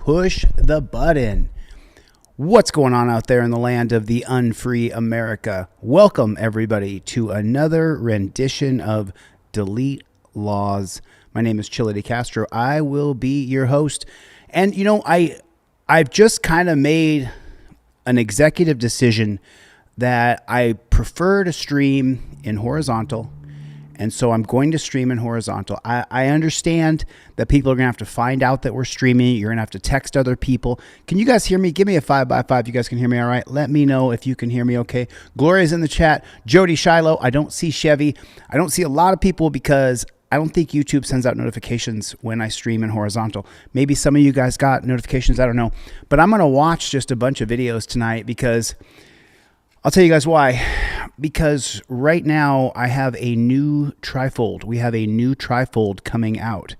push the button. What's going on out there in the land of the unfree America? Welcome everybody to another rendition of Delete Lawz. My name is ChilleDeCastro. I will be your host. And you know, I've just kind of made an executive decision that I prefer to stream in horizontal. And so I'm going to stream in horizontal. I understand that people are going to have to find out that we're streaming. You're going to have to text other people. Can you guys hear me? Give me a 5x5. You guys can hear me all right? Let me know if you can hear me okay. Gloria's in the chat. Jody Shiloh. I don't see Chevy. I don't see a lot of people because I don't think YouTube sends out notifications when I stream in horizontal. Maybe some of you guys got notifications. I don't know. But I'm going to watch just a bunch of videos tonight because I'll tell you guys why. Because right now I have a new trifold. We have a new trifold coming out.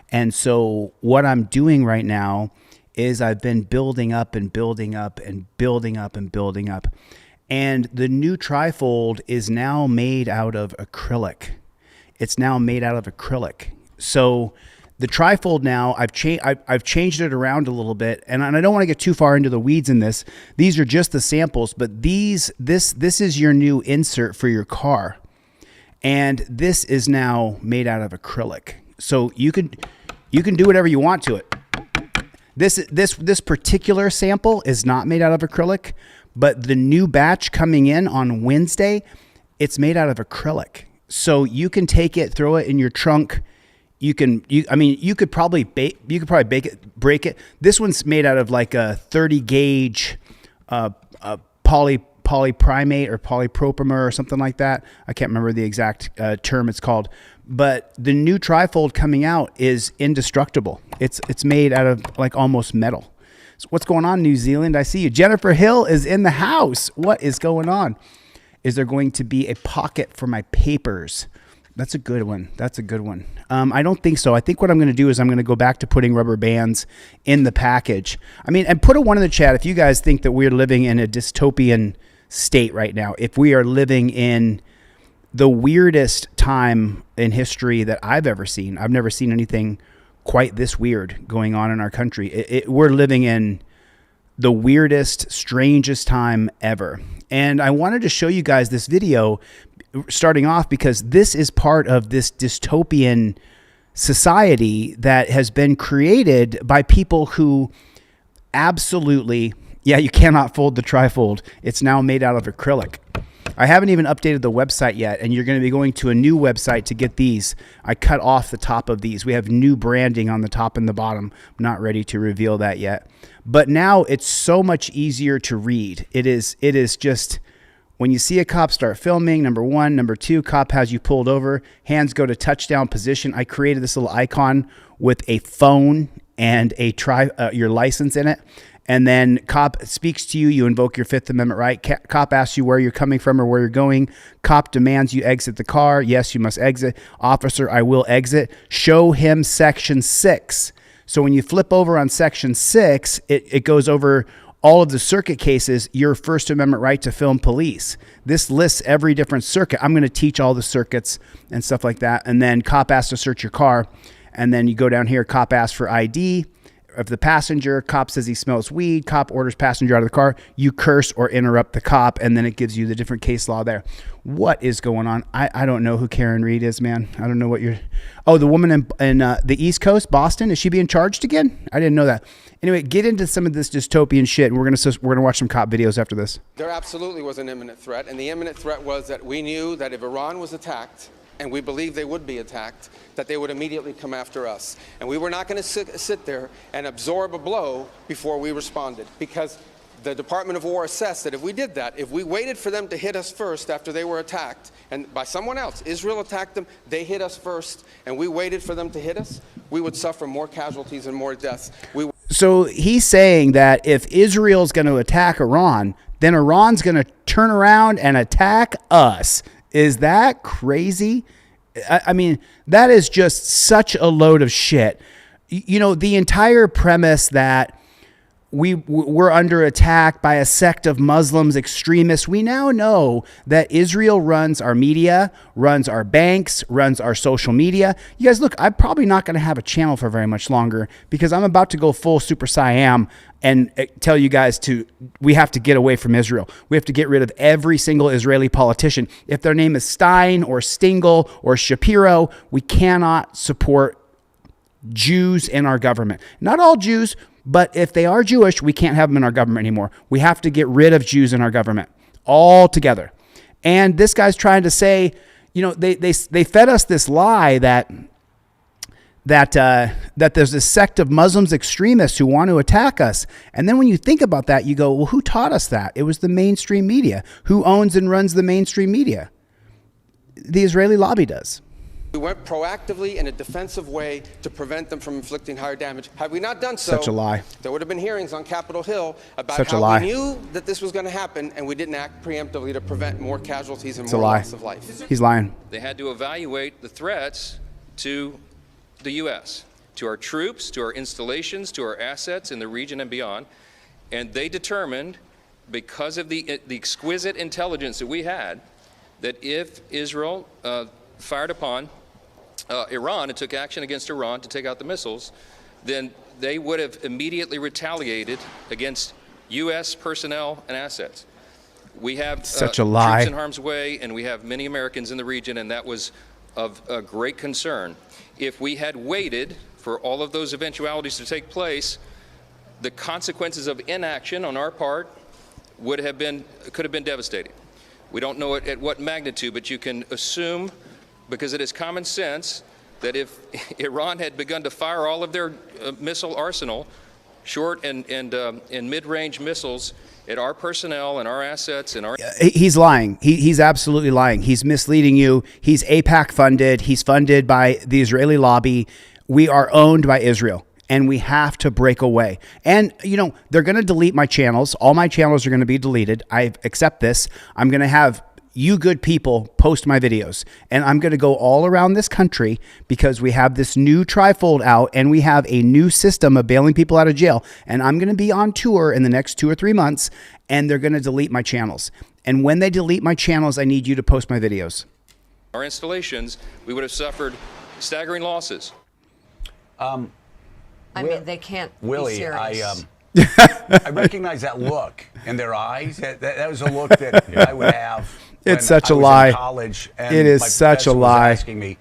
And so what I'm doing right now is I've been building up and building up and building up and building up. And the new trifold is now made out of acrylic. It's now made out of acrylic. So the trifold now, I've changed it around a little bit, and I don't want to get too far into the weeds in this. These are just the samples, but this is your new insert for your car, and this is now made out of acrylic. So you can do whatever you want to it. This particular sample is not made out of acrylic, but the new batch coming in on Wednesday, it's made out of acrylic. So you can take it, throw it in your trunk. You could probably break it. This one's made out of like a 30 gauge polyprimate or polypropimer or something like that. I can't remember the exact term it's called. But the new trifold coming out is indestructible. It's made out of like almost metal. So what's going on, New Zealand? I see you. Jennifer Hill is in the house. What is going on? Is there going to be a pocket for my papers? That's a good one. That's a good one. I don't think so. I think what I'm going to do is I'm going to go back to putting rubber bands in the package. I mean, and put a 1 in the chat if you guys think that we're living in a dystopian state right now. If we are living in the weirdest time in history that I've ever seen. I've never seen anything quite this weird going on in our country. We're living in the weirdest, strangest time ever. And I wanted to show you guys this video starting off because this is part of this dystopian society that has been created by people who absolutely, yeah, you cannot fold the trifold. It's now made out of acrylic. I haven't even updated the website yet, and you're going to be going to a new website to get these. I cut off the top of these. We have new branding on the top and the bottom. I'm not ready to reveal that yet. But now it's so much easier to read. It is just, when you see a cop start filming, number one. Number two, cop has you pulled over. Hands go to touchdown position. I created this little icon with a phone and your license in it. And then cop speaks to you. You invoke your Fifth Amendment right. Cop asks you where you're coming from or where you're going. Cop demands you exit the car. Yes, you must exit. Officer, I will exit. Show him section 6. So when you flip over on section 6, it goes over all of the circuit cases, your First Amendment right to film police. This lists every different circuit. I'm going to teach all the circuits and stuff like that. And then cop asks to search your car. And then you go down here, cop asks for ID of the passenger. Cop says he smells weed. Cop orders passenger out of the car. You curse or interrupt the cop, and then it gives you the different case law there. What is going on? I don't know who Karen Reed is, man. I don't know what you're... Oh, the woman in the East Coast, Boston, is she being charged again? I didn't know that. Anyway, get into some of this dystopian shit, and we're gonna watch some cop videos after this. There absolutely was an imminent threat, and the imminent threat was that we knew that if Iran was attacked, and we believed they would be attacked, that they would immediately come after us. And we were not going to sit there and absorb a blow before we responded, because the Department of War assessed that if we did that, if we waited for them to hit us first after they were attacked, and by someone else, Israel attacked them, they hit us first, and we waited for them to hit us, we would suffer more casualties and more deaths. So he's saying that if Israel's going to attack Iran, then Iran's going to turn around and attack us. Is that crazy? I mean, that is just such a load of shit. You know, the entire premise that we're under attack by a sect of Muslims, extremists. We now know that Israel runs our media, runs our banks, runs our social media. You guys, look, I'm probably not going to have a channel for very much longer because I'm about to go full Super Siam and tell you guys we have to get away from Israel. We have to get rid of every single Israeli politician. If their name is Stein or Stingel or Shapiro, we cannot support Jews in our government. Not all Jews, but if they are Jewish, we can't have them in our government anymore. We have to get rid of Jews in our government altogether. And this guy's trying to say, you know, they fed us this lie that there's this sect of Muslims extremists who want to attack us. And then when you think about that, you go, well, who taught us that? It was the mainstream media. Who owns and runs the mainstream media? The Israeli lobby does. We went proactively in a defensive way to prevent them from inflicting higher damage. Had we not done so, such a lie. There would have been hearings on Capitol Hill about such how we knew that this was going to happen and we didn't act preemptively to prevent more casualties and more loss of life. He's lying. They had to evaluate the threats to the U.S., to our troops, to our installations, to our assets in the region and beyond, and they determined, because of the exquisite intelligence that we had, that if Israel fired upon Iran and took action against Iran to take out the missiles, then they would have immediately retaliated against U.S. personnel and assets. We have such a lie. Troops in harm's way, and we have many Americans in the region, and that was of great concern. If we had waited for all of those eventualities to take place, the consequences of inaction on our part could have been devastating. We don't know at what magnitude, but you can assume, because it is common sense, that if Iran had begun to fire all of their missile arsenal, short and mid-range missiles, at our personnel and our assets and our... He's lying. He's absolutely lying. He's misleading you. He's AIPAC funded. He's funded by the Israeli lobby. We are owned by Israel, and we have to break away. And, you know, they're going to delete my channels. All my channels are going to be deleted. I accept this. I'm going to have you good people post my videos, and I'm going to go all around this country because we have this new trifold out and we have a new system of bailing people out of jail. And I'm going to be on tour in the next 2 or 3 months, and they're going to delete my channels. And when they delete my channels, I need you to post my videos. Our installations, we would have suffered staggering losses. I mean, they can't Willie, be serious. I recognize that look in their eyes. That was a look that I would have. It's such a I was lie. in college, and it is my such a professor was lie. asking me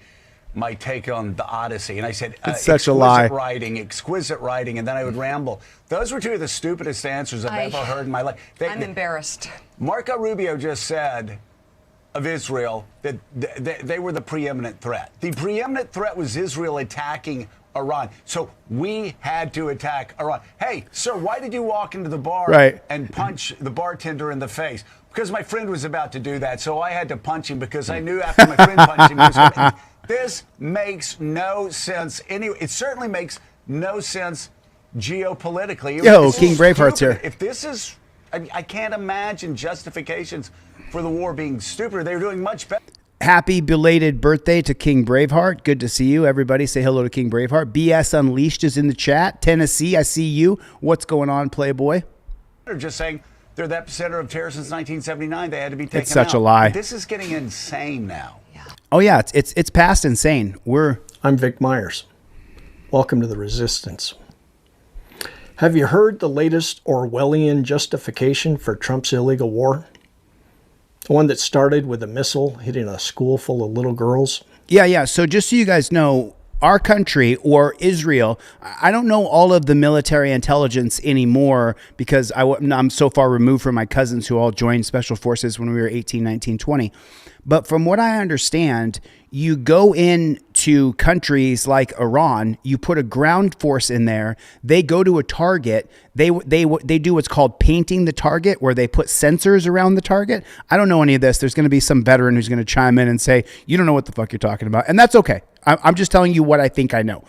my take on the Odyssey, and I said, it's such a lie. Exquisite writing, and then I would ramble. Those were two of the stupidest answers I've ever heard in my life. I'm embarrassed. Marco Rubio just said of Israel that they were the preeminent threat. The preeminent threat was Israel attacking Iran. So we had to attack Iran. Hey, sir, why did you walk into the bar and punch the bartender in the face? Because my friend was about to do that, so I had to punch him because I knew after my friend punched him, he was gonna... This makes no sense. Anyway, it certainly makes no sense geopolitically. Yo, King Braveheart's here. If this is, I can't imagine justifications for the war being stupid. They were doing much better. Happy belated birthday to King Braveheart. Good to see you. Everybody say hello to King Braveheart. BS Unleashed is in the chat. Tennessee, I see you. What's going on, Playboy? They're just saying they're the epicenter of terror since 1979. They had to be taken out. It's such a lie. This is getting insane now. Yeah. Oh, yeah. It's past insane. I'm Vic Myers. Welcome to the Resistance. Have you heard the latest Orwellian justification for Trump's illegal war? The one that started with a missile hitting a school full of little girls? Yeah. So just so you guys know, our country or Israel, I don't know all of the military intelligence anymore because I'm so far removed from my cousins who all joined special forces when we were 18, 19, 20. But from what I understand, you go into countries like Iran, you put a ground force in there, they go to a target, they do what's called painting the target, where they put sensors around the target. I don't know any of this. There's going to be some veteran who's going to chime in and say, you don't know what the fuck you're talking about. And that's okay. I'm just telling you what I think I know.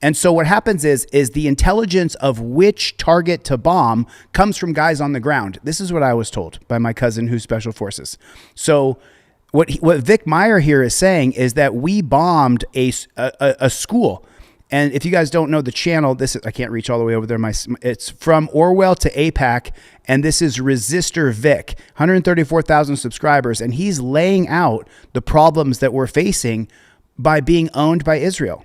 And so what happens is the intelligence of which target to bomb comes from guys on the ground. This is what I was told by my cousin who's special forces. So what Vic Meyer here is saying is that we bombed a school, And if you guys don't know the channel, I can't reach all the way over there. It's From Orwell to AIPAC, and this is Resistor Vic, 134,000 subscribers, and he's laying out the problems that we're facing by being owned by Israel.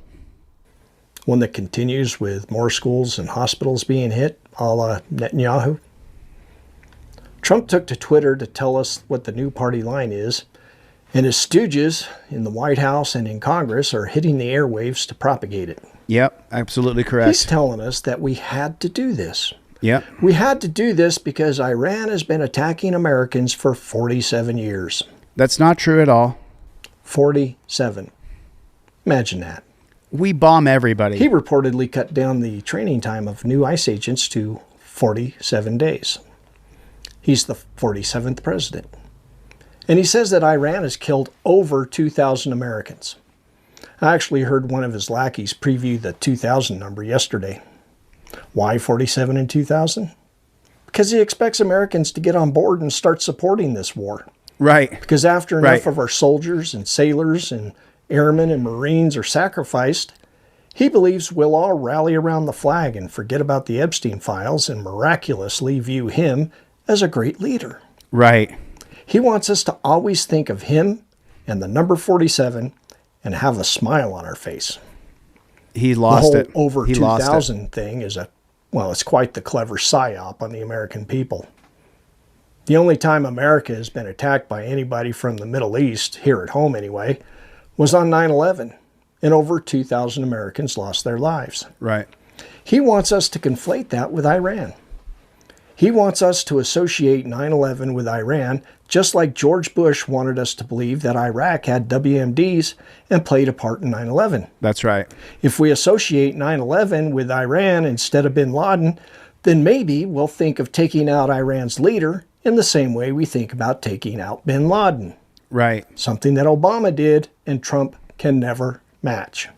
One that continues with more schools and hospitals being hit, a la Netanyahu. Trump took to Twitter to tell us what the new party line is, and his stooges in the White House and in Congress are hitting the airwaves to propagate it. Yep, absolutely correct. He's telling us that we had to do this. Yep. We had to do this because Iran has been attacking Americans for 47 years. That's not true at all. 47. Imagine that. We bomb everybody. He reportedly cut down the training time of new ICE agents to 47 days. He's the 47th president. And he says that Iran has killed over 2,000 Americans. I actually heard one of his lackeys preview the 2,000 number yesterday. Why 47 and 2,000? Because he expects Americans to get on board and start supporting this war. Right. Because after enough of our soldiers and sailors and airmen and Marines are sacrificed, he believes we'll all rally around the flag and forget about the Epstein files and miraculously view him as a great leader. Right. He wants us to always think of him and the number 47 and have a smile on our face. He lost it. The whole over he 2,000 thing is it's quite the clever psyop on the American people. The only time America has been attacked by anybody from the Middle East, here at home anyway, was on 9/11, and over 2,000 Americans lost their lives. Right. He wants us to conflate that with Iran. He wants us to associate 9/11 with Iran, just like George Bush wanted us to believe that Iraq had WMDs and played a part in 9/11. That's right. If we associate 9/11 with Iran instead of bin Laden, then maybe we'll think of taking out Iran's leader in the same way we think about taking out bin Laden. Right. Something that Obama did and Trump can never match.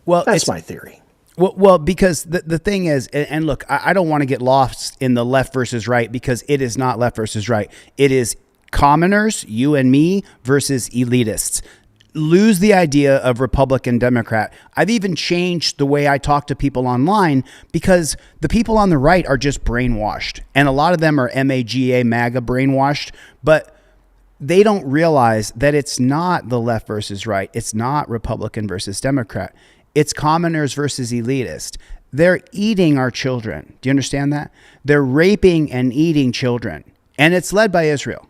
Well, that's my theory. Well, because the thing is, and look, I don't want to get lost in the left versus right, because it is not left versus right. It is commoners, you and me, versus elitists. Lose the idea of Republican, Democrat. I've even changed the way I talk to people online because the people on the right are just brainwashed. And a lot of them are MAGA brainwashed, but they don't realize that it's not the left versus right. It's not Republican versus Democrat. It's commoners versus elitist. They're eating our children. Do you understand that? They're raping and eating children. And it's led by Israel.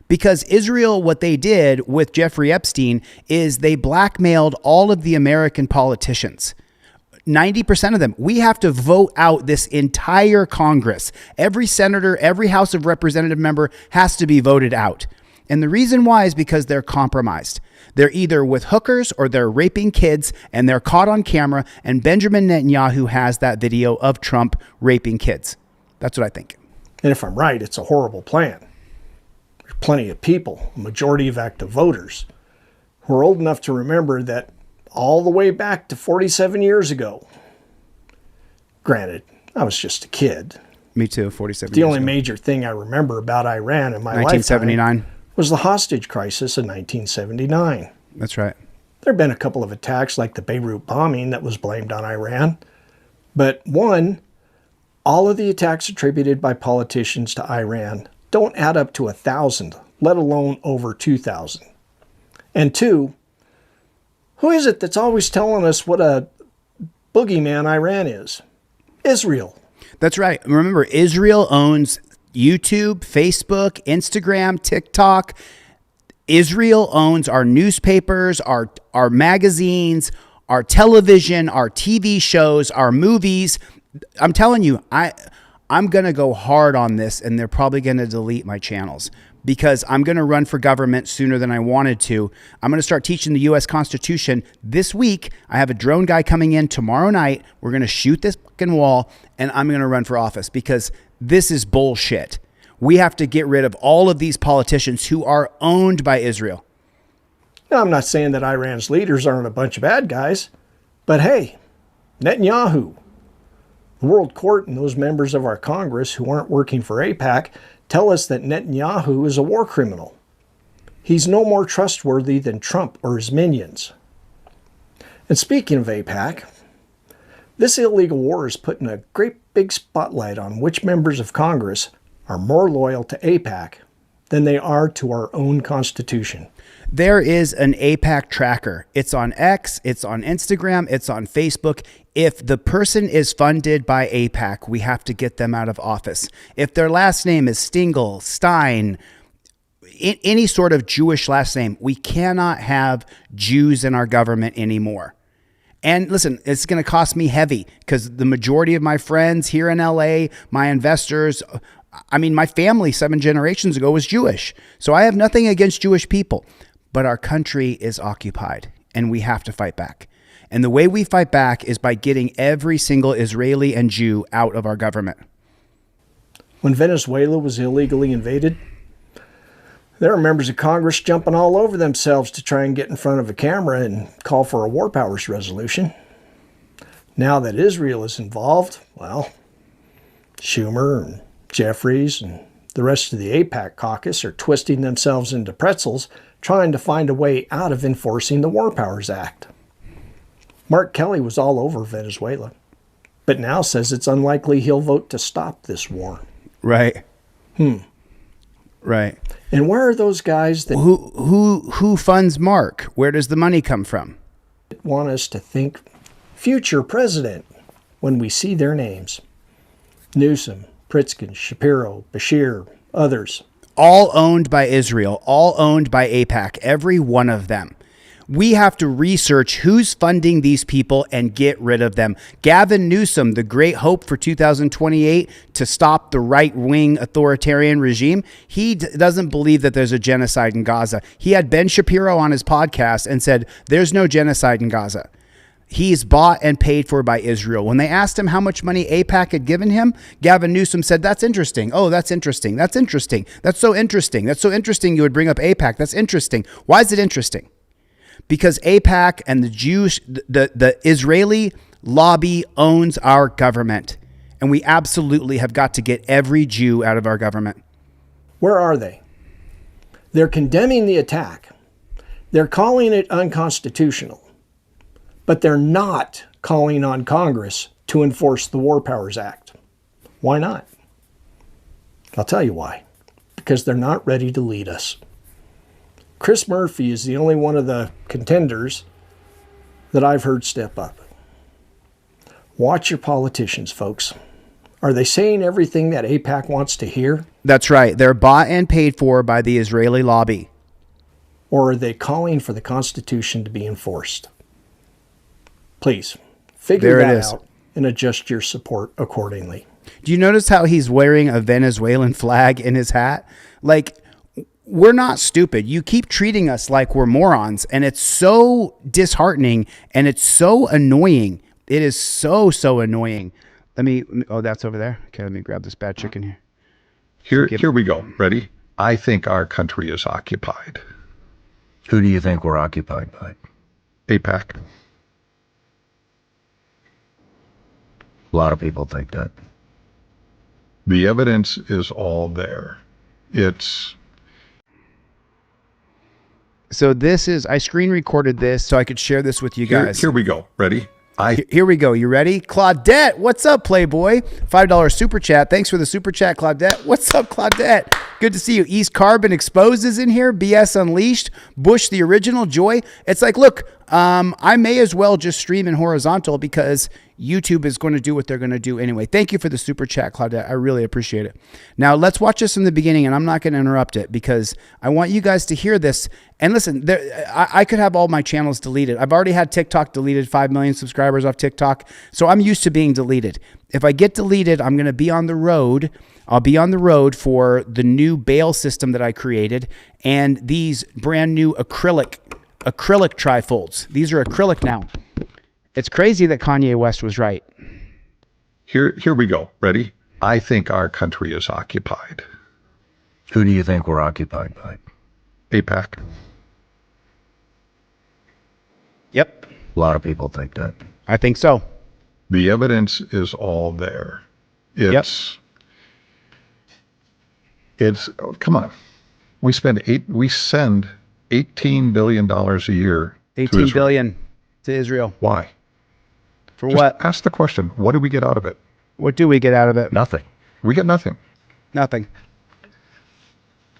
Because Israel, what they did with Jeffrey Epstein is they blackmailed all of the American politicians. 90% of them. We have to vote out this entire Congress. Every senator, every House of Representative member has to be voted out. And the reason why is because they're compromised. They're either with hookers or they're raping kids, and they're caught on camera. And Benjamin Netanyahu has that video of Trump raping kids. That's what I think. And if I'm right, it's a horrible plan. There's plenty of people, a majority of active voters, who are old enough to remember that all the way back to 47 years ago. Granted, I was just a kid. Me too, 47 The years only ago. major thing I remember about Iran in my 1979. lifetime was the hostage crisis in 1979. That's right. There have been a couple of attacks like the Beirut bombing that was blamed on Iran. But one, all of the attacks attributed by politicians to Iran don't add up to 1,000, let alone over 2,000. And two, who is it that's always telling us what a boogeyman Iran is? Israel. That's right. Remember, Israel owns YouTube, Facebook, Instagram, TikTok. Israel owns our newspapers, our magazines, our television, our TV shows, our movies. I'm telling you, I'm going to go hard on this, and they're probably going to delete my channels because I'm going to run for government sooner than I wanted to. I'm going to start teaching the U.S. Constitution this week. I have a drone guy coming in tomorrow night. We're going to shoot this fucking wall, and I'm going to run for office because this is bullshit. We have to get rid of all of these politicians who are owned by Israel. Now, I'm not saying that Iran's leaders aren't a bunch of bad guys, but hey, Netanyahu, the World Court, and those members of our Congress who aren't working for AIPAC tell us that Netanyahu is a war criminal. He's no more trustworthy than Trump or his minions. And speaking of AIPAC, this illegal war is putting a great big spotlight on which members of Congress are more loyal to AIPAC than they are to our own Constitution. There is an AIPAC tracker. It's on X, it's on Instagram, it's on Facebook. If the person is funded by AIPAC, we have to get them out of office. If their last name is Stingel, Stein, any sort of Jewish last name, we cannot have Jews in our government anymore. And listen, it's going to cost me heavy because the majority of my friends here in LA, my investors, I mean, my family 7 generations ago was Jewish. So I have nothing against Jewish people, but our country is occupied and we have to fight back. And the way we fight back is by getting every single Israeli and Jew out of our government. When Venezuela was illegally invaded, there were members of Congress jumping all over themselves to try and get in front of a camera and call for a war powers resolution. Now that Israel is involved, well, Schumer and Jeffries and the rest of the AIPAC caucus are twisting themselves into pretzels trying to find a way out of enforcing the War Powers Act. Mark Kelly was all over Venezuela, but now says it's unlikely he'll vote to stop this war. Right. Right. And where are those guys that who funds Mark? Where does the money come from? want us to think future president when we see their names? Newsom, Pritzker, Shapiro, Bashir, others. All owned by Israel, all owned by AIPAC, every one of them. We have to research who's funding these people and get rid of them. Gavin Newsom, the great hope for 2028 to stop the right-wing authoritarian regime, he doesn't believe that there's a genocide in Gaza. He had Ben Shapiro on his podcast and said, there's no genocide in Gaza. He's bought and paid for by Israel. When they asked him how much money AIPAC had given him, Gavin Newsom said, that's interesting. Oh, that's interesting. That's interesting. That's so interesting. That's so interesting you would bring up AIPAC. That's interesting. Why is it interesting? Because AIPAC and the Jewish, the Israeli lobby owns our government. And we absolutely have got to get every Jew out of our government. Where are they? They're condemning the attack. They're calling it unconstitutional. But they're not calling on Congress to enforce the War Powers Act. Why not? I'll tell you why. Because they're not ready to lead us. Chris Murphy is the only one of the contenders that I've heard step up. Watch your politicians, folks. Are they saying everything that AIPAC wants to hear? That's right. They're bought and paid for by the Israeli lobby. Or are they calling for the Constitution to be enforced? Please, figure that out and adjust your support accordingly. Do you notice how he's wearing a Venezuelan flag in his hat? Like, we're not stupid. You keep treating us like we're morons, and it's so disheartening, and it's so annoying. It is so, so annoying. Oh, that's over there. Okay, let me grab this bad chicken here. Here we go. Ready? I think our country is occupied. Who do you think we're occupied by? AIPAC. A lot of people think that. The evidence is all there. So this is, I screen recorded this so I could share this with you guys. Here we go. Ready? Here we go. You ready? Claudette, what's up, Playboy? $5 super chat. Thanks for the super chat, Claudette. What's up, Claudette? Good to see you. East Carbon Exposes in here. BS Unleashed. Bush, the original. Joy. It's like, look, I may as well just stream in horizontal because YouTube is going to do what they're going to do anyway. Thank you for the super chat, Claudette. I really appreciate it. Now, let's watch this from the beginning, and I'm not going to interrupt it because I want you guys to hear this. And listen, I could have all my channels deleted. I've already had TikTok deleted, 5 million subscribers off TikTok. So I'm used to being deleted. If I get deleted, I'm going to be on the road. I'll be on the road for the new bail system that I created and these brand new acrylic trifolds. These are acrylic now. It's crazy that Kanye West was right. Here we go. Ready? I think our country is occupied. Who do you think we're occupied by? AIPAC. Yep. A lot of people think that. I think so. The evidence is all there. Come on. We send $18 billion a year. 18 billion. It's to Israel. Why? For Just what? ask the question. What do we get out of it? What do we get out of it? Nothing. We get nothing. Nothing.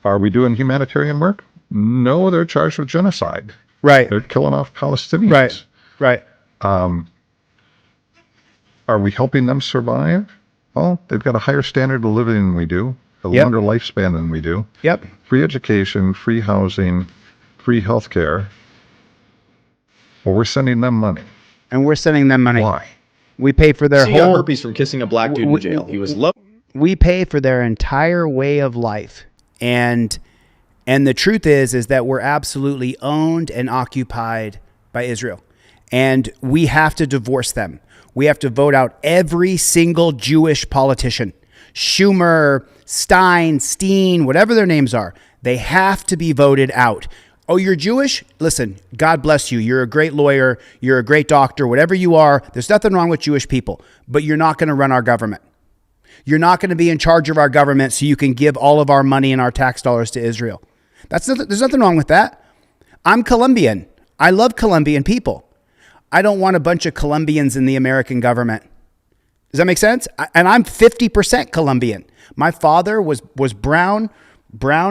Are we doing humanitarian work? No, they're charged with genocide. Right. They're killing off Palestinians. Right. Right. Are we helping them survive? Well, they've got a higher standard of living than we do, a Yep. longer lifespan than we do. Yep. Free education, free housing, free health care. Well, we're sending them money. And we're sending them money. Why? We pay for their He got whole. herpes from kissing a black dude in jail. He was low. We pay for their entire way of life, and the truth is that we're absolutely owned and occupied by Israel, and we have to divorce them. We have to vote out every single Jewish politician, Schumer, Stein, Steen, whatever their names are. They have to be voted out. Oh, you're Jewish? Listen, God bless you. You're a great lawyer. You're a great doctor. Whatever you are, there's nothing wrong with Jewish people, but you're not going to run our government. You're not going to be in charge of our government so you can give all of our money and our tax dollars to Israel. There's nothing wrong with that. I'm Colombian. I love Colombian people. I don't want a bunch of Colombians in the American government. Does that make sense? And I'm 50% Colombian. My father was brown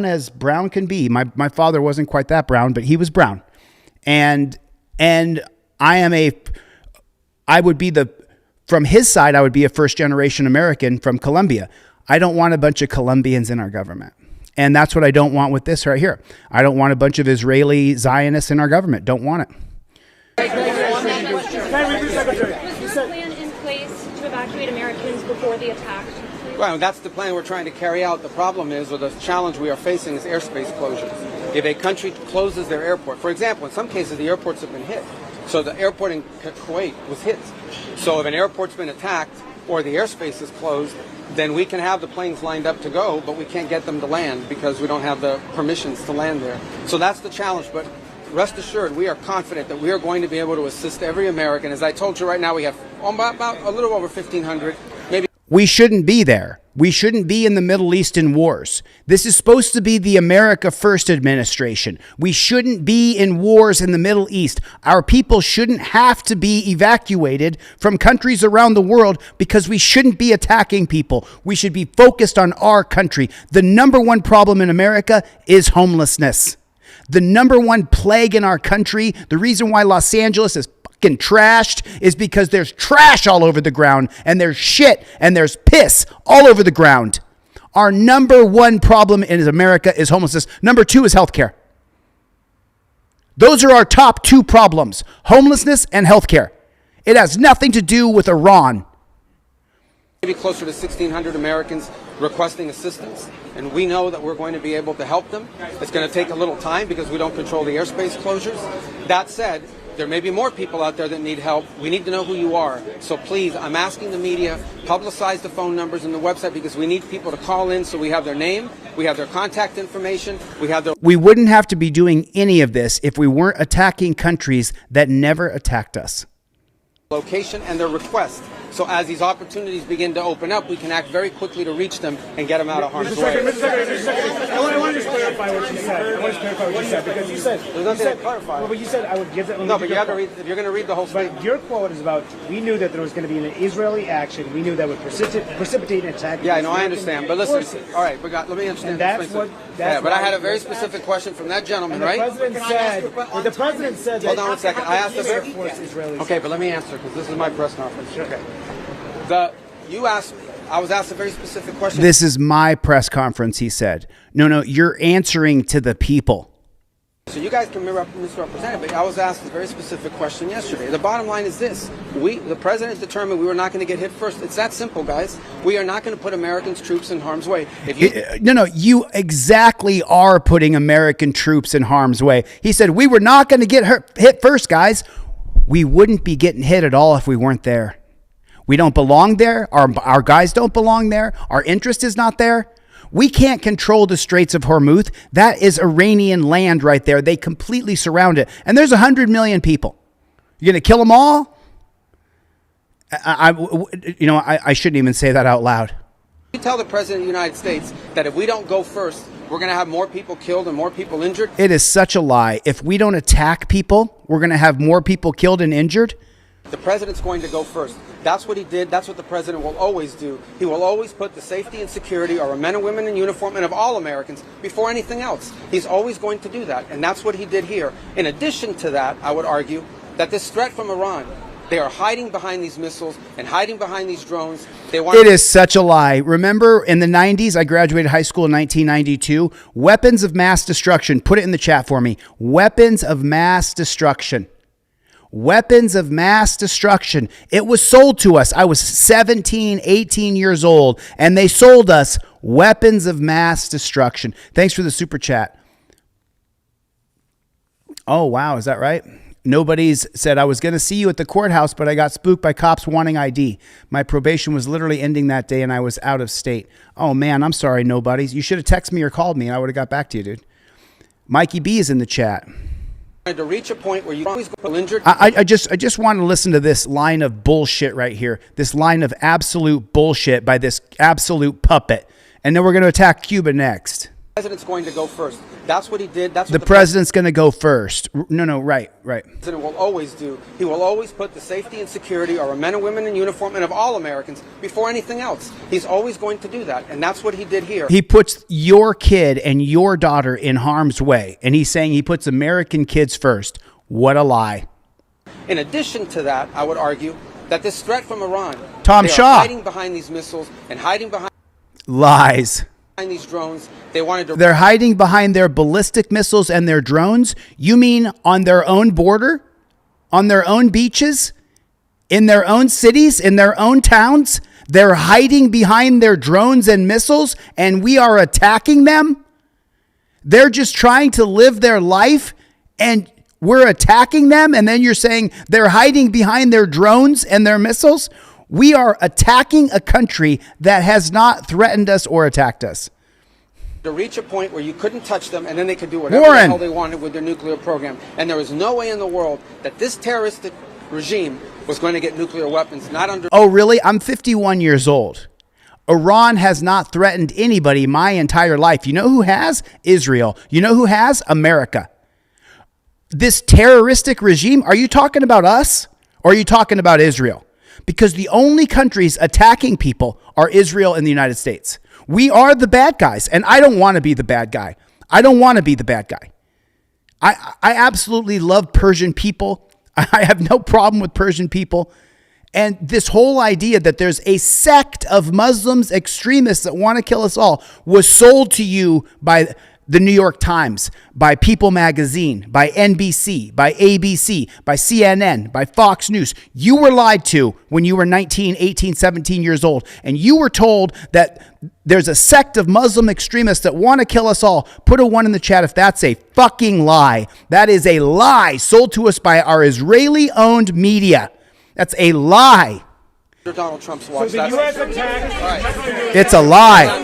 as brown can be. My father wasn't quite that brown, but he was brown. And I would be from his side, I would be a first generation American from Colombia. I don't want a bunch of Colombians in our government. And that's what I don't want with this right here. I don't want a bunch of Israeli Zionists in our government. Don't want it. Was there a plan in place to evacuate Americans before the attack? Well, that's the plan we're trying to carry out. The problem is, or the challenge we are facing is airspace closures. If a country closes their airport, for example, in some cases the airports have been hit. So the airport in Kuwait was hit. So if an airport's been attacked or the airspace is closed, then we can have the planes lined up to go, but we can't get them to land because we don't have the permissions to land there. So that's the challenge. But rest assured, we are confident that we are going to be able to assist every American. As I told you right now, we have about a little over 1,500, maybe. We shouldn't be there. We shouldn't be in the Middle East in wars. This is supposed to be the America First administration. We shouldn't be in wars in the Middle East. Our people shouldn't have to be evacuated from countries around the world because we shouldn't be attacking people. We should be focused on our country. The number one problem in America is homelessness. The number one plague in our country, the reason why Los Angeles is fucking trashed is because there's trash all over the ground and there's shit and there's piss all over the ground. Our number one problem in America is homelessness. Number two is healthcare. Those are our top two problems, homelessness and healthcare. It has nothing to do with Iran. Maybe closer to 1,600 Americans requesting assistance, and we know that we're going to be able to help them. It's going to take a little time because we don't control the airspace closures. That said, there may be more people out there that need help. We need to know who you are. So please, I'm asking the media, publicize the phone numbers and the website because we need people to call in so we have their name, we have their contact information, we have their... We wouldn't have to be doing any of this if we weren't attacking countries that never attacked us. Location and their request. So as these opportunities begin to open up, we can act very quickly to reach them and get them out of harm's way. I want to just clarify what you said. Because you said... There's nothing to clarify. Well, but you said I would give them... No, but you have to read... If you're going to read the whole statement. But your quote is about, we knew that there was going to be an Israeli action. We knew that would precipitate an attack. Yeah, no, I understand. But listen, all right, but let me understand. And that's what... Yeah, but I had a very specific question from that gentleman, right? The president said... Hold on one second. I asked the Air Force Israelis. Okay, but let me answer because this is my press conference. Okay. You asked me. I was asked a very specific question. This is my press conference, he said. No, you're answering to the people. So you guys can misrepresent it, but I was asked a very specific question yesterday. The bottom line is this. The president determined we were not going to get hit first. It's that simple, guys. We are not going to put Americans' troops in harm's way. You exactly are putting American troops in harm's way. He said, we were not going to get hit first, guys. We wouldn't be getting hit at all if we weren't there. We don't belong there. Our guys don't belong there. Our interest is not there. We can't control the Straits of Hormuz. That is Iranian land right there. They completely surround it. And there's 100 million people. You're going to kill them all? I shouldn't even say that out loud. You tell the president of the United States that if we don't go first, we're going to have more people killed and more people injured. It is such a lie. If we don't attack people, we're going to have more people killed and injured. The president's going to go first. That's what he did. That's what the president will always do. He will always put the safety and security of our men and women in uniform and of all Americans before anything else. He's always going to do that, and that's what he did here. In addition to that, I would argue that this threat from Iran, they are hiding behind these missiles and hiding behind these drones. It is such a lie. Remember, in the 90s, I graduated high school in 1992. Weapons of mass destruction. Put it in the chat for me. Weapons of mass destruction. Weapons of mass destruction. It was sold to us. I was 17, 18 years old, and they sold us weapons of mass destruction. Thanks for the super chat. Oh, wow. Is that right? Nobody's said, I was going to see you at the courthouse, but I got spooked by cops wanting ID. My probation was literally ending that day, and I was out of state. Oh, man, I'm sorry, nobodies. You should have texted me or called me, and I would have got back to you, dude. Mikey B is in the chat. To reach a point where you always go injured. I just want to listen to this line of bullshit right here. This line of absolute bullshit by this absolute puppet. And then we're going to attack Cuba next. The president's going to go first. That's what he did. That's what the president's going to go first. No, right. The president will always do. He will always put the safety and security of our men and women in uniform and of all Americans before anything else. He's always going to do that, and that's what he did here. He puts your kid and your daughter in harm's way, and he's saying he puts American kids first. What a lie. In addition to that, I would argue that this threat from Iran, Tom they Shaw, are hiding behind these missiles and hiding behind lies. These drones. They're hiding behind their ballistic missiles and their drones. You mean on their own border, on their own beaches, in their own cities, in their own towns? They're hiding behind their drones and missiles, and we are attacking them? They're just trying to live their life, and we're attacking them, and then you're saying they're hiding behind their drones and their missiles? We are attacking a country that has not threatened us or attacked us. To reach a point where you couldn't touch them, and then they could do whatever the hell they wanted with their nuclear program. And there was no way in the world that this terroristic regime was going to get nuclear weapons, not under... Oh, really? I'm 51 years old. Iran has not threatened anybody my entire life. You know who has? Israel. You know who has? America. This terroristic regime, are you talking about us or are you talking about Israel? Because the only countries attacking people are Israel and the United States. We are the bad guys, and I don't want to be the bad guy. I don't want to be the bad guy. I absolutely love Persian people. I have no problem with Persian people. And this whole idea that there's a sect of Muslims extremists that want to kill us all was sold to you by the New York Times, by People Magazine, by NBC, by ABC, by CNN, by Fox News. You were lied to when you were 19, 18, 17 years old, and you were told that there's a sect of Muslim extremists that want to kill us all. Put a 1 in the chat if that's a fucking lie. That is a lie sold to us by our Israeli-owned media. That's a lie. Donald Trump's watch. So the U.S. attack. It's a lie.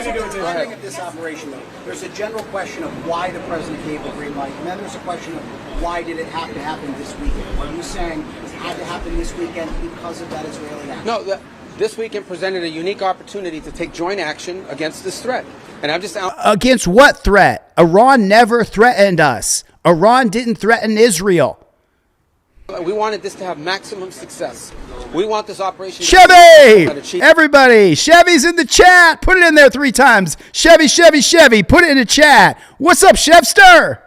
This operation, though, there's a general question of why the president gave the green light, and then there's a question of why did it have to happen this weekend? Are you saying it had to happen this weekend because of that Israeli action? No, this weekend presented a unique opportunity to take joint action against this threat. And I'm just against what threat? Iran never threatened us. Iran didn't threaten Israel. We wanted this to have maximum success. We want this operation. Chevy! Everybody, Chevy's in the chat. Put it in there 3 times. Chevy, Chevy, Chevy. Put it in the chat. What's up, Chevster?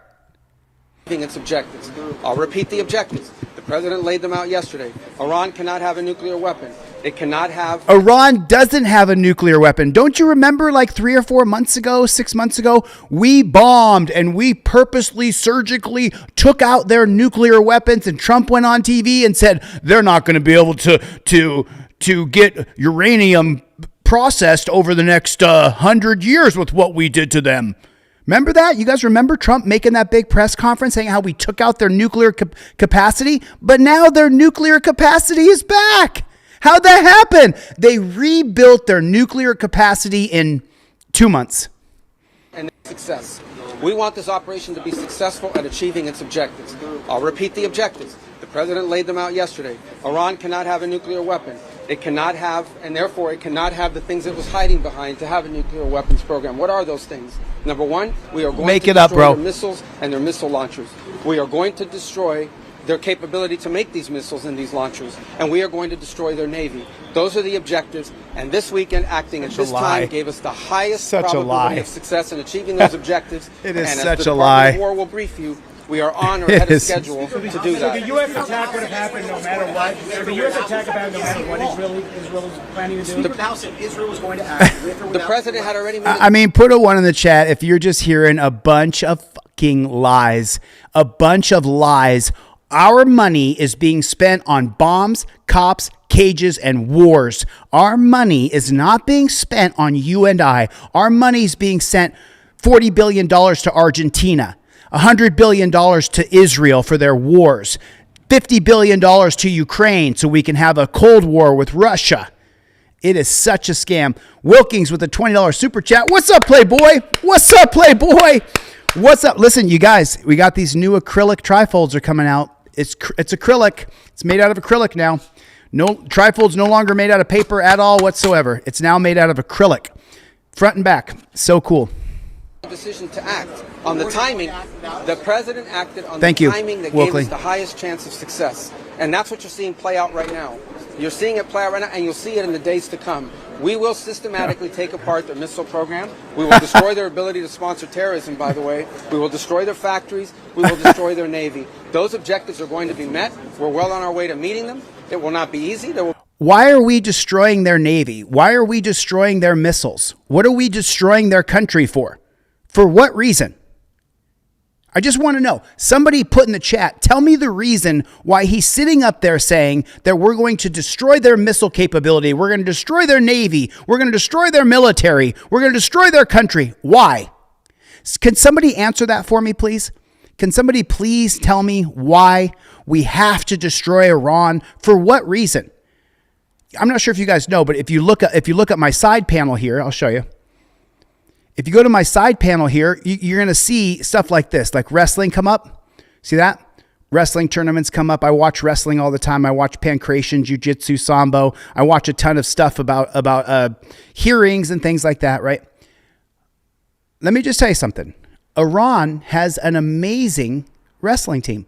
Its objectives. I'll repeat the objectives. The president laid them out yesterday. Iran cannot have a nuclear weapon. It cannot have... Iran doesn't have a nuclear weapon. Don't you remember like 3 or 4 months ago, 6 months ago, we bombed and we purposely, surgically took out their nuclear weapons, and Trump went on TV and said they're not going to be able to get uranium processed over the next 100 years with what we did to them. Remember that? You guys remember Trump making that big press conference saying how we took out their nuclear capacity? But now their nuclear capacity is back. How'd that happen? They rebuilt their nuclear capacity in 2 months. And success. We want this operation to be successful at achieving its objectives. I'll repeat the objectives. The president laid them out yesterday. Iran cannot have a nuclear weapon. It cannot have, and therefore it cannot have the things it was hiding behind to have a nuclear weapons program. What are those things? Number one, we are going to destroy their missiles and their missile launchers. We are going to destroy their capability to make these missiles and these launchers, and we are going to destroy their Navy. Those are the objectives, and this weekend acting at this time gave us the highest probability of success in achieving those objectives. It is and such as the a lie. Department of War will brief you, we are on or ahead of schedule to do So that. the U.S. attack would have happened no matter what. So the U.S. attack happened no matter what Israel is planning to do. Speaker of the House said Israel was going to act with or The without president had already made I mean, put a 1 in the chat if you're just hearing a bunch of fucking lies. A bunch of lies. Our money is being spent on bombs, cops, cages, and wars. Our money is not being spent on you and I. Our money is being sent $40 billion to Argentina, $100 billion to Israel for their wars, $50 billion to Ukraine so we can have a Cold War with Russia. It is such a scam. Wilkings with a $20 super chat. What's up, Playboy? What's up, Playboy? What's up? Listen, you guys, we got these new acrylic trifolds are coming out. It's acrylic. It's made out of acrylic now. No, trifold's no longer made out of paper at all whatsoever. It's now made out of acrylic, front and back. So cool. decision to act on the timing. The president acted on Thank the you, timing that Wilkley. gave us the highest chance of success. And that's what you're seeing play out right now. You're seeing it play out right now, and you'll see it in the days to come. We will systematically take apart their missile program. We will destroy their ability to sponsor terrorism, by the way. We will destroy their factories. We will destroy their Navy. Those objectives are going to be met. We're well on our way to meeting them. It will not be easy. Why are we destroying their Navy? Why are we destroying their missiles? What are we destroying their country for? For what reason? I just want to know. Somebody put in the chat, tell me the reason why he's sitting up there saying that we're going to destroy their missile capability. We're going to destroy their Navy. We're going to destroy their military. We're going to destroy their country. Why? Can somebody answer that for me, please? Can somebody please tell me why we have to destroy Iran? For what reason? I'm not sure if you guys know, but if you look at my side panel here, I'll show you. If you go to my side panel here, you're going to see stuff like this, like wrestling come up. See that? Wrestling tournaments come up. I watch wrestling all the time. I watch pancration, jiu-jitsu, sambo. I watch a ton of stuff about hearings and things like that, right? Let me just tell you something. Iran has an amazing wrestling team.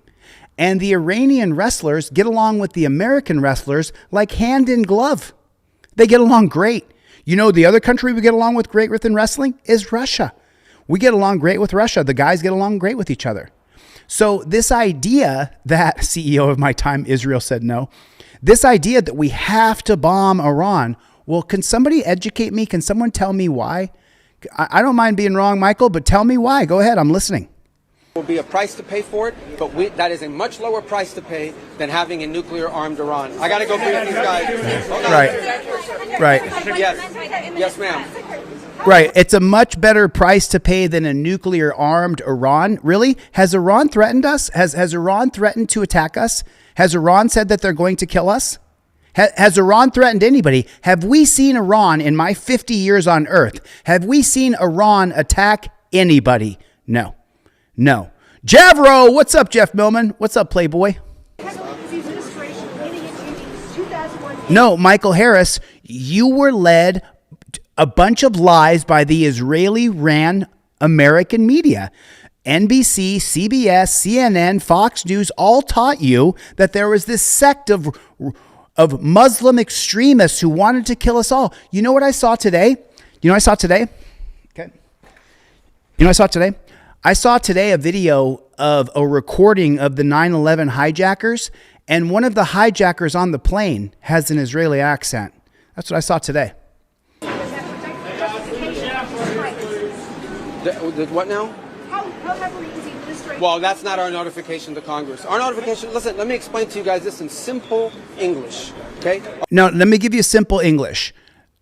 And the Iranian wrestlers get along with the American wrestlers like hand in glove. They get along great. You know, the other country we get along with great with in wrestling is Russia. We get along great with Russia. The guys get along great with each other. So this idea that CEO of my time, Israel, said no, this idea that we have to bomb Iran, well, can somebody educate me? Can someone tell me why? I don't mind being wrong, Michael, but tell me why. Go ahead. I'm listening. Will be a price to pay for it, but that is a much lower price to pay than having a nuclear-armed Iran. I got to go brief these guys. Hold on. Right. Yes, ma'am. Right. It's a much better price to pay than a nuclear-armed Iran. Really? Has Iran threatened us? Has Iran threatened to attack us? Has Iran said that they're going to kill us? Has Iran threatened anybody? Have we seen Iran in my 50 years on Earth? Have we seen Iran attack anybody? No. No. Javro, what's up, Jeff Millman? What's up, Playboy? No, Michael Harris, you were led a bunch of lies by the Israeli-ran American media. NBC, CBS, CNN, Fox News all taught you that there was this sect of Muslim extremists who wanted to kill us all. You know what I saw today? Okay. I saw today a video of a recording of the 9/11 hijackers, and one of the hijackers on the plane has an Israeli accent. That's what I saw today. What now? Well, that's not our notification to Congress. Our notification, listen, let me explain to you guys this in simple English, okay? Now, let me give you simple English.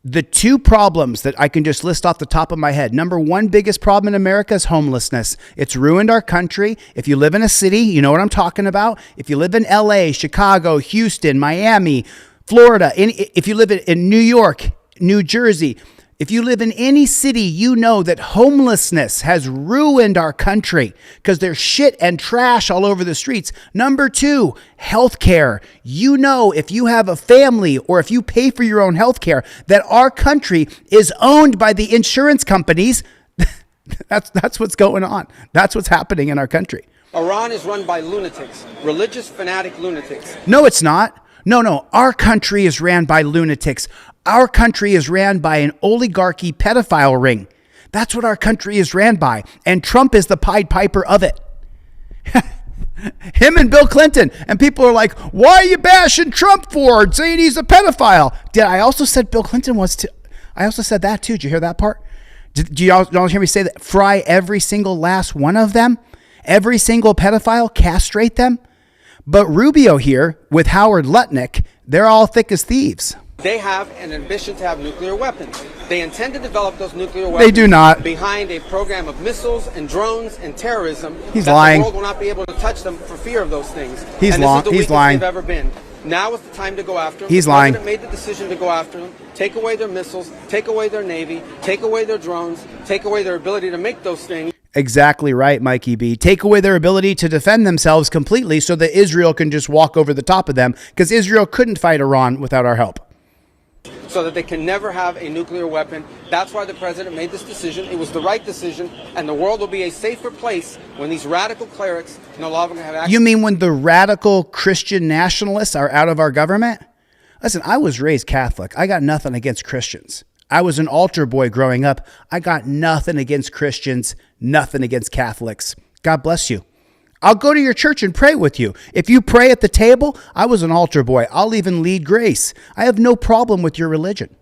The two problems that I can just list off the top of my head. Number one biggest problem in America is homelessness. It's ruined our country. If you live in a city, you know what I'm talking about. If you live in LA, Chicago, Houston, Miami, Florida, if you live in New York, New Jersey, If you live in any city, you know that homelessness has ruined our country because there's shit and trash all over the streets. Number 2, healthcare. You know, if you have a family or if you pay for your own healthcare, that our country is owned by the insurance companies. That's what's going on. That's what's happening in our country. Iran is run by lunatics, religious fanatic lunatics. No, it's not. No. Our country is ran by lunatics. Our country is ran by an oligarchy pedophile ring. That's what our country is ran by. And Trump is the Pied Piper of it. Him and Bill Clinton. And people are like, why are you bashing Trump for? Saying he's a pedophile. I also said Bill Clinton was too. I also said that too. Did you hear that part? Do y'all hear me say that? Fry every single last one of them. Every single pedophile, castrate them. But Rubio here with Howard Lutnick, they're all thick as thieves. They have an ambition to have nuclear weapons. They intend to develop those nuclear weapons. They do not. Behind a program of missiles and drones and terrorism. He's that lying. The world will not be able to touch them for fear of those things. He's lying. This is the weakest lying. they've ever been. Now is the time to go after them. He's the lying. president made the decision to go after them, take away their missiles, take away their navy, take away their drones, take away their ability to make those things. Exactly right, Mikey B. Take away their ability to defend themselves completely so that Israel can just walk over the top of them, because Israel couldn't fight Iran without our help. So that they can never have a nuclear weapon. That's why the president made this decision. It was the right decision, and the world will be a safer place when these radical clerics no longer have access. You mean when the radical Christian nationalists are out of our government? Listen, I was raised Catholic. I got nothing against Christians. I was an altar boy growing up. I got nothing against Christians, nothing against Catholics. God bless you. I'll go to your church and pray with you. If you pray at the table, I was an altar boy. I'll even lead grace. I have no problem with your religion.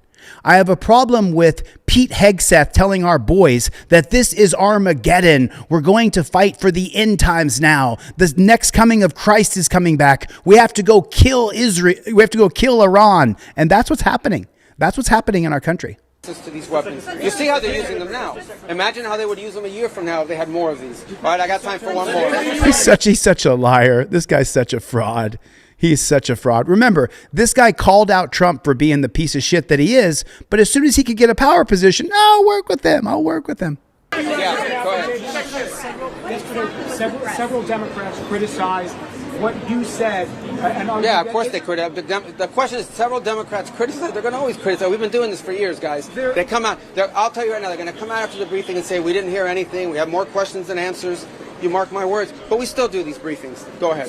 I have a problem with Pete Hegseth telling our boys that this is Armageddon. We're going to fight for the end times now. The next coming of Christ is coming back. We have to go kill Israel. We have to go kill Iran. And that's what's happening. That's what's happening in our country. To these weapons. You see how they're using them now. Imagine how they would use them a year from now if they had more of these. All right, I got time for one more. He's such a liar. This guy's such a fraud. He's such a fraud. Remember, this guy called out Trump for being the piece of shit that he is, but as soon as he could get a power position, I'll work with him. I'll work with him. Yeah, go ahead. Yesterday, several Democrats criticized what you said. Yeah, of course they criticize. The question is, several Democrats criticize. They're going to always criticize. We've been doing this for years, guys. They come out. I'll tell you right now, they're going to come out after the briefing and say, we didn't hear anything. We have more questions than answers. You mark my words. But we still do these briefings. Go ahead.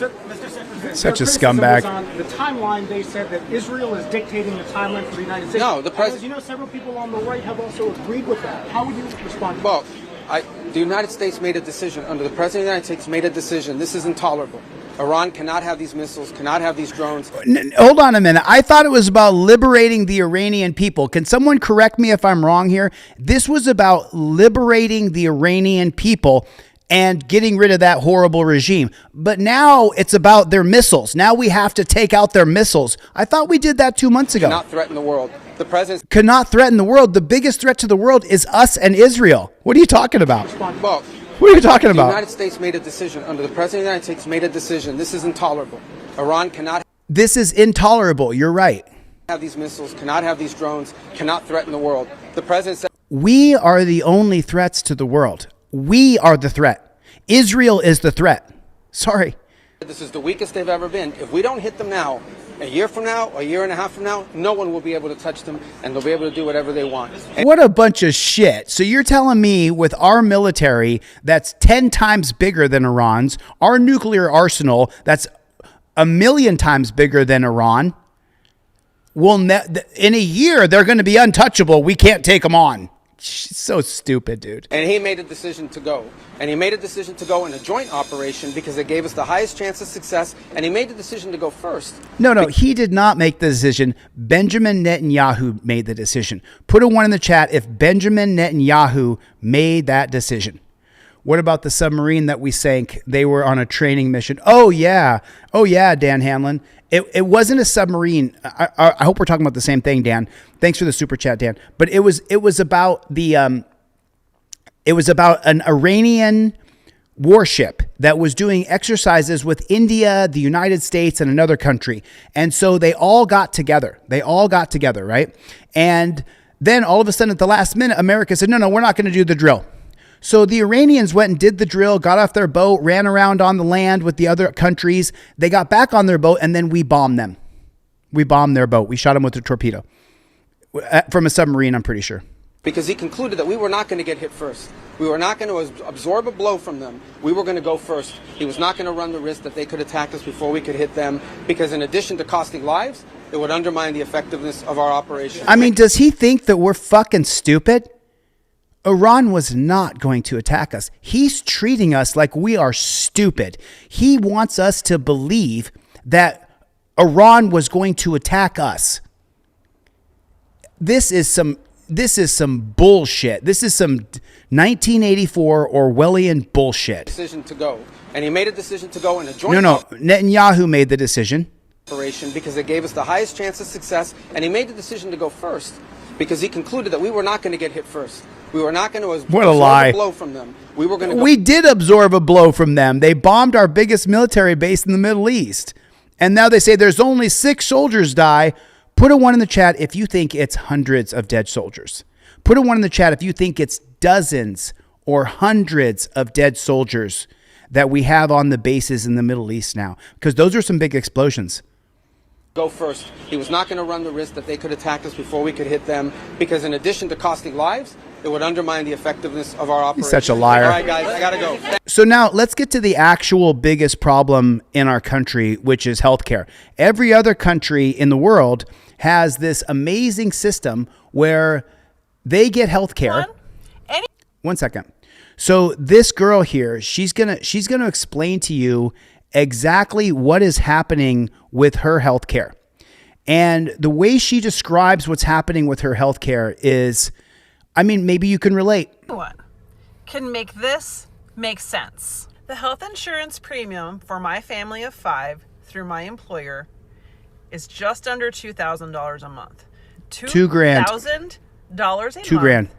Such a scumbag. On the timeline, they said that Israel is dictating the timeline for the United States. No, the president. As you know, several people on the right have also agreed with that. How would you respond to well, that? The United States made a decision. Under the President of the United States made a decision. This is intolerable. Iran cannot have these missiles, cannot have these drones. Hold on a minute. I thought it was about liberating the Iranian people. Can someone correct me if I'm wrong here? This was about liberating the Iranian people and getting rid of that horrible regime. But now it's about their missiles. Now we have to take out their missiles. I thought we did that 2 months ago. Cannot threaten the world. The president cannot threaten the world. The biggest threat to the world is us and Israel. What are you talking about? Well, what are you talking about? The United States made a decision. Under the President of the United States made a decision. This is intolerable. Iran cannot. This is intolerable. You're right. Have these missiles, cannot have these drones, cannot threaten the world. The president said, we are the only threats to the world. We are the threat. Israel is the threat. Sorry. This is the weakest they've ever been. If we don't hit them now, a year from now, a year and a half from now, no one will be able to touch them, and they'll be able to do whatever they want. What a bunch of shit. So you're telling me with our military that's 10 times bigger than Iran's, our nuclear arsenal that's 1,000,000 times bigger than Iran, in a year they're going to be untouchable. We can't take them on. So stupid, dude. And he made a decision to go. And he made a decision to go in a joint operation because it gave us the highest chance of success. And he made the decision to go first. No, he did not make the decision. Benjamin Netanyahu made the decision. Put a 1 in the chat if Benjamin Netanyahu made that decision. What about the submarine that we sank? They were on a training mission. Oh, yeah, Dan Hanlon. It wasn't a submarine. I hope we're talking about the same thing, Dan. Thanks for the super chat, Dan. But it was about the it was about an Iranian warship that was doing exercises with India, the United States, and another country. And so they all got together. Right? And Then all of a sudden at the last minute, America said, no, we're not going to do the drill. So the Iranians went and did the drill, got off their boat, ran around on the land with the other countries. They got back on their boat, and then we bombed them. We bombed their boat. We shot them with a torpedo from a submarine, I'm pretty sure. Because he concluded that we were not going to get hit first. We were not going to absorb a blow from them. We were going to go first. He was not going to run the risk that they could attack us before we could hit them, because in addition to costing lives, it would undermine the effectiveness of our operation. I mean, does he think that we're fucking stupid? Iran was not going to attack us. He's treating us like we are stupid. He wants us to believe that Iran was going to attack us. This is some bullshit. This is some 1984 Orwellian bullshit. Decision to go, and he made a decision to go in a joint. Netanyahu made the decision. Operation because it gave us the highest chance of success, and he made the decision to go first because he concluded that we were not going to get hit first. We were not going to absorb a blow from them. We were going to. We did absorb a blow from them. They bombed our biggest military base in the Middle East, and now they say there's only 6 soldiers die. Put a 1 in the chat if you think it's hundreds of dead soldiers. Put a 1 in the chat if you think it's dozens or hundreds of dead soldiers that we have on the bases in the Middle East now, because those are some big explosions. Go first. He was not going to run the risk that they could attack us before we could hit them, because in addition to costing lives, it would undermine the effectiveness of our operation. He's such a liar. All right, guys, I got to go. So now let's get to the actual biggest problem in our country, which is healthcare. Every other country in the world has this amazing system where they get healthcare. 1 second. So this girl here, she's gonna explain to you exactly what is happening with her healthcare. And the way she describes what's happening with her healthcare is, I mean, maybe you can relate. Anyone can make this make sense. The health insurance premium for my family of 5 through my employer is just under $2,000 a month. $2,000 a month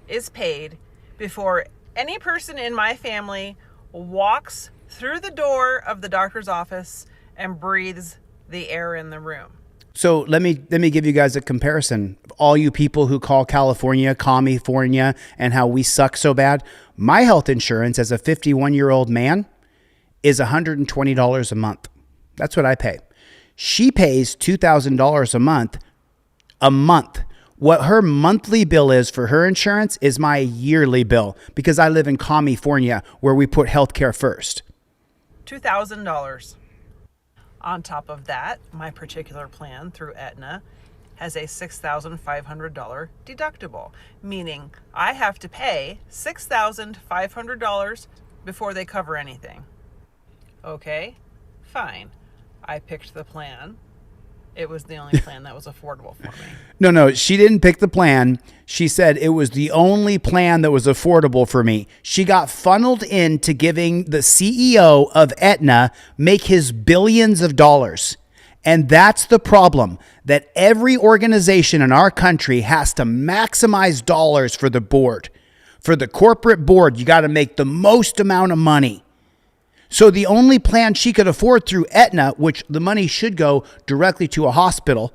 is paid before any person in my family walks through the door of the doctor's office and breathes the air in the room. So let me give you guys a comparison. All you people who call California California and how we suck so bad. My health insurance as a 51-year-old man is $120 a month. That's what I pay. She pays $2,000 a month. What her monthly bill is for her insurance is my yearly bill, because I live in California where we put healthcare first. $2,000. On top of that, my particular plan through Aetna has a $6,500 deductible, meaning I have to pay $6,500 before they cover anything. Okay, fine. I picked the plan. It was the only plan that was affordable for me. No, she didn't pick the plan. She said it was the only plan that was affordable for me. She got funneled into giving the CEO of Aetna make his billions of dollars. And that's the problem, that every organization in our country has to maximize dollars for the board. For the corporate board, you got to make the most amount of money. So the only plan she could afford through Aetna, which the money should go directly to a hospital,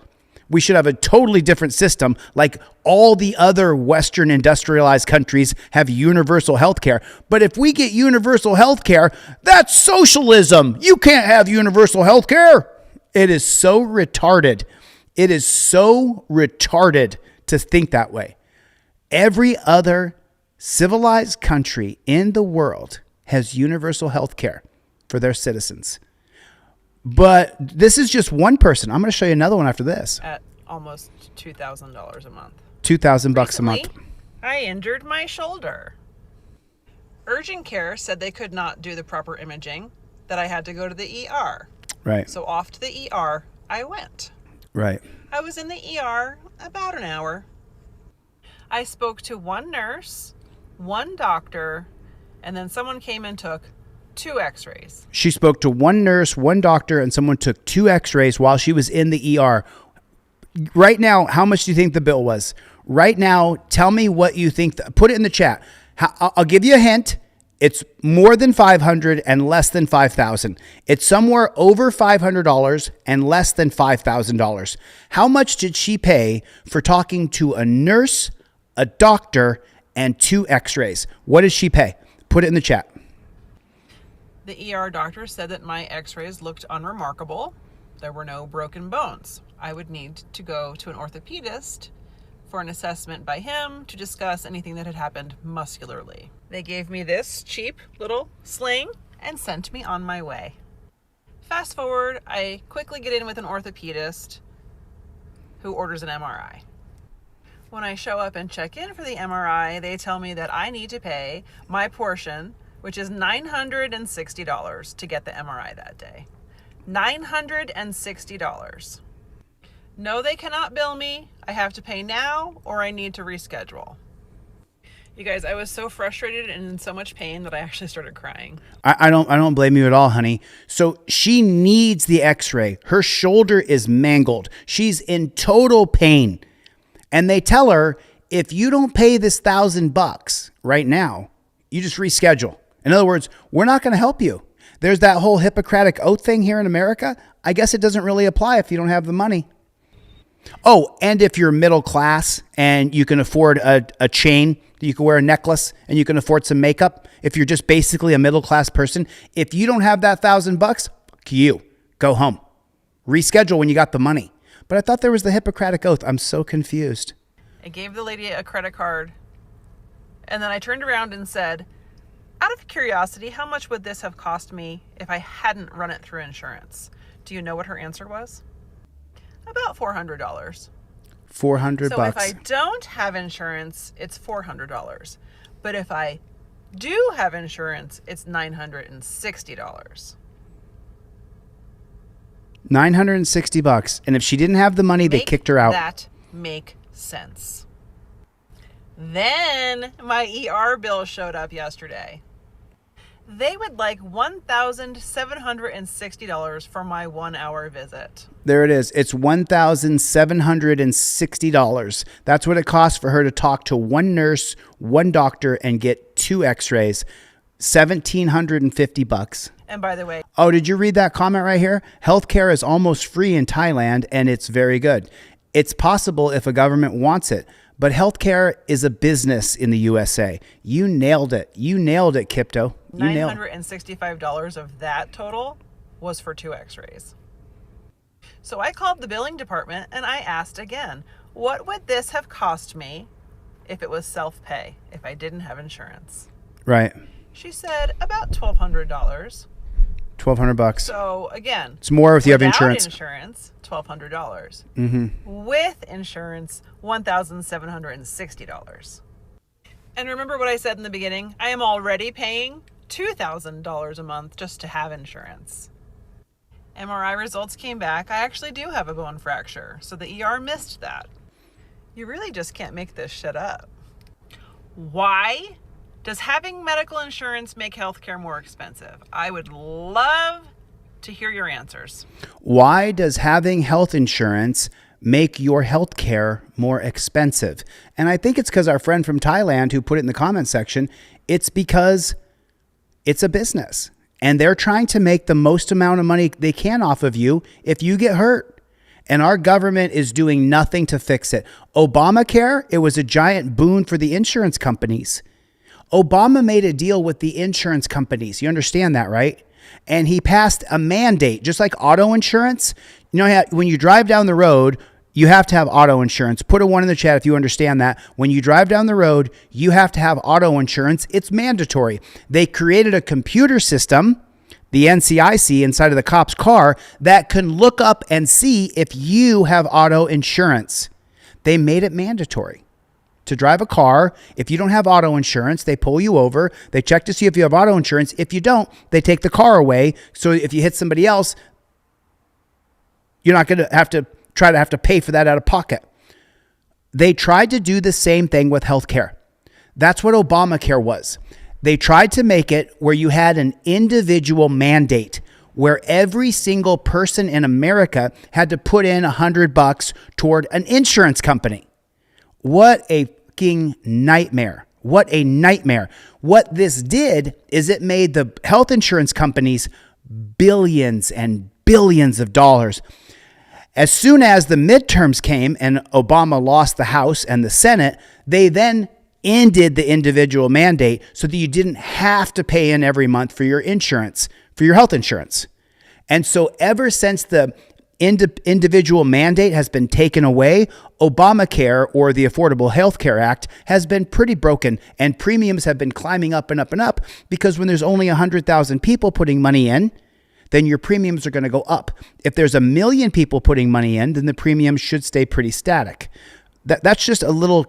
we should have a totally different system, like all the other Western industrialized countries have universal health care. But if we get universal health care, that's socialism. You can't have universal health care. It is so retarded. It is so retarded to think that way. Every other civilized country in the world has universal health care for their citizens. But this is just one person. I'm going to show you another one after this. At almost $2,000 a month. $2,000 a month. I injured my shoulder. Urgent care said they could not do the proper imaging, that I had to go to the ER. Right. So off to the ER I went. Right. I was in the ER about an hour. I spoke to one nurse, one doctor, and then someone came and took 2 x-rays. She spoke to one nurse, one doctor, and someone took 2 x-rays while she was in the ER. Right now, how much do you think the bill was? Right now, tell me what you think. Put it in the chat. I'll give you a hint. It's more than $500 and less than $5,000. It's somewhere over $500 and less than $5,000. How much did she pay for talking to a nurse, a doctor, and 2 x-rays? What did she pay? Put it in the chat. The ER doctor said that my x-rays looked unremarkable. There were no broken bones. I would need to go to an orthopedist for an assessment by him to discuss anything that had happened muscularly. They gave me this cheap little sling and sent me on my way. Fast forward, I quickly get in with an orthopedist who orders an MRI. When I show up and check in for the MRI, they tell me that I need to pay my portion, which is $960 to get the MRI that day. $960. No, they cannot bill me. I have to pay now or I need to reschedule. You guys, I was so frustrated and in so much pain that I actually started crying. I don't blame you at all, honey. So she needs the x-ray. Her shoulder is mangled. She's in total pain. And they tell her, if you don't pay this $1,000 right now, you just reschedule. In other words, we're not going to help you. There's that whole Hippocratic oath thing here in America. I guess it doesn't really apply if you don't have the money. Oh, and if you're middle class and you can afford a chain, you can wear a necklace and you can afford some makeup. If you're just basically a middle class person, if you don't have that $1,000, fuck you, go home. Reschedule when you got the money. But I thought there was the Hippocratic oath. I'm so confused. I gave the lady a credit card and then I turned around and said, out of curiosity, how much would this have cost me if I hadn't run it through insurance? Do you know what her answer was? About $400. $400. So if I don't have insurance, it's $400. But if I do have insurance, it's $960. $960. And if she didn't have the money, they kicked her out. That make sense. Then my ER bill showed up yesterday. They would like $1,760 for my 1-hour visit. There it is. It's $1,760. That's what it costs for her to talk to one nurse, one doctor, and get 2 x-rays. $1,750. And by the way, oh, did you read that comment right here? Healthcare is almost free in Thailand, and it's very good. It's possible if a government wants it. But healthcare is a business in the USA. You nailed it. You nailed it, Kipto. $965 of that total was for 2 x-rays. So I called the billing department and I asked again, what would this have cost me if it was self-pay, if I didn't have insurance? Right. She said about $1,200. $1,200. So again, it's more if you have insurance. Without insurance, $1,200. Mm-hmm. With insurance, $1,760. And remember what I said in the beginning? I am already paying $2,000 a month just to have insurance. MRI results came back. I actually do have a bone fracture, so the ER missed that. You really just can't make this shit up. Why does having medical insurance make healthcare more expensive? I would love to hear your answers. Why does having health insurance make your health care more expensive? And I think it's because our friend from Thailand who put it in the comment section, it's because it's a business and they're trying to make the most amount of money they can off of you if you get hurt. And our government is doing nothing to fix it. Obamacare, it was a giant boon for the insurance companies. Obama made a deal with the insurance companies. You understand that, right? And he passed a mandate, just like auto insurance. You know, when you drive down the road, you have to have auto insurance. Put a 1 in the chat if you understand that. When you drive down the road, you have to have auto insurance. It's mandatory. They created a computer system, the NCIC, inside of the cop's car that can look up and see if you have auto insurance. They made it mandatory to drive a car. If you don't have auto insurance, they pull you over. They check to see if you have auto insurance. If you don't, they take the car away. So if you hit somebody else, you're not going to have to pay for that out of pocket. They tried to do the same thing with healthcare. That's what Obamacare was. They tried to make it where you had an individual mandate where every single person in America had to put in $100 toward an insurance company. What a fucking nightmare. What a nightmare. What this did is it made the health insurance companies billions and billions of dollars. As soon as the midterms came and Obama lost the House and the Senate, they then ended the individual mandate so that you didn't have to pay in every month for your insurance, for your health insurance. And so ever since the individual mandate has been taken away, Obamacare, or the Affordable Health Care Act, has been pretty broken, and premiums have been climbing up and up and up, because when there's only 100,000 people putting money in, then your premiums are going to go up. If there's 1 million people putting money in, then the premiums should stay pretty static. That's just a little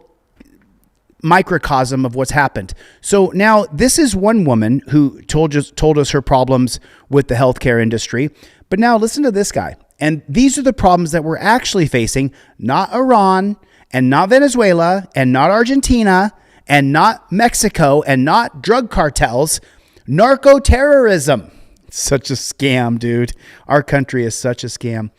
microcosm of what's happened. So now this is one woman who told us her problems with the healthcare industry. But now listen to this guy. And these are the problems that we're actually facing, not Iran and not Venezuela and not Argentina and not Mexico and not drug cartels, narco-terrorism. Such a scam, dude. Our country is such a scam.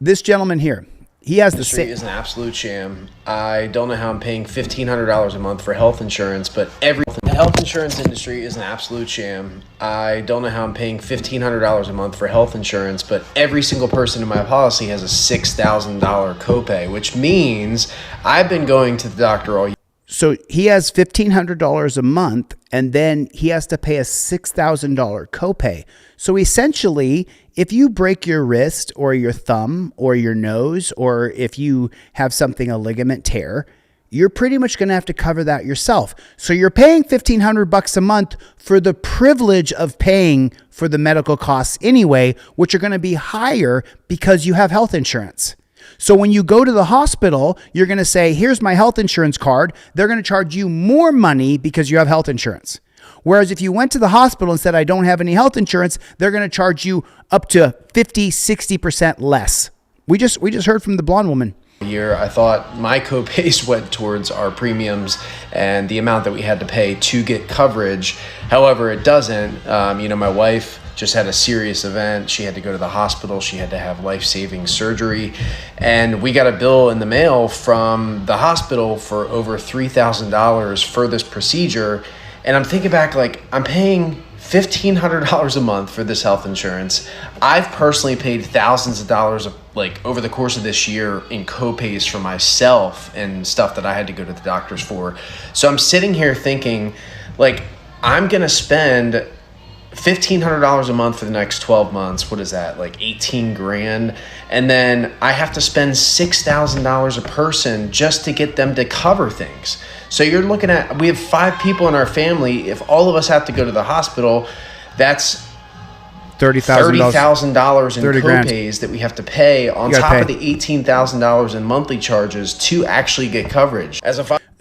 This gentleman here, he has the same. Is an absolute sham. I don't know how I'm paying $1,500 a month for health insurance, but the health insurance industry is an absolute sham. I don't know how I'm paying $1,500 a month for health insurance, but every single person in my policy has a $6,000 copay, which means I've been going to the doctor all year. So he has $1,500 a month, and then he has to pay a $6,000 copay. So essentially, if you break your wrist or your thumb or your nose, or if you have something, a ligament tear, you're pretty much going to have to cover that yourself. So you're paying $1,500 a month for the privilege of paying for the medical costs anyway, which are going to be higher because you have health insurance. So when you go to the hospital, you're going to say, here's my health insurance card. They're going to charge you more money because you have health insurance. Whereas if you went to the hospital and said, I don't have any health insurance, they're going to charge you up to 50, 60% less. We just heard from the blonde woman. Year, I thought my copays went towards our premiums and the amount that we had to pay to get coverage. However, it doesn't. My wife just had a serious event. She had to go to the hospital. She had to have life-saving surgery. And we got a bill in the mail from the hospital for over $3,000 for this procedure. And I'm thinking back, like, I'm paying $1,500 a month for this health insurance. I've personally paid thousands of dollars over the course of this year in copays for myself and stuff that I had to go to the doctors for. So I'm sitting here thinking, like, I'm going to spend $1,500 a month for the next 12 months. What is that? Like 18 grand. And then I have to spend $6,000 a person just to get them to cover things. So you're looking at, we have 5 people in our family. If all of us have to go to the hospital, that's $30,000 in copays that we have to pay on top of the $18,000 in monthly charges to actually get coverage.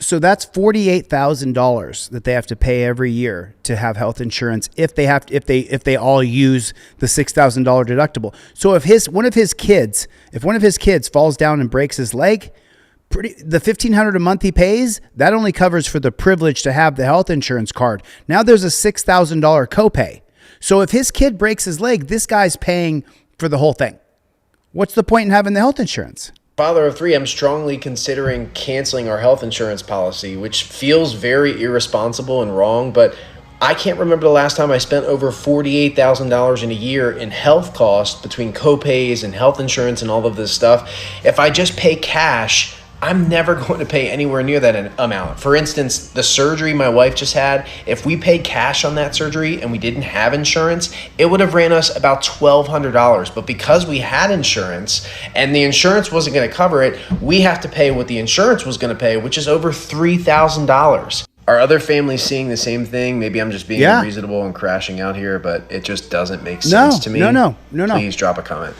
So that's $48,000 that they have to pay every year to have health insurance if they all use the $6,000 deductible. So if one of his kids falls down and breaks his leg, the $1,500 a month he pays, that only covers for the privilege to have the health insurance card. Now there's a $6,000 copay. So if his kid breaks his leg, this guy's paying for the whole thing. What's the point in having the health insurance? Father of 3, I'm strongly considering canceling our health insurance policy, which feels very irresponsible and wrong, but I can't remember the last time I spent over $48,000 in a year in health costs between copays and health insurance and all of this stuff. If I just pay cash, I'm never going to pay anywhere near that amount. For instance, the surgery my wife just had, if we paid cash on that surgery and we didn't have insurance, it would have ran us about $1,200. But because we had insurance and the insurance wasn't going to cover it, we have to pay what the insurance was going to pay, which is over $3,000. Are other families seeing the same thing? Maybe I'm just being unreasonable and crashing out here, but it just doesn't make sense to me. No. Please drop a comment.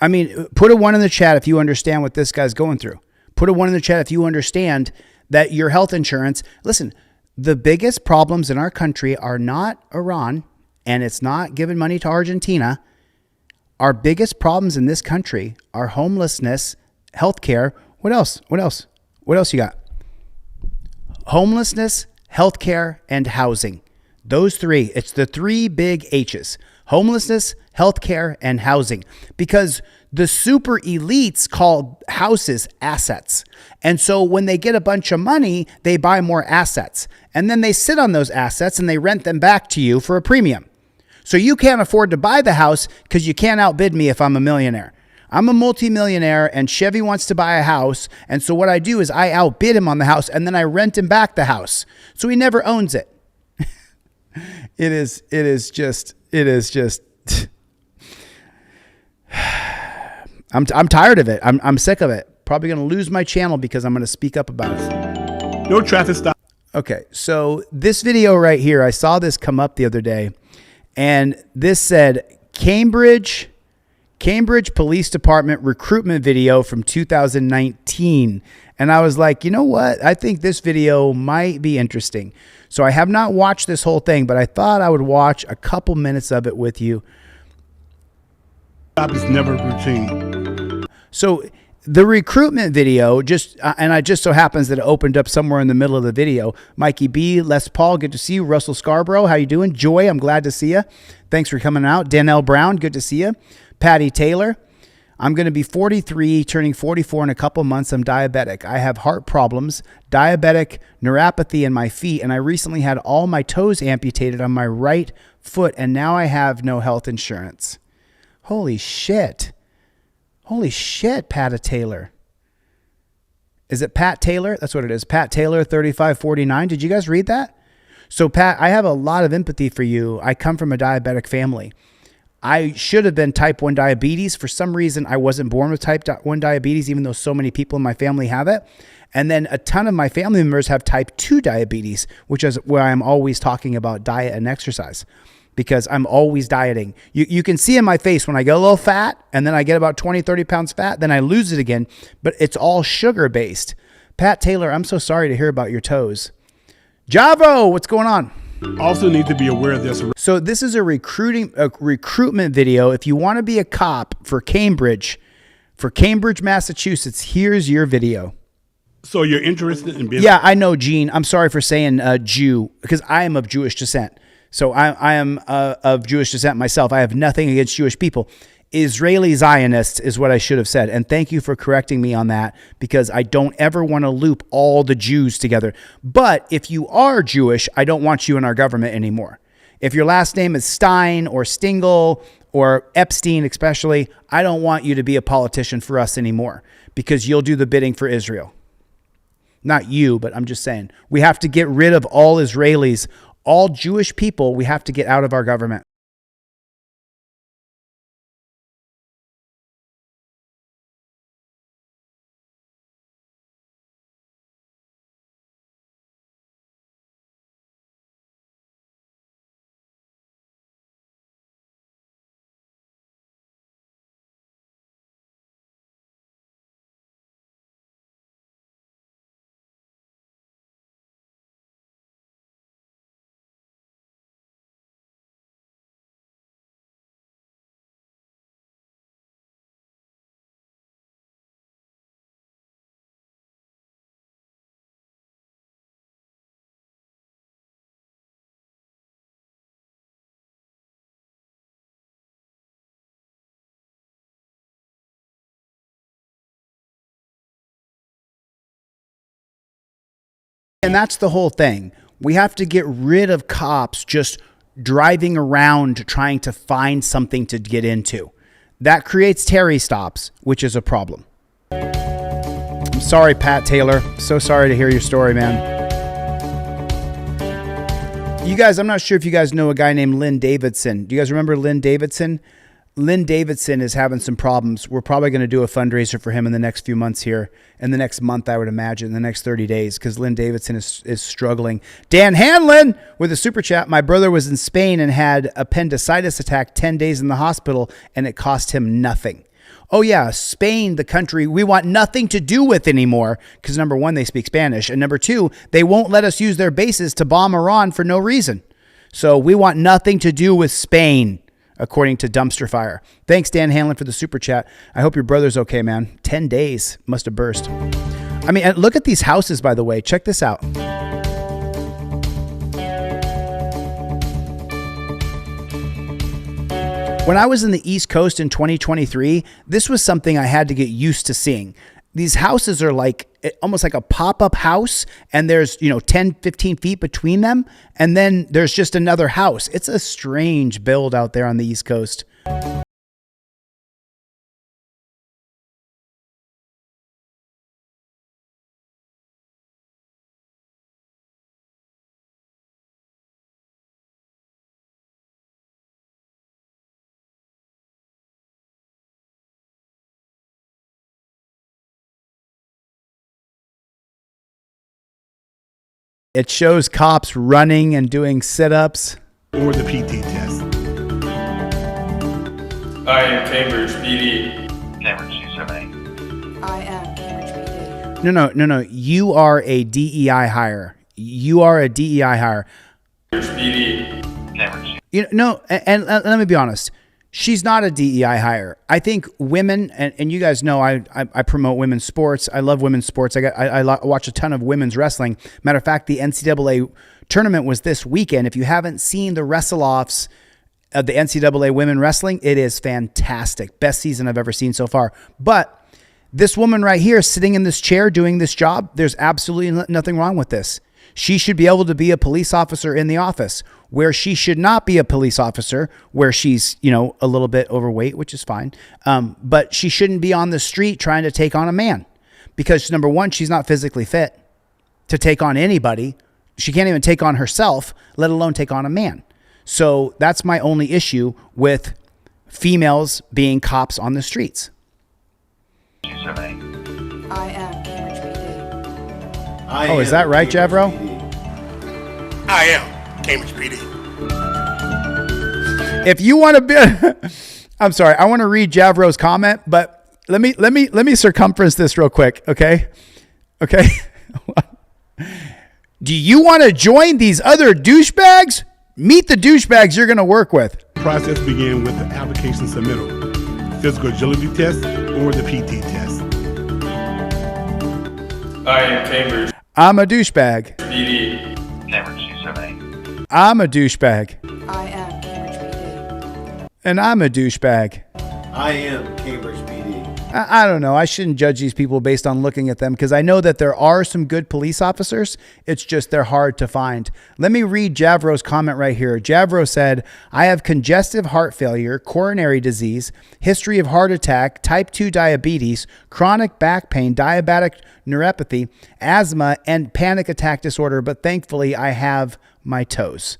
I mean, put a 1 in the chat if you understand what this guy's going through. Put a 1 in the chat if you understand that your health insurance. Listen, the biggest problems in our country are not Iran, and it's not giving money to Argentina. Our biggest problems in this country are homelessness, healthcare. What else? What else you got? Homelessness, healthcare, and housing. Those 3. It's the 3 big H's. Homelessness, healthcare, and housing. Because The super elites call houses assets. And so when they get a bunch of money, they buy more assets. And then they sit on those assets and they rent them back to you for a premium. So you can't afford to buy the house because you can't outbid me if I'm a millionaire. I'm a multimillionaire and Chevy wants to buy a house. And so what I do is I outbid him on the house and then I rent him back the house. So he never owns it. It is just I'm tired of it. I'm sick of it. Probably going to lose my channel because I'm going to speak up about it. No traffic stop. Okay, so this video right here, I saw this come up the other day, and this said Cambridge Police Department recruitment video from 2019. And I was like, you know what? I think this video might be interesting. So I have not watched this whole thing, but I thought I would watch a couple minutes of it with you. Stop is never routine. So the recruitment video and it just so happens that it opened up somewhere in the middle of the video. Mikey B, Les Paul, good to see you. Russell Scarborough, how you doing? Joy, I'm glad to see you. Thanks for coming out. Danelle Brown, good to see you. Patty Taylor, I'm going to be 43, turning 44 in a couple months. I'm diabetic. I have heart problems, diabetic neuropathy in my feet, and I recently had all my toes amputated on my right foot, and now I have no health insurance. Holy shit. Holy shit, Pat Taylor. Is it Pat Taylor? That's what it is. Pat Taylor, 3549. Did you guys read that? So, Pat, I have a lot of empathy for you. I come from a diabetic family. I should have been type 1 diabetes. For some reason, I wasn't born with type 1 diabetes, even though so many people in my family have it. And then a ton of my family members have type 2 diabetes, which is where I'm always talking about diet and exercise, because I'm always dieting. You can see in my face when I get a little fat and then I get about 20, 30 pounds fat, then I lose it again, but it's all sugar based. Pat Taylor, I'm so sorry to hear about your toes. Javo, what's going on? Also need to be aware of this. So this is a recruitment video. If you want to be a cop for Cambridge, Massachusetts, here's your video. So you're interested in being... Yeah, I know, Gene. I'm sorry for saying Jew, because I am of Jewish descent. So I am of Jewish descent myself. I have nothing against Jewish people. Israeli Zionists is what I should have said. And thank you for correcting me on that, because I don't ever want to loop all the Jews together. But if you are Jewish, I don't want you in our government anymore. If your last name is Stein or Stingle or Epstein especially, I don't want you to be a politician for us anymore, because you'll do the bidding for Israel. Not you, but I'm just saying. We have to get rid of all Israelis, all Jewish people. We have to get out of our government. And that's the whole thing. We have to get rid of cops just driving around trying to find something to get into. That creates Terry stops, which is a problem. I'm sorry, Pat Taylor. So sorry to hear your story, man. You guys, I'm not sure if you guys know a guy named Lynn Davidson. Do you guys remember Lynn Davidson? Lynn Davidson is having some problems. We're probably going to do a fundraiser for him in the next few months here. In the next month, I would imagine, in the next 30 days, because Lynn Davidson is struggling. Dan Hanlon with a super chat. My brother was in Spain and had appendicitis attack, 10 days in the hospital, and it cost him nothing. Oh, yeah, Spain, the country we want nothing to do with anymore, because number one, they speak Spanish, and number two, they won't let us use their bases to bomb Iran for no reason. So we want nothing to do with Spain, according to Dumpster Fire. Thanks, Dan Hanlon, for the super chat. I hope your brother's okay, man. 10 days must have burst. I mean, look at these houses, by the way. Check this out. When I was in the East Coast in 2023, this was something I had to get used to seeing. These houses are like almost like a pop-up house, and there's, 10, 15 feet between them, and then there's just another house. It's a strange build out there on the East Coast. It shows cops running and doing sit-ups. Or the PT test. I am Cambridge PD. Cambridge C78. I am Cambridge PD. No. You are a DEI hire. You are a DEI hire. Cambridge PD. Cambridge. And let me be honest. She's not a DEI hire. I think women, and you guys know I promote women's sports. I love women's sports. I watch a ton of women's wrestling. Matter of fact, the NCAA tournament was this weekend. If you haven't seen the wrestle-offs of the NCAA women wrestling, it is fantastic. Best season I've ever seen so far. But this woman right here sitting in this chair doing this job, there's absolutely nothing wrong with this. She should be able to be a police officer in the office, where she should not be a police officer, where she's, a little bit overweight, which is fine. But she shouldn't be on the street trying to take on a man, because number one, she's not physically fit to take on anybody. She can't even take on herself, let alone take on a man. So that's my only issue with females being cops on the streets. I am Cambridge PD. Oh, is that right, Javro? I am Cambridge PD. If you want to be, I'm sorry, I want to read Javro's comment, but let me circumference this real quick, okay? Okay. Do you want to join these other douchebags? Meet the douchebags you're going to work with. The process began with the application submittal, physical agility test, or the PT test. I am Cambridge I'm a douchebag. PD. Cambridge C78. I'm a douchebag. I am Cambridge PD. And I'm a douchebag. I am Cambridge PD. I don't know. I shouldn't judge these people based on looking at them, because I know that there are some good police officers. It's just they're hard to find. Let me read Javro's comment right here. Javro said, I have congestive heart failure, coronary disease, history of heart attack, type 2 diabetes, chronic back pain, diabetic neuropathy, asthma, and panic attack disorder, but thankfully I have my toes.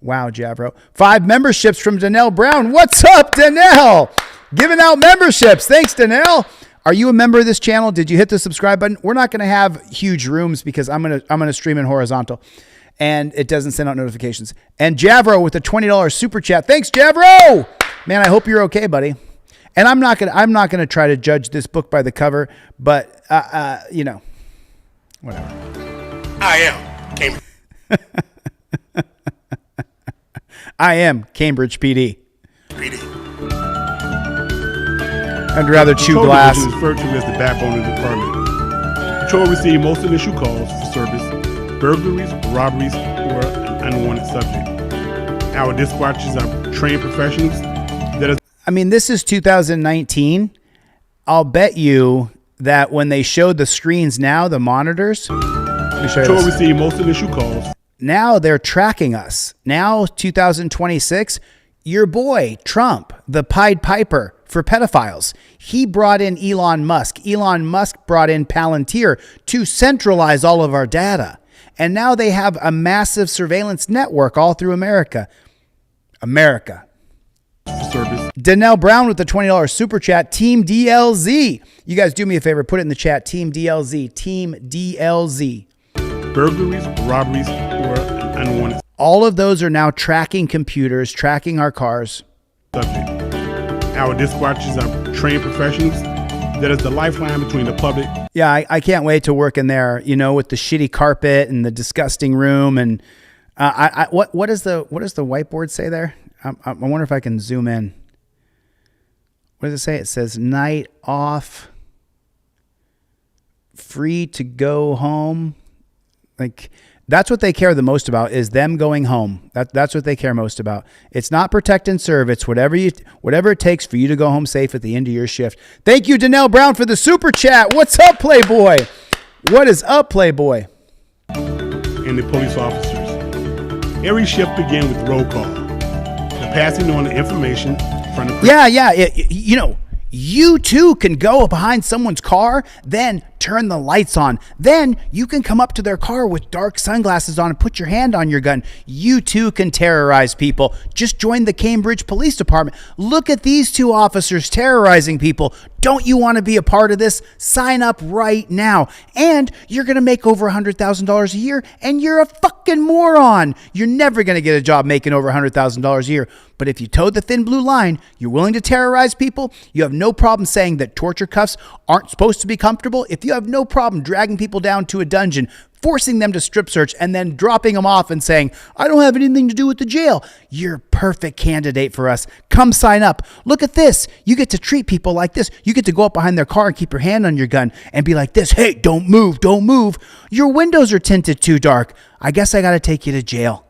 Wow, Javro. 5 memberships from Danelle Brown. What's up, Danelle? Giving out memberships. Thanks, Danelle. Are you a member of this channel? Did you hit the subscribe button? We're not going to have huge rooms because I'm going to stream in horizontal, and it doesn't send out notifications. And Javro with a $20 super chat. Thanks, Javro. Man, I hope you're okay, buddy. And I'm not going to try to judge this book by the cover, but whatever. I am Cambridge. I am Cambridge PD. PD. I'd rather chew Patrol glass. Division is referred to as the backbone of the department. Patrol receive most initial calls for service, burglaries, robberies, or an unwanted subject. Our dispatchers are trained professionals this is 2019. I'll bet you that when they showed the screens now, the monitors, let me show you Patrol this. receive most initial calls. Now they're tracking us. Now, 2026, your boy, Trump, the Pied Piper for pedophiles. He brought in Elon Musk. Elon Musk brought in Palantir to centralize all of our data. And now they have a massive surveillance network all through America. Service. Danelle Brown with the $20 super chat. Team DLZ. You guys do me a favor. Put it in the chat. Team DLZ. Team DLZ. Burglaries, robberies, or an unwanted all of those are now tracking computers, tracking our cars. subject. Our dispatchers are trained professionals. That is the lifeline between the public. Yeah, I can't wait to work in there, with the shitty carpet and the disgusting room. And what does the whiteboard say there? I wonder if I can zoom in. What does it say? It says night off, free to go home. Like, That's what they care the most about, is them going home. That's what they care most about. It's not protect and serve. It's whatever it takes for you to go home safe at the end of your shift. Thank you, Danelle Brown, for the super chat. What's up, Playboy? What is up, Playboy? And the police officers. Every shift began with roll call. The passing on the information from the... Yeah. You too can go behind someone's car, then turn the lights on. Then you can come up to their car with dark sunglasses on and put your hand on your gun. You too can terrorize people. Just join the Cambridge Police Department. Look at these two officers terrorizing people. Don't you want to be a part of this? Sign up right now. And you're going to make over $100,000 a year, and you're a fucking moron. You're never going to get a job making over $100,000 a year. But if you toe the thin blue line, you're willing to terrorize people, you have no problem saying that torture cuffs aren't supposed to be comfortable. If you have no problem dragging people down to a dungeon, forcing them to strip search, and then dropping them off and saying, I don't have anything to do with the jail, you're a perfect candidate for us. Come sign up. Look at this. You get to treat people like this. You get to go up behind their car and keep your hand on your gun and be like this. Hey, don't move. Don't move. Your windows are tinted too dark. I guess I got to take you to jail.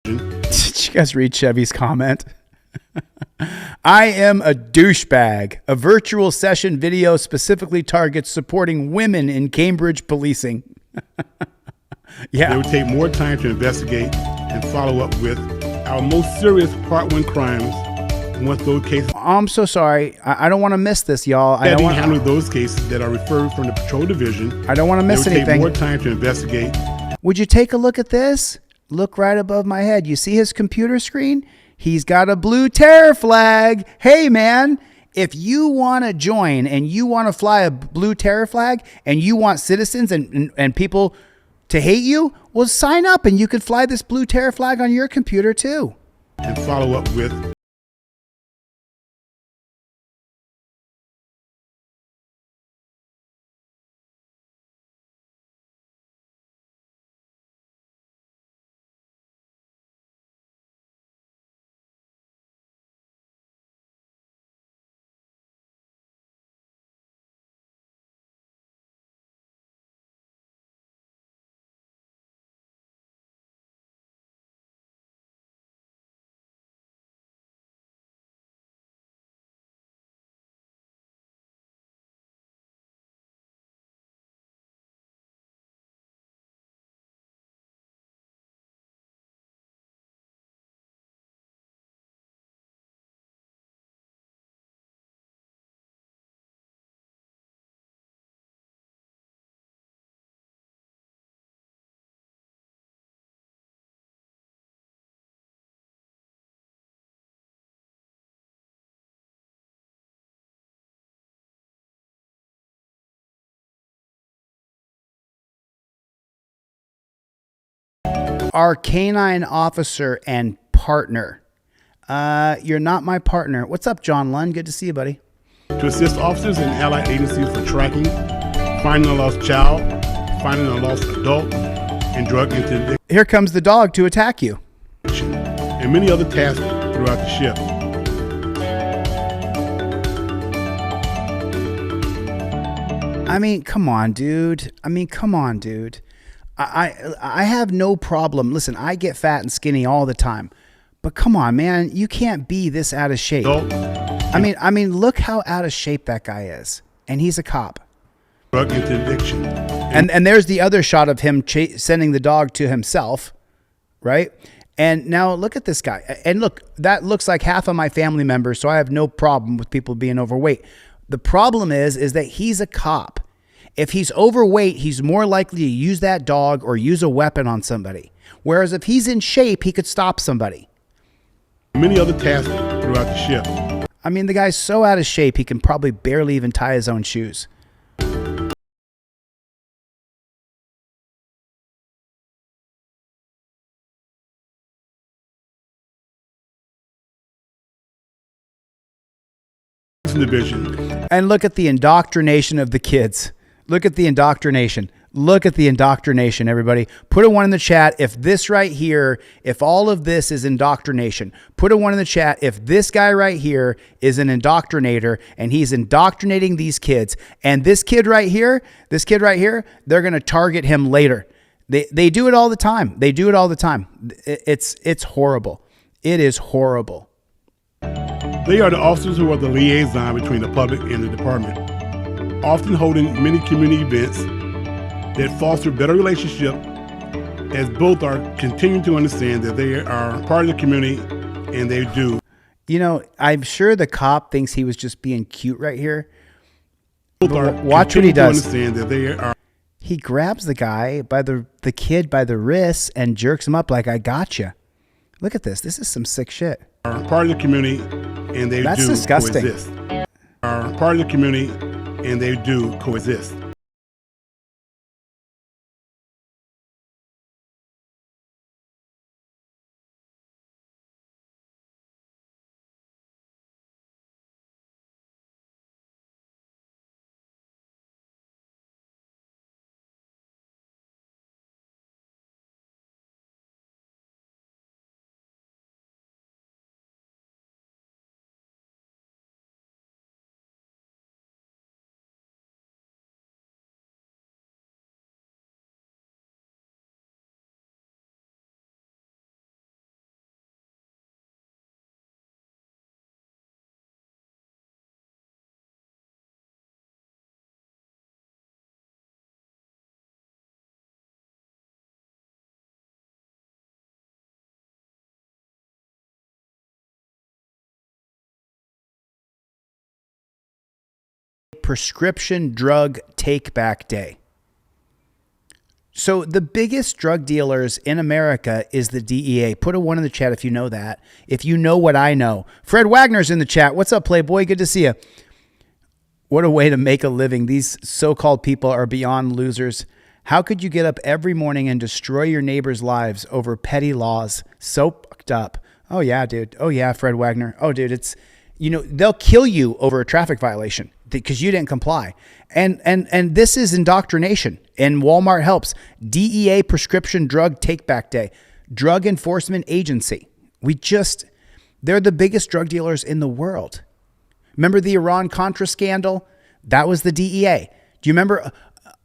Did you guys read Chevy's comment? I am a douchebag. A virtual session video specifically targets supporting women in Cambridge policing. Yeah. It would take more time to investigate and follow up with our most serious Part 1 crimes once those cases... I'm so sorry. I don't want to miss this, y'all. I don't want to handle those cases that are referred from the patrol division. I don't want to miss anything. It would take more time to investigate. Would you take a look at this? Look right above my head. You see his computer screen? He's got a blue terror flag. Hey, man, if you want to join and you want to fly a blue terror flag and you want citizens and people to hate you, well, sign up and you can fly this blue terror flag on your computer too. And follow up with... Our canine officer and partner. You're not my partner. What's up, John Lund? Good to see you, buddy. To assist officers and allied agencies for tracking, finding a lost child, finding a lost adult, and drug interdiction. Here comes the dog to attack you. And many other tasks throughout the ship. I mean, come on, dude. I have no problem. Listen, I get fat and skinny all the time. But come on, man, you can't be this out of shape. I mean, look how out of shape that guy is. And he's a cop. Drug interdiction. And there's the other shot of him sending the dog to himself, right? And now look at this guy. And look, that looks like half of my family members, so I have no problem with people being overweight. The problem is that he's a cop. If he's overweight, he's more likely to use that dog or use a weapon on somebody. Whereas if he's in shape, he could stop somebody. Many other tasks throughout the ship. I mean, the guy's so out of shape, he can probably barely even tie his own shoes. Policing Division. And look at the indoctrination of the kids. Look at the indoctrination. Look at the indoctrination, everybody. Put a 1 in the chat if this right here, if all of this is indoctrination. Put a 1 in the chat if this guy right here is an indoctrinator and he's indoctrinating these kids. And this kid right here, they're going to target him later. They do it all the time. They do it all the time. It's horrible. It is horrible. They are the officers who are the liaison between the public and the department, often holding many community events that foster better relationship, as both are continuing to understand that they are part of the community and they do. You know, I'm sure the cop thinks he was just being cute right here. Both are Watch what he does. To understand that they are. He grabs the guy by the kid by the wrists and jerks him up like, I gotcha. Look at this. This is some sick shit. Are part of the community and they That's do disgusting. coexist. Are part of the community and they do coexist. Prescription drug take back day. So the biggest drug dealers in America is the DEA. Put a 1 in the chat if you know that. If you know what I know. Fred Wagner's in the chat. What's up, Playboy? Good to see you. What a way to make a living. These so-called people are beyond losers. How could you get up every morning and destroy your neighbors' lives over petty laws? So fucked up. Oh yeah, dude. Oh yeah, Fred Wagner. Oh dude, it's, you know, they'll kill you over a traffic violation because you didn't comply. And this is indoctrination, and Walmart helps. DEA prescription drug take back day. Drug Enforcement Agency. They're the biggest drug dealers in the world. Remember the Iran-Contra scandal? That was the DEA. Do you remember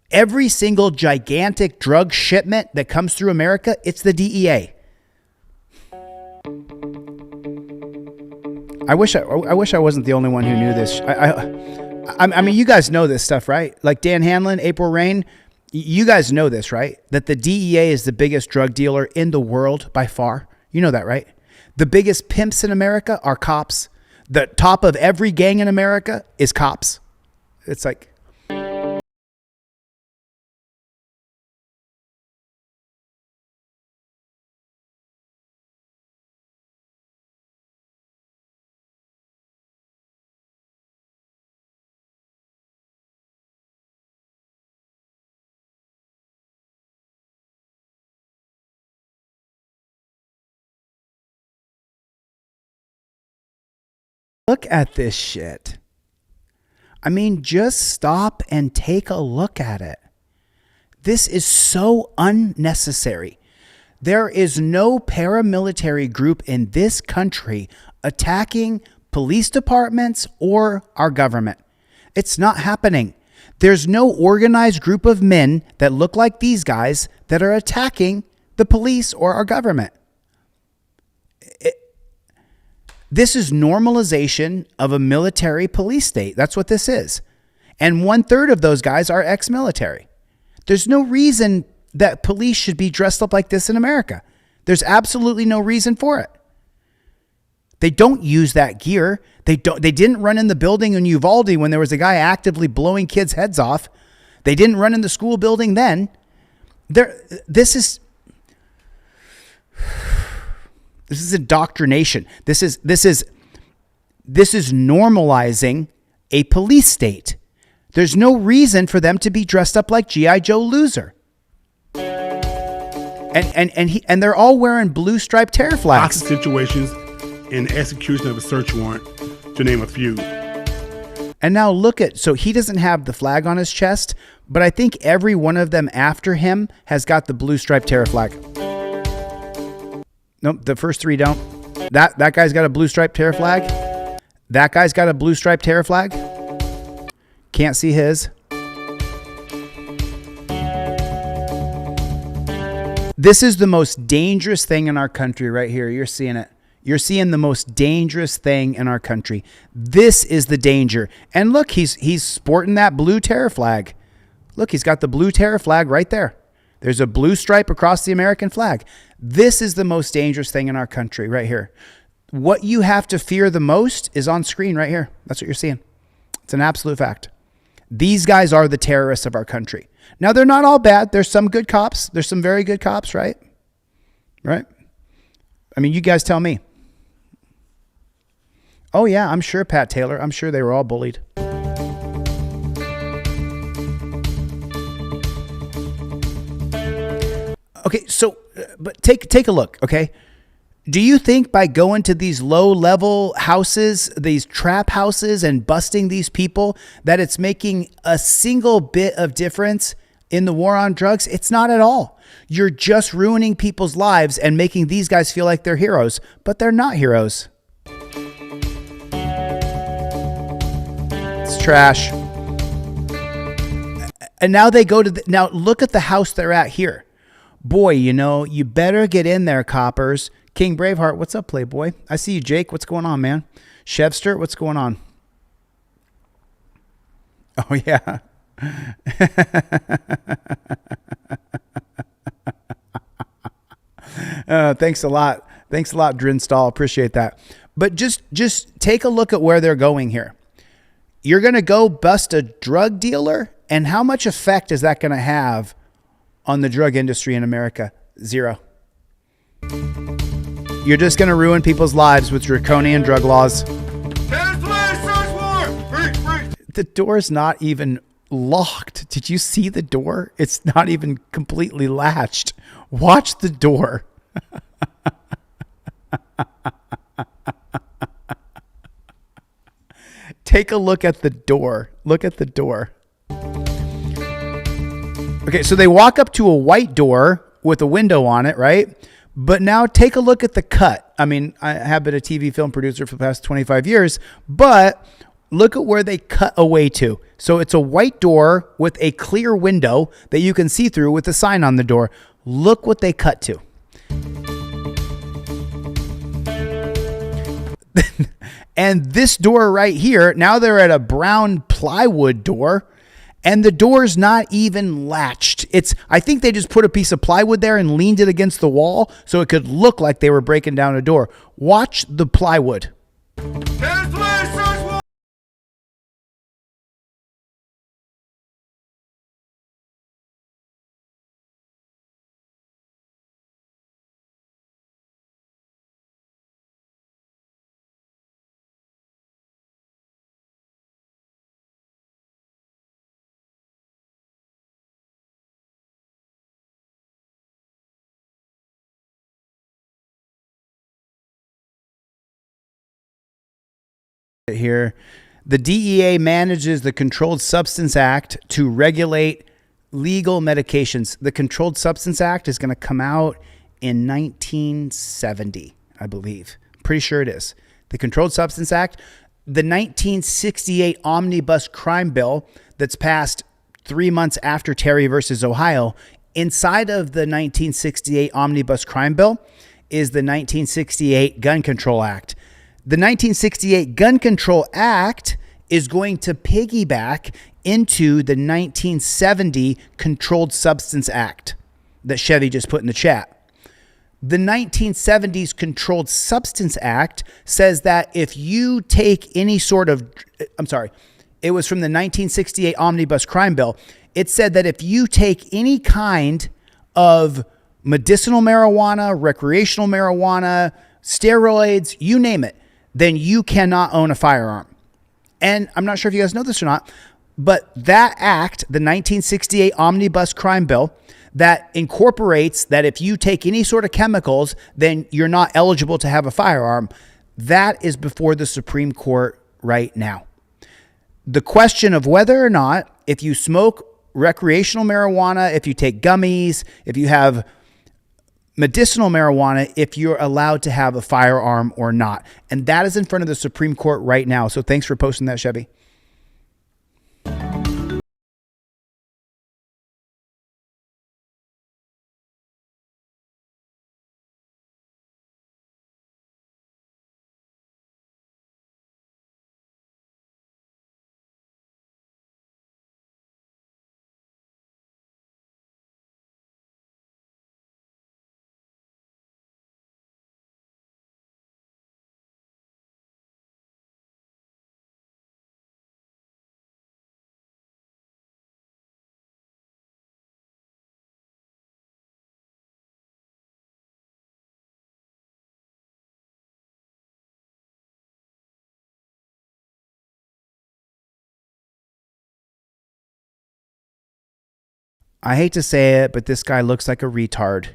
every single gigantic drug shipment that comes through America? It's the DEA. I wish I wasn't the only one who knew this. I mean, you guys know this stuff, right? Like Dan Hanlon, April Rain, you guys know this, right? That the DEA is the biggest drug dealer in the world by far. You know that, right? The biggest pimps in America are cops. The top of every gang in America is cops. It's like... Look at this shit. I mean, just stop and take a look at it. This is so unnecessary. There is no paramilitary group in this country attacking police departments or our government. It's not happening. There's no organized group of men that look like these guys that are attacking the police or our government. This is normalization of a military police state. That's what this is. And 1/3 of those guys are ex-military. There's no reason that police should be dressed up like this in America. There's absolutely no reason for it. They don't use that gear. They didn't run in the building in Uvalde when there was a guy actively blowing kids' heads off. They didn't run in the school building then. This is indoctrination. This is normalizing a police state. There's no reason for them to be dressed up like G.I. Joe Loser. And they're all wearing blue striped terror flags. Hostage situations and execution of a search warrant, to name a few. And now look at, so he doesn't have the flag on his chest, but I think every one of them after him has got the blue striped terror flag. Nope, the first three don't. That guy's got a blue striped terror flag. That guy's got a blue striped terror flag. Can't see his. This is the most dangerous thing in our country right here. You're seeing it. You're seeing the most dangerous thing in our country. This is the danger. And look, he's sporting that blue terror flag. Look, he's got the blue terror flag right there. There's a blue stripe across the American flag. This is the most dangerous thing in our country right here. What you have to fear the most is on screen right here. That's what you're seeing. It's an absolute fact. These guys are the terrorists of our country. Now, they're not all bad. There's some good cops. There's some very good cops, right? Right? I mean, you guys tell me. Oh, yeah, I'm sure, Pat Taylor. I'm sure they were all bullied. Okay, so, but take a look, okay? Do you think by going to these low-level houses, these trap houses, and busting these people, that it's making a single bit of difference in the war on drugs? It's not at all. You're just ruining people's lives and making these guys feel like they're heroes, but they're not heroes. It's trash. And now they go to now look at the house they're at here. Boy, you know, you better get in there, coppers. King Braveheart, what's up, Playboy? I see you, Jake. What's going on, man? Chevster, what's going on? Oh, yeah. Thanks a lot. Thanks a lot, Drinstall. Appreciate that. But just take a look at where they're going here. You're going to go bust a drug dealer, and how much effect is that going to have on the drug industry in America? Zero. You're just going to ruin people's lives with draconian drug laws. The door's not even locked. Did you see the door? It's not even completely latched. Watch the door. Take a look at the door. Look at the door. Okay, so they walk up to a white door with a window on it, right? But now take a look at the cut. I mean, I have been a TV film producer for the past 25 years, but look at where they cut away to. So it's a white door with a clear window that you can see through with a sign on the door. Look what they cut to. And this door right here, now they're at a brown plywood door, and the door's not even latched. I think they just put a piece of plywood there and leaned it against the wall so it could look like they were breaking down a door. Watch the plywood. Here, the DEA manages the Controlled Substance Act to regulate legal medications. The Controlled Substance Act is going to come out in 1970, I believe. Pretty sure it is. The Controlled Substance Act, the 1968 Omnibus Crime Bill that's passed 3 months after Terry versus Ohio. Inside of the 1968 Omnibus Crime Bill is the 1968 Gun Control Act. The 1968 Gun Control Act is going to piggyback into the 1970 Controlled Substance Act that Chevy just put in the chat. The 1970s Controlled Substance Act says that if you take any sort of, it was from the 1968 Omnibus Crime Bill. It said that if you take any kind of medicinal marijuana, recreational marijuana, steroids, you name it, then you cannot own a firearm. And I'm not sure if you guys know this or not, but that act, the 1968 Omnibus Crime Bill, that incorporates that if you take any sort of chemicals, then you're not eligible to have a firearm. That is before the Supreme Court right now. the question of whether or not, if you smoke recreational marijuana, if you take gummies, if you have medicinal marijuana, if you're allowed to have a firearm or not. And that is in front of the Supreme Court right now. So thanks for posting that, Chevy. I hate to say it, but this guy looks like a retard.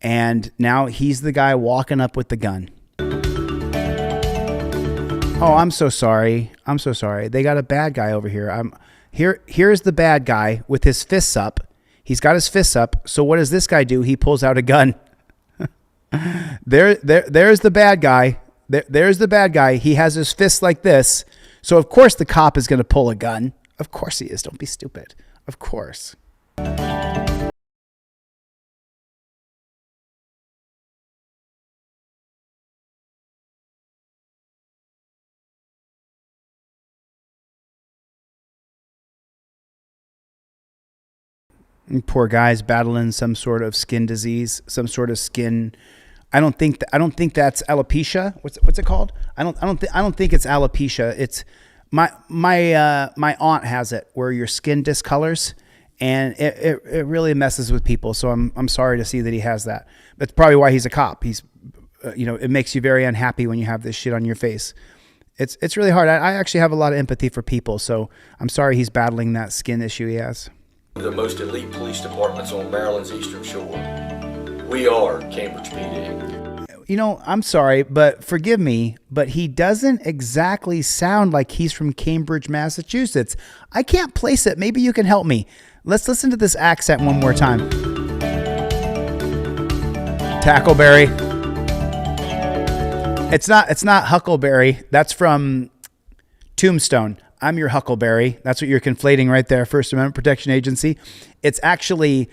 And now he's the guy walking up with the gun. Oh, I'm so sorry. I'm so sorry. They got a bad guy over here. Here's the bad guy with his fists up. He's got his fists up. So what does this guy do? He pulls out a gun. There's the bad guy. There's the bad guy. He has his fists like this. So of course the cop is going to pull a gun. Of course he is. Don't be stupid. Of course. Poor guy's battling some sort of skin disease, some sort of skin. I don't think that's alopecia. What's it called? I don't think it's alopecia. It's my aunt has it, where your skin discolors, and it really messes with people. So I'm sorry to see that he has that. That's probably why he's a cop. He's it makes you very unhappy when you have this shit on your face. It's really hard. I actually have a lot of empathy for people, so I'm sorry he's battling that skin issue he has. The most elite police departments on Maryland's Eastern Shore. We are Cambridge PD. I'm sorry, but forgive me, but he doesn't exactly sound like he's from Cambridge, Massachusetts. I can't place it. Maybe you can help me. Let's listen to this accent one more time. Tackleberry. It's not Huckleberry. That's from Tombstone. I'm your Huckleberry. That's what you're conflating right there. First Amendment Protection Agency. It's actually,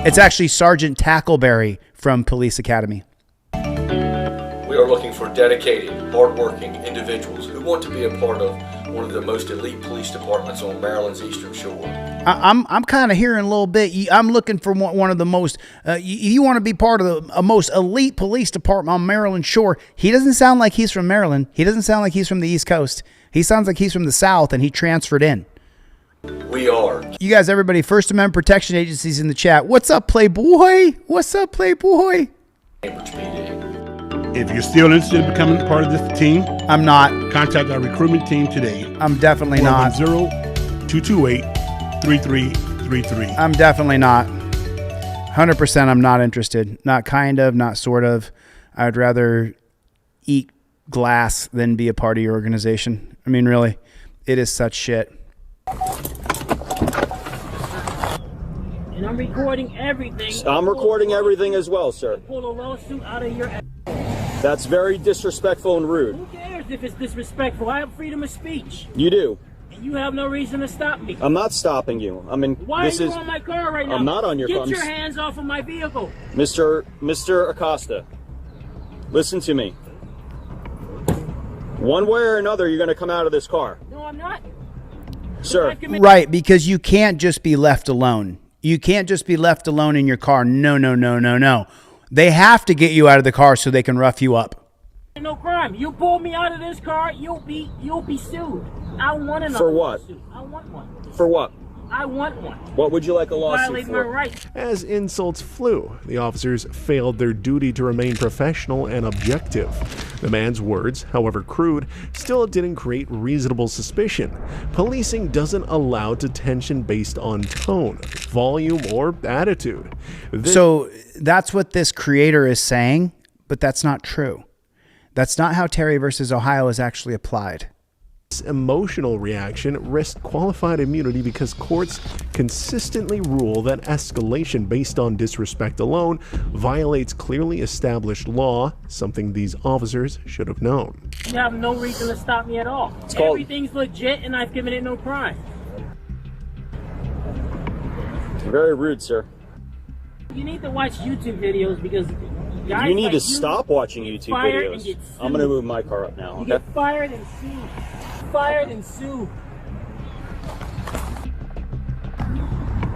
it's actually Sergeant Tackleberry from Police Academy. We are looking for dedicated, hardworking individuals who want to be a part of one of the most elite police departments on Maryland's Eastern Shore. I'm kind of hearing a little bit. I'm looking for one of the most. You want to be part of a most elite police department on Maryland Shore. He doesn't sound like he's from Maryland. He doesn't sound like he's from the East Coast. He sounds like he's from the South, and he transferred in. We are. You guys, everybody, First Amendment Protection Agencies in the chat. What's up, Playboy? What's up, Playboy? Cambridge PD. If you're still interested in becoming part of this team, I'm not. Contact our recruitment team today. I'm definitely not. 410-228-3333. I'm definitely not. 100% I'm not interested. Not kind of, not sort of. I'd rather eat glass than be a part of your organization. I mean, really, it is such shit. And I'm recording everything. I'm recording everything as well, sir. Pull a lawsuit out of your. That's very disrespectful and rude. Who cares if it's disrespectful? I have freedom of speech. You do. And you have no reason to stop me. I'm not stopping you. I mean, why are you on my car right now? I'm not on your car. Get your hands off of my vehicle. Mr. Acosta, listen to me. One way or another, you're going to come out of this car. No, I'm not. Sir. Right, because you can't just be left alone. You can't just be left alone in your car. No. They have to get you out of the car so they can rough you up. No crime. You pull me out of this car, you'll be sued. I want another For what? lawsuit. I want one. For what? I want one. What would you like a lawsuit Violating for? my rights. As insults flew, the officers failed their duty to remain professional and objective. The man's words, however crude, still didn't create reasonable suspicion. Policing doesn't allow detention based on tone, volume, or attitude. So that's what this creator is saying, but that's not true. That's not how Terry versus Ohio is actually applied. This emotional reaction risked qualified immunity because courts consistently rule that escalation based on disrespect alone violates clearly established law, something these officers should have known. You have no reason to stop me at all. Everything's legit and I've committed no crime. Very rude, sir. You need to watch YouTube videos because guys You need like to stop watching YouTube fired and videos. get I'm going to move my car up now, You okay? get fired and sued. Fired and sued.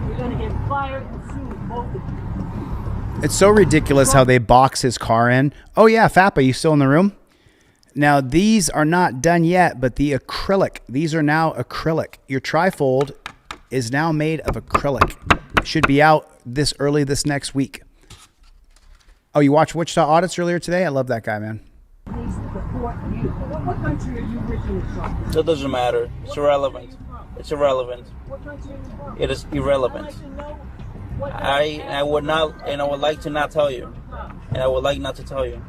You're gonna get fired and sued, both of you. It's so ridiculous how they box his car in. Oh yeah, Fappa, you still in the room? Now these are not done yet, but the acrylic, these are now acrylic. Your trifold is now made of acrylic. Should be out this next week. Oh, you watched Wichita Audits earlier today? I love that guy, man. What country are you originally from? That doesn't matter. It's irrelevant. It's irrelevant. What country are you from? It is irrelevant. I would not, and I would like to not tell you. And I would like not to tell you.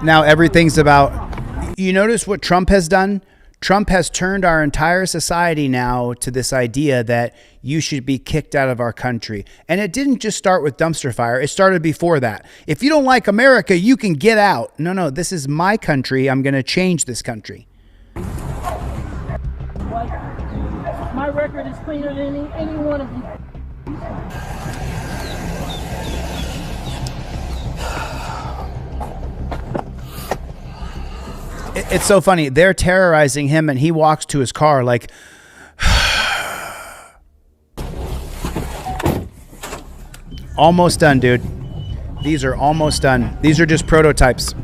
Now everything's about, you notice what Trump has done? Trump has turned our entire society now to this idea that you should be kicked out of our country. And it didn't just start with dumpster fire. It started before that. If you don't like America, you can get out. No, this is my country. I'm going to change this country. My record is cleaner than any one of you. It's so funny. They're terrorizing him and he walks to his car like, almost done, dude. These are almost done. These are just prototypes.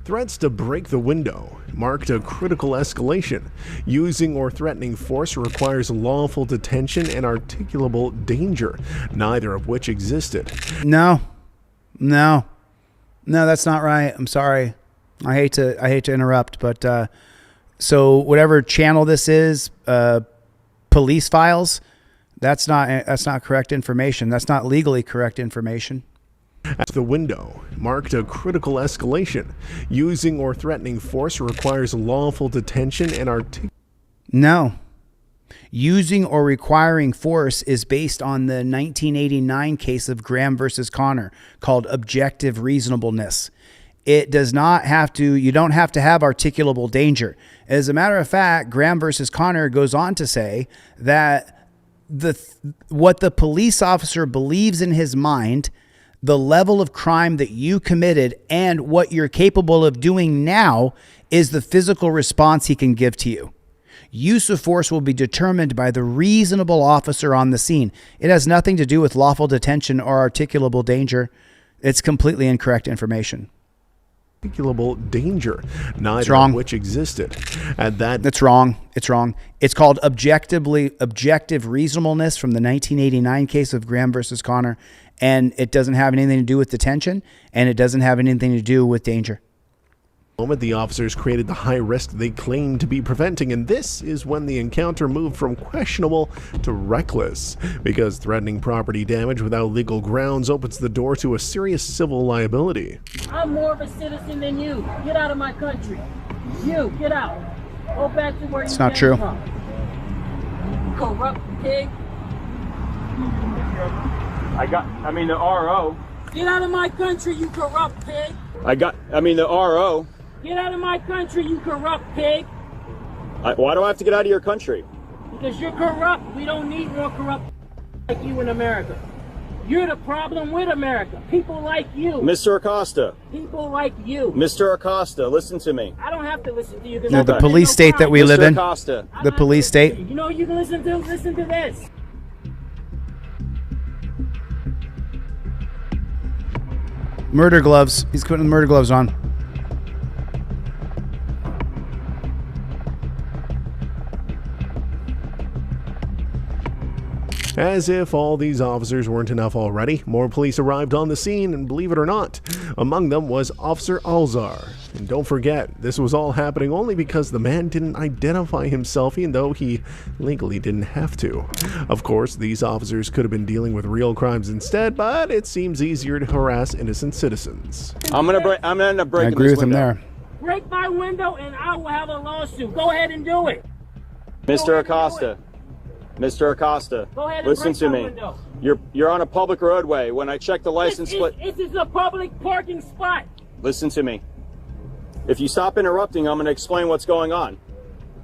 Threats to break the window marked a critical escalation. Using or threatening force requires lawful detention and articulable danger, neither of which existed. No, that's not right. I'm sorry. I hate to interrupt, but so whatever channel this is, police files, that's not correct information. That's not legally correct information. At the window marked a critical escalation. Using or threatening force requires lawful detention and No. Using or requiring force is based on the 1989 case of Graham versus Connor called objective reasonableness. It does not have to, you don't have to have articulable danger. As a matter of fact, Graham versus Connor goes on to say that what the police officer believes in his mind, the level of crime that you committed and what you're capable of doing now is the physical response he can give to you. Use of force will be determined by the reasonable officer on the scene. It has nothing to do with lawful detention or articulable danger. It's completely incorrect information. Articulable danger, neither of which existed. And that's wrong. It's wrong. It's called objective reasonableness from the 1989 case of Graham versus Connor, and it doesn't have anything to do with detention, and it doesn't have anything to do with danger. The moment the officers created the high risk they claimed to be preventing, and this is when the encounter moved from questionable to reckless, because threatening property damage without legal grounds opens the door to a serious civil liability. I'm more of a citizen than you. Get out of my country. You, get out. Go back to where you It's not true. From. Corrupt pig. The RO. Get out of my country, you corrupt pig. The RO. Get out of my country, you corrupt pig. Why do I have to get out of your country? Because you're corrupt. We don't need more corrupt like you in America. You're the problem with America. People like you. Mr. Acosta. People like you. Mr. Acosta, listen to me. I don't have to listen to you. No, the police state that we live in. Acosta. The police state. You know you can listen to this. Murder gloves. He's putting the murder gloves on. As if all these officers weren't enough already, more police arrived on the scene, and believe it or not, among them was Officer Alzar. And don't forget, this was all happening only because the man didn't identify himself, even though he legally didn't have to. Of course, these officers could have been dealing with real crimes instead, but it seems easier to harass innocent citizens. I'm gonna end up breaking I agree this with him window. there. Break my window and I will have a lawsuit. Go ahead and do it. Mr. Acosta. Mr. Acosta, Go ahead and listen break to my me. window. You're on a public roadway. When I check the license plate, This is a public parking spot. listen to me. If you stop interrupting, I'm going to explain what's going on.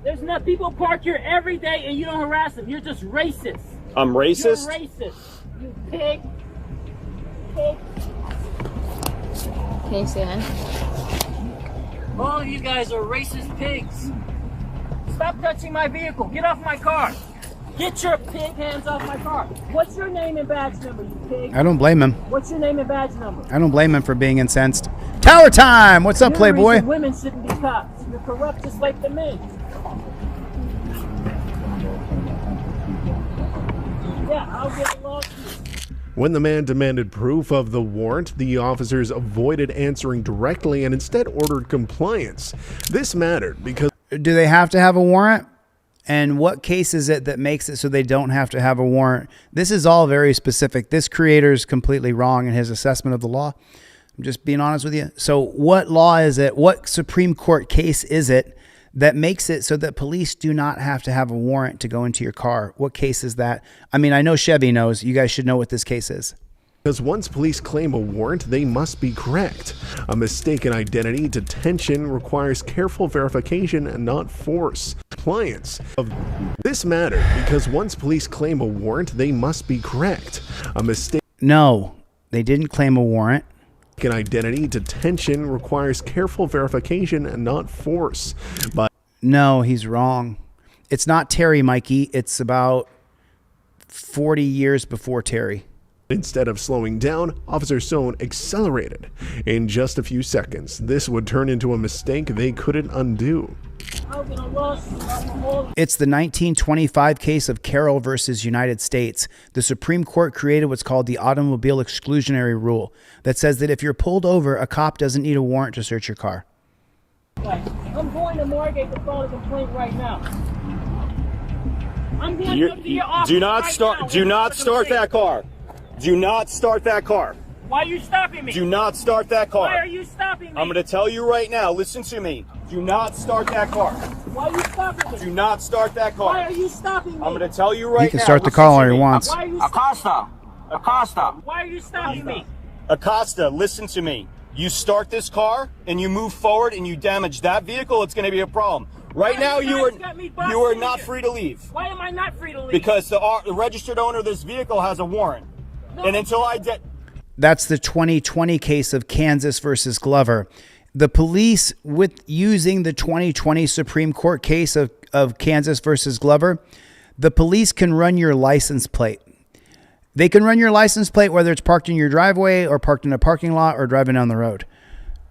There's not people park here every day and you don't harass them. You're just racist. I'm racist? You're racist. You pig. Pig. Can you say that? All of you guys are racist pigs. Stop touching my vehicle. Get off my car. Get your pig hands off my car. What's your name and badge number, you pig? I don't blame him. What's your name and badge number? I don't blame him for being incensed. Tower time! What's up, You're the Playboy? reason women shouldn't be cops. You're corrupt just like the men. Yeah, I'll get a lawsuit. When the man demanded proof of the warrant, the officers avoided answering directly and instead ordered compliance. This mattered because... Do they have to have a warrant? And what case is it that makes it so they don't have to have a warrant? This is all very specific. This creator is completely wrong in his assessment of the law. I'm just being honest with you. So what law is it? What Supreme Court case is it that makes it so that police do not have to have a warrant to go into your car? What case is that? I mean, I know Chevy knows. You guys should know what this case is. Because once police claim a warrant, they must be correct. A mistaken identity detention requires careful verification and not force. Compliance. This mattered because once police claim a warrant, they must be correct. A mistake. No, they didn't claim a warrant. An identity detention requires careful verification and not force. But no, he's wrong. It's not Terry, Mikey. It's about 40 years before Terry. Instead of slowing down, Officer Sohn accelerated. In just a few seconds, this would turn into a mistake they couldn't undo. It's the 1925 case of Carroll versus United States. The Supreme Court created what's called the automobile exclusionary rule that says that if you're pulled over, a cop doesn't need a warrant to search your car. I'm going to Margate to file a complaint right now. I'm going to go to your office. Do not right start. now Do not start complaint. that car. Do not start that car. Why are you stopping me? Do not start that car. Why are you stopping me? I'm going to tell you right now. Listen to me. Do not start that car. Why are you stopping me? Do not start that car. Why are you stopping me? I'm going to tell you right now. He can start the car all he wants. Why are you Acosta. Acosta. Why are you stopping me? Acosta, listen to me. You start this car and you move forward and you damage that vehicle, it's going to be a problem. Right now, you are not free to leave. Why am I not free to leave? Because the registered owner of this vehicle has a warrant. No. And until I get... That's the 2020 case of Kansas versus Glover. The police, with using the 2020 Supreme Court case of Kansas versus Glover, the police can run your license plate. They can run your license plate whether it's parked in your driveway or parked in a parking lot or driving down the road.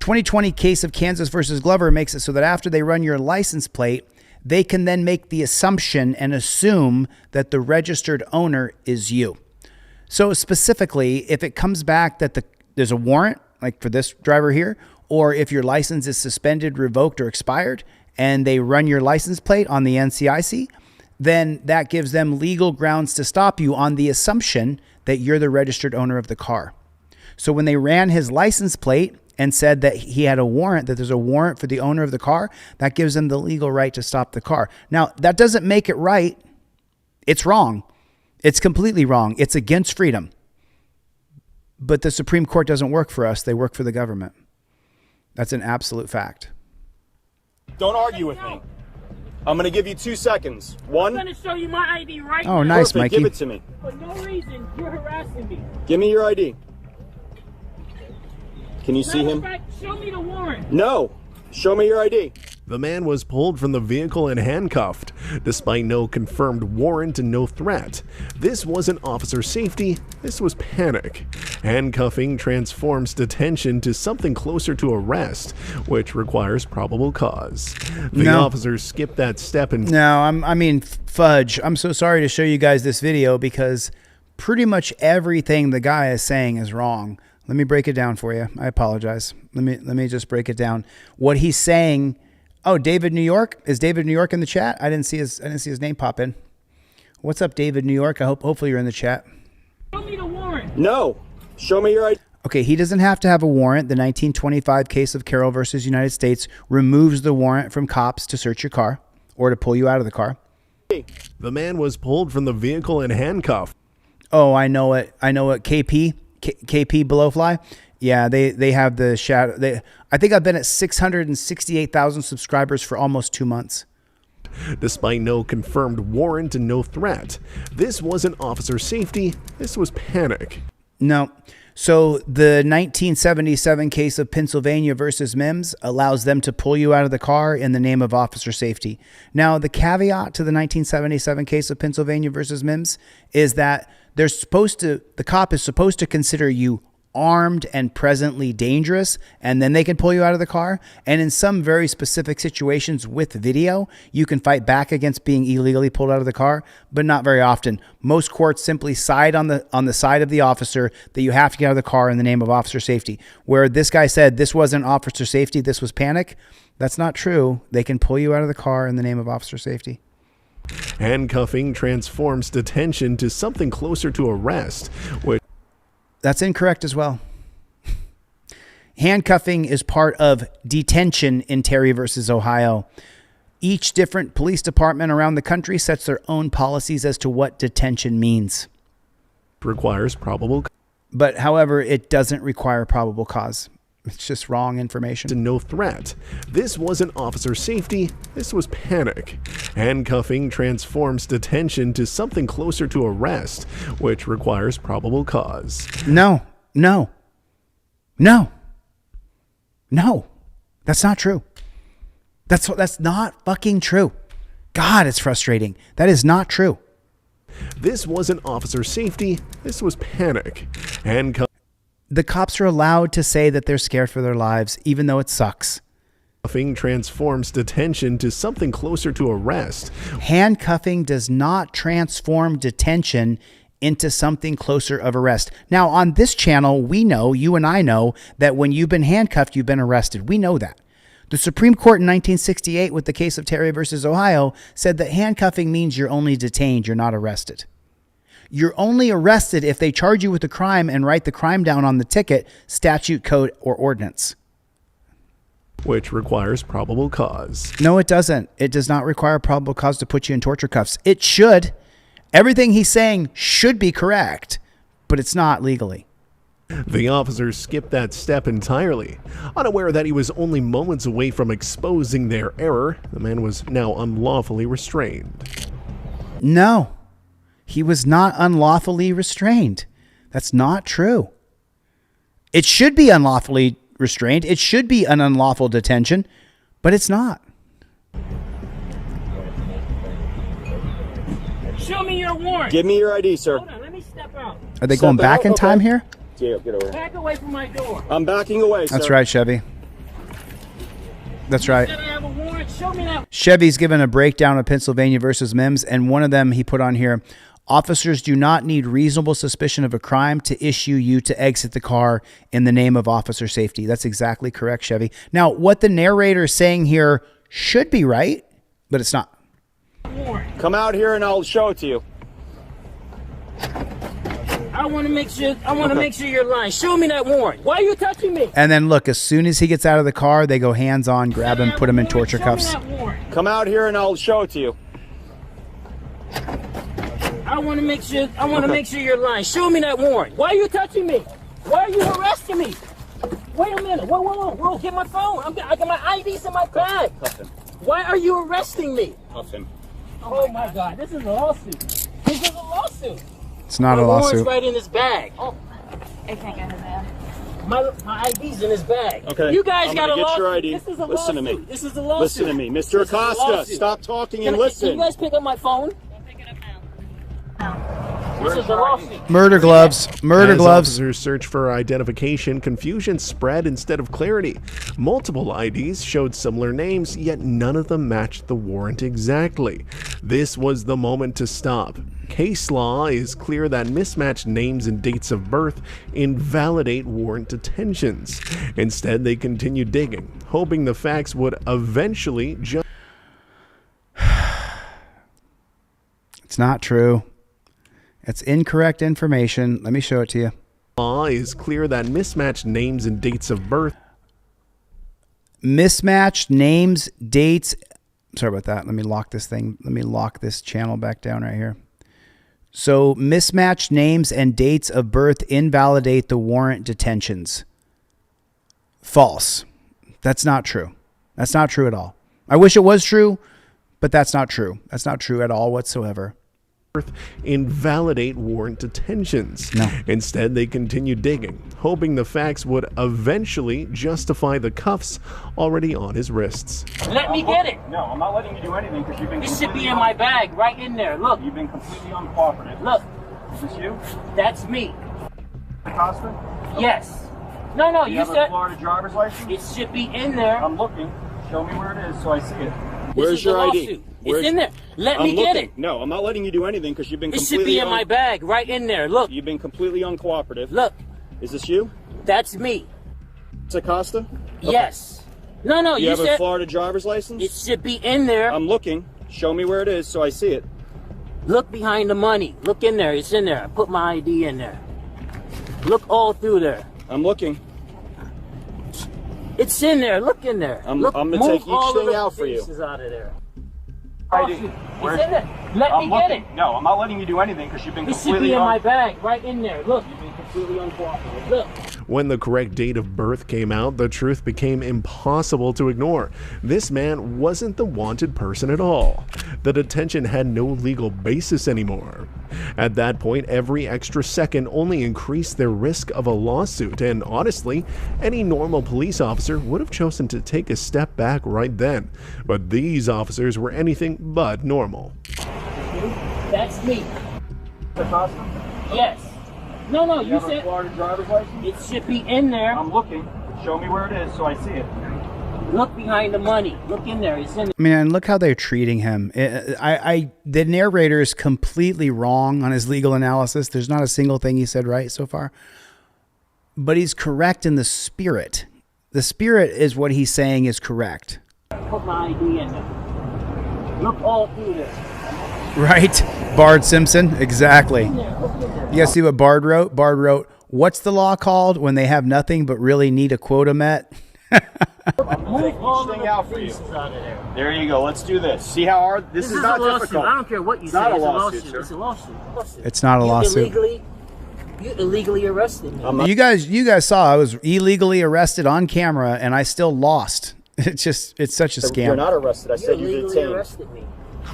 2020 case of Kansas versus Glover makes it so that after they run your license plate, they can then make the assumption and assume that the registered owner is you. So specifically, if it comes back that there's a warrant, like for this driver here, or if your license is suspended, revoked, or expired, and they run your license plate on the NCIC, then that gives them legal grounds to stop you on the assumption that you're the registered owner of the car. So when they ran his license plate and said that he had a warrant, that there's a warrant for the owner of the car, that gives them the legal right to stop the car. Now, that doesn't make it right. It's wrong. It's completely wrong. It's against freedom. But the Supreme Court doesn't work for us. They work for the government. That's an absolute fact. Don't argue with me. I'm going to give you 2 seconds. One. I'm going to show you my ID right now. Oh, nice, Perfect. Mikey. Give it to me. For no reason, you're harassing me. Give me your ID. Can you see him? Show me the warrant. No. Show me your ID. The man was pulled from the vehicle and handcuffed, despite no confirmed warrant and no threat. This wasn't officer safety, this was panic. Handcuffing transforms detention to something closer to arrest, which requires probable cause. The officers skipped that step and... No, I mean, fudge. I'm so sorry to show you guys this video because pretty much everything the guy is saying is wrong. Let me break it down for you. I apologize. Let me just break it down. What he's saying... Oh, David New York? Is David New York in the chat? I didn't see his name pop in. What's up, David New York? Hopefully you're in the chat. Show me the warrant. No. Show me your ID. Okay, he doesn't have to have a warrant. The 1925 case of Carroll versus United States removes the warrant from cops to search your car or to pull you out of the car. The man was pulled from the vehicle and handcuffed. Oh, I know it. KP Blowfly. Yeah, they have the shadow. I think I've been at 668,000 subscribers for almost 2 months. Despite no confirmed warrant and no threat. This wasn't officer safety, this was panic. No. So the 1977 case of Pennsylvania versus Mims allows them to pull you out of the car in the name of officer safety. Now, the caveat to the 1977 case of Pennsylvania versus Mims is that the cop is supposed to consider you armed and presently dangerous, and then they can pull you out of the car. And in some very specific situations with video, you can fight back against being illegally pulled out of the car, but not very often. Most courts simply side on the side of the officer that you have to get out of the car in the name of officer safety. Where this guy said this wasn't officer safety, this was panic. That's not true. They can pull you out of the car in the name of officer safety. Handcuffing transforms detention to something closer to arrest, which... That's incorrect as well. Handcuffing is part of detention in Terry versus Ohio. Each different police department around the country sets their own policies as to what detention means. Requires probable. But however, it doesn't require probable cause. It's just wrong information. No threat. This wasn't officer safety, this was panic. Handcuffing transforms detention to something closer to arrest, which requires probable cause. No. That's not true. That's not fucking true. God, it's frustrating. That is not true. This wasn't officer safety, this was panic. The cops are allowed to say that they're scared for their lives, even though it sucks. Handcuffing transforms detention to something closer to arrest. Handcuffing does not transform detention into something closer of arrest. Now, on this channel, we know, you and I know, that when you've been handcuffed, you've been arrested. We know that. The Supreme Court in 1968, with the case of Terry versus Ohio, said that handcuffing means you're only detained, you're not arrested. You're only arrested if they charge you with a crime and write the crime down on the ticket, statute, code, or ordinance. Which requires probable cause. No, it doesn't. It does not require probable cause to put you in torture cuffs. It should. Everything he's saying should be correct, but it's not legally. The officers skipped that step entirely. Unaware that he was only moments away from exposing their error, the man was now unlawfully restrained. No. He was not unlawfully restrained. That's not true. It should be unlawfully restrained. It should be an unlawful detention, but it's not. Show me your warrant. Give me your ID, sir. Hold on, let me step out. Are they going back in time here? Yeah, get over. Back away from my door. I'm backing away, sir. That's right, Chevy. That's right. Did I have a warrant? Show me that. Chevy's given a breakdown of Pennsylvania versus Mims, and one of them he put on here. Officers do not need reasonable suspicion of a crime to issue you to exit the car in the name of officer safety. That's exactly correct, Chevy. Now, what the narrator is saying here should be right, but it's not. Come out here and I'll show it to you. I want to make sure you're lying. Show me that warrant. Why are you touching me? And then look, as soon as he gets out of the car, they go hands on, grab him, put him in torture cuffs. Come out here and I'll show it to you. I want to make sure you're lying. Show me that warrant. Why are you touching me? Why are you arresting me? Wait a minute. Whoa. Get my phone. I got my IDs in my bag. Why are you arresting me? Oh my God. This is a lawsuit. This is a lawsuit. It's not my a lawsuit. warrant's right in this bag. Oh, it can't get in there. My ID's in his bag. Okay. You guys I'm got a gonna get your lawsuit. ID. This is a Listen to lawsuit. me. This is a lawsuit. Listen to me, Mr. This is a Acosta. lawsuit. Stop talking Can and listen. Can you guys pick up my phone? This is a lawsuit. Murder gloves. Murder As gloves. officers search for identification, confusion spread instead of clarity. Multiple IDs showed similar names, yet none of them matched the warrant exactly. This was the moment to stop. Case law is clear that mismatched names and dates of birth invalidate warrant detentions. Instead, they continued digging, hoping the facts would eventually It's not true. It's incorrect information. Let me show it to you. Law is clear that mismatched names and dates of birth. Mismatched names, dates. Sorry about that. Let me lock this thing. Let me lock this channel back down right here. So mismatched names and dates of birth invalidate the warrant detentions. False. That's not true. That's not true at all. I wish it was true, but that's not true. That's not true at all whatsoever. Invalidate warrant detentions. No. Instead, they continued digging, hoping the facts would eventually justify the cuffs already on his wrists. Let me get it. No, I'm not letting you do anything because you've been. This should be in my bag, right in there. Look. You've been completely uncooperative. Look. Is this you? That's me. Acosta? Yes. No, You you have a said Florida driver's license? it should be in there. I'm looking. Show me where it is so I see it. This Where's is your a ID? lawsuit. It's in there. Let me I'm get looking. it. No, I'm not letting you do anything because you've been It completely. should be in my bag, right in there. Look. You've been completely uncooperative. Look. Is this you? That's me. It's Acosta? Okay. Yes. No, You you have a said Florida driver's license? it should be in there. I'm looking. Show me where it is so I see it. Look behind the money. Look in there. It's in there. I put my ID in there. Look all through there. I'm looking. It's in there. Look in there. I'm Look, gonna move take each all of thing the out for you. pieces out of there. ID. It's in there. Let me get it. No, I'm not letting you do anything because you've been It should completely be in my bag, right in there. Look. You've been completely uncooperative. Look. When the correct date of birth came out, the truth became impossible to ignore. This man wasn't the wanted person at all. The detention had no legal basis anymore. At that point, every extra second only increased their risk of a lawsuit, and honestly, any normal police officer would have chosen to take a step back right then. But these officers were anything but normal. That's me. Acosta? Yes. No, You you have a said Florida driver's license? it should be in there. I'm looking. Show me where it is so I see it. Look behind the money. Look in there. It's in there. I mean, and look how they're treating him. The narrator is completely wrong on his legal analysis. There's not a single thing he said right so far. But he's correct in the spirit. The spirit is what he's saying is correct. Put my ID in there. Look all through there. Right? Bard Simpson. Exactly. You guys see what Bard wrote? Bard wrote, "What's the law called when they have nothing but really need a quota met?" Move all the thing out for you. Out of there. There you go. Let's do this. See how hard this is not a lawsuit. difficult. I don't care what you say. Not a It's lawsuit, Sir. It's a lawsuit. It's not a lawsuit. You illegally arrested me. You guys saw I was illegally arrested on camera and I still lost. It's such a scam. You're not arrested. I said you you're illegally detained. arrested me.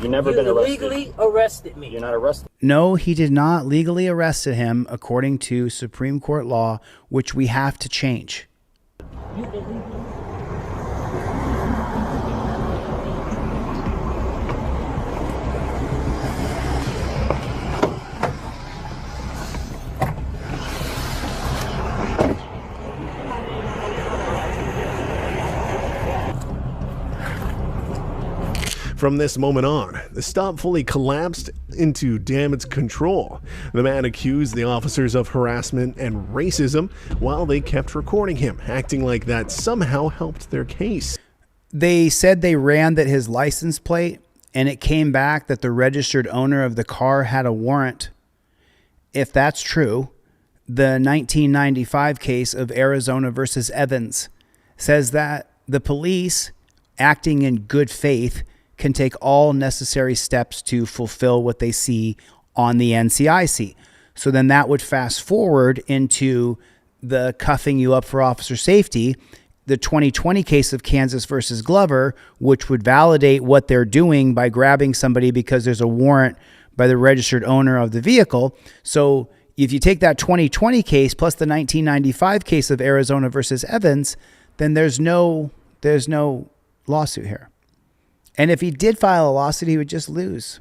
You've never been arrested. You illegally arrested me. You're not arrested. No, he did not legally arrest him according to Supreme Court law, which we have to change. You illegally. From this moment on, the stop fully collapsed into damage control. The man accused the officers of harassment and racism while they kept recording him, acting like that somehow helped their case. They said they ran that his license plate and it came back that the registered owner of the car had a warrant. If that's true, the 1995 case of Arizona versus Evans says that the police, acting in good faith, can take all necessary steps to fulfill what they see on the NCIC. So then that would fast forward into the cuffing you up for officer safety, the 2020 case of Kansas versus Glover, which would validate what they're doing by grabbing somebody because there's a warrant by the registered owner of the vehicle. So if you take that 2020 case plus the 1995 case of Arizona versus Evans, then there's no lawsuit here. And if he did file a lawsuit, he would just lose.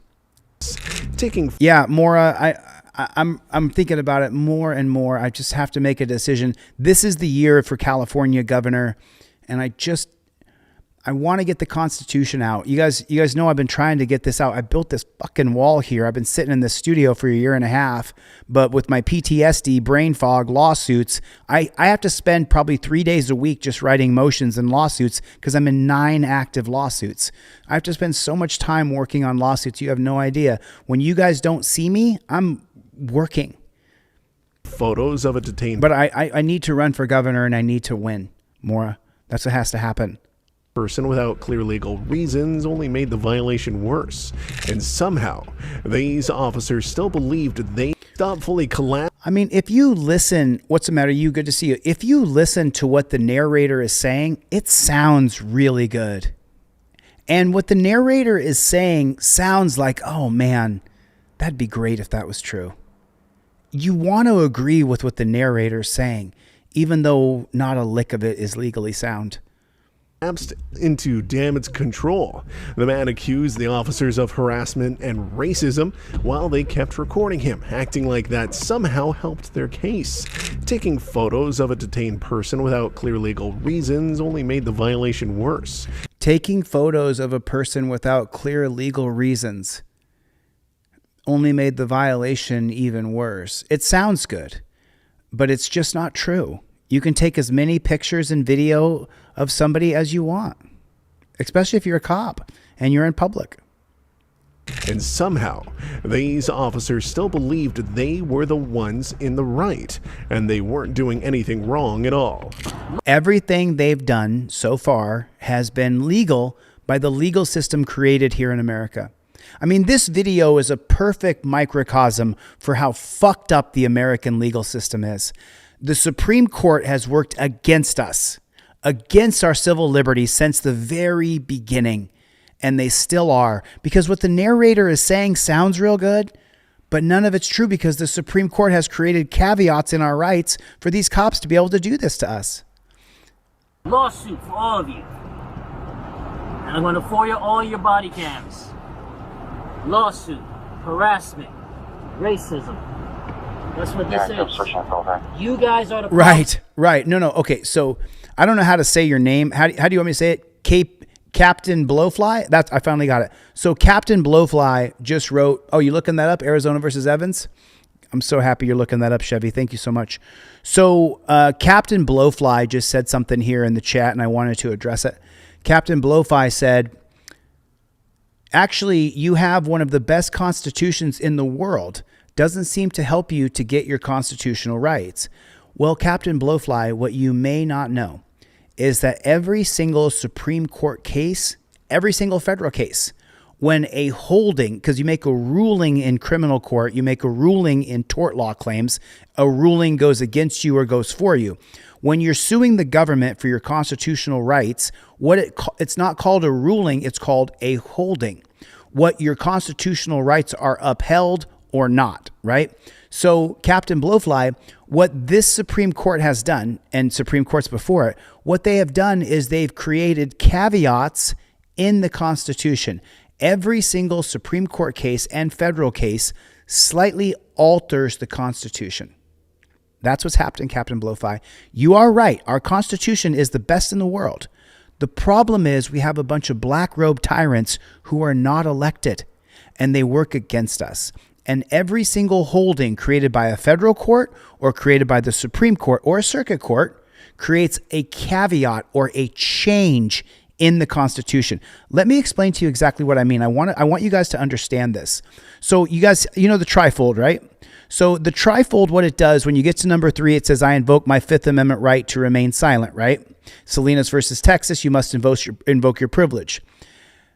Yeah, Maura, I'm thinking about it more and more. I just have to make a decision. This is the year for California governor, and I want to get the Constitution out. You guys know I've been trying to get this out. I built this fucking wall here. I've been sitting in this studio for a year and a half, but with my PTSD, brain fog, lawsuits, I have to spend probably 3 days a week just writing motions and lawsuits because I'm in 9 active lawsuits. I have to spend so much time working on lawsuits. You have no idea. When you guys don't see me, I'm working. Photos of a detained. But I need to run for governor and I need to win, Maura. That's what has to happen. Person without clear legal reasons only made the violation worse. And somehow, these officers still believed they thoughtfully collapsed. I mean, if you listen, what's the matter? You, good to see you. If you listen to what the narrator is saying, it sounds really good. And what the narrator is saying sounds like, oh man, that'd be great if that was true. You want to agree with what the narrator is saying, even though not a lick of it is legally sound. Into damage control. The man accused the officers of harassment and racism while they kept recording him, acting like that somehow helped their case. Taking photos of a detained person without clear legal reasons only made the violation worse. Taking photos of a person without clear legal reasons only made the violation even worse. It sounds good, but it's just not true. You can take as many pictures and video of somebody as you want, especially if you're a cop and you're in public. And somehow, these officers still believed they were the ones in the right, and they weren't doing anything wrong at all. Everything they've done so far has been legal by the legal system created here in America. I mean, this video is a perfect microcosm for how fucked up the American legal system is. The Supreme Court has worked against us, against our civil liberties since the very beginning. And they still are, because what the narrator is saying sounds real good, but none of it's true because the Supreme Court has created caveats in our rights for these cops to be able to do this to us. Lawsuit for all of you. And I'm going to FOIA all your body cams. Lawsuit, harassment, racism. That's what this is. You guys are the problem. Right. No. Okay. So I don't know how to say your name. How do you want me to say it? Captain Blowfly? I finally got it. So Captain Blowfly just wrote, oh, you looking that up? Arizona versus Evans? I'm so happy you're looking that up, Chevy. Thank you so much. So Captain Blowfly just said something here in the chat, and I wanted to address it. Captain Blowfly said, actually, you have one of the best constitutions in the world. Doesn't seem to help you to get your constitutional rights. Well, Captain Blowfly, what you may not know is that every single Supreme Court case, every single federal case, when a holding, because you make a ruling in criminal court, you make a ruling in tort law claims, a ruling goes against you or goes for you. When you're suing the government for your constitutional rights, it's not called a ruling, it's called a holding. What your constitutional rights are upheld or not, right? So Captain Blowfly, what this Supreme Court has done, and Supreme Courts before it, what they have done is they've created caveats in the Constitution. Every single Supreme Court case and federal case slightly alters the Constitution. That's what's happened, Captain Blowfly. You are right. Our Constitution is the best in the world. The problem is we have a bunch of black robe tyrants who are not elected, and they work against us. And every single holding created by a federal court or created by the Supreme Court or a circuit court creates a caveat or a change in the Constitution. Let me explain to you exactly what I mean. I want you guys to understand this. So you guys, you know the trifold, right? So the trifold, what it does, when you get to number 3, it says, I invoke my Fifth Amendment right to remain silent, right? Salinas versus Texas, you must invoke your privilege.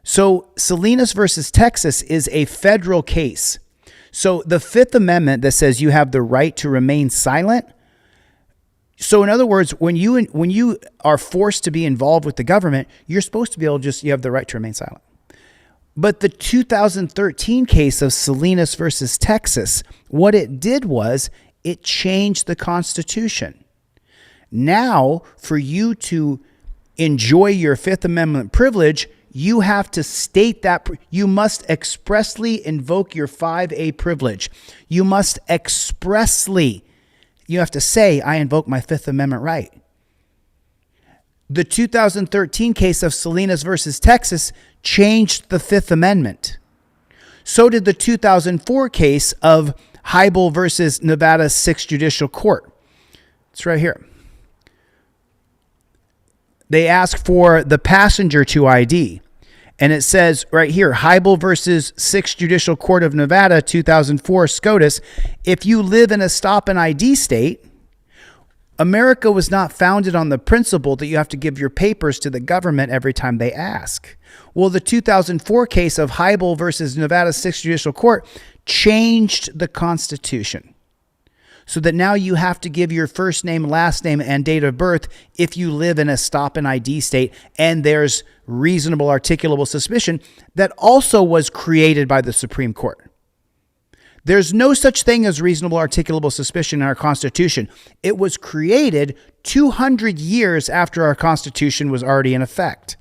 So Salinas versus Texas is a federal case. So the Fifth Amendment that says you have the right to remain silent. So in other words, when you are forced to be involved with the government, you're supposed to be able you have the right to remain silent. But the 2013 case of Salinas versus Texas, what it did was It changed the Constitution. Now, for you to enjoy your Fifth Amendment privilege, you have to state that you must expressly invoke your 5A privilege. You must expressly, you have to say, I invoke my Fifth Amendment right. The 2013 case of Salinas versus Texas changed the Fifth Amendment. So did the 2004 case of Heibel versus Nevada 6th Judicial Court. It's right here. They ask for the passenger to ID. And it says right here, Heibel versus 6th Judicial Court of Nevada, 2004, SCOTUS, if you live in a stop and ID state, America was not founded on the principle that you have to give your papers to the government every time they ask. Well, the 2004 case of Heibel versus Nevada 6th Judicial Court changed the Constitution so that now you have to give your first name, last name, and date of birth if you live in a stop and ID state and there's reasonable articulable suspicion that also was created by the Supreme Court. There's no such thing as reasonable articulable suspicion in our Constitution. It was created 200 years after our Constitution was already in effect.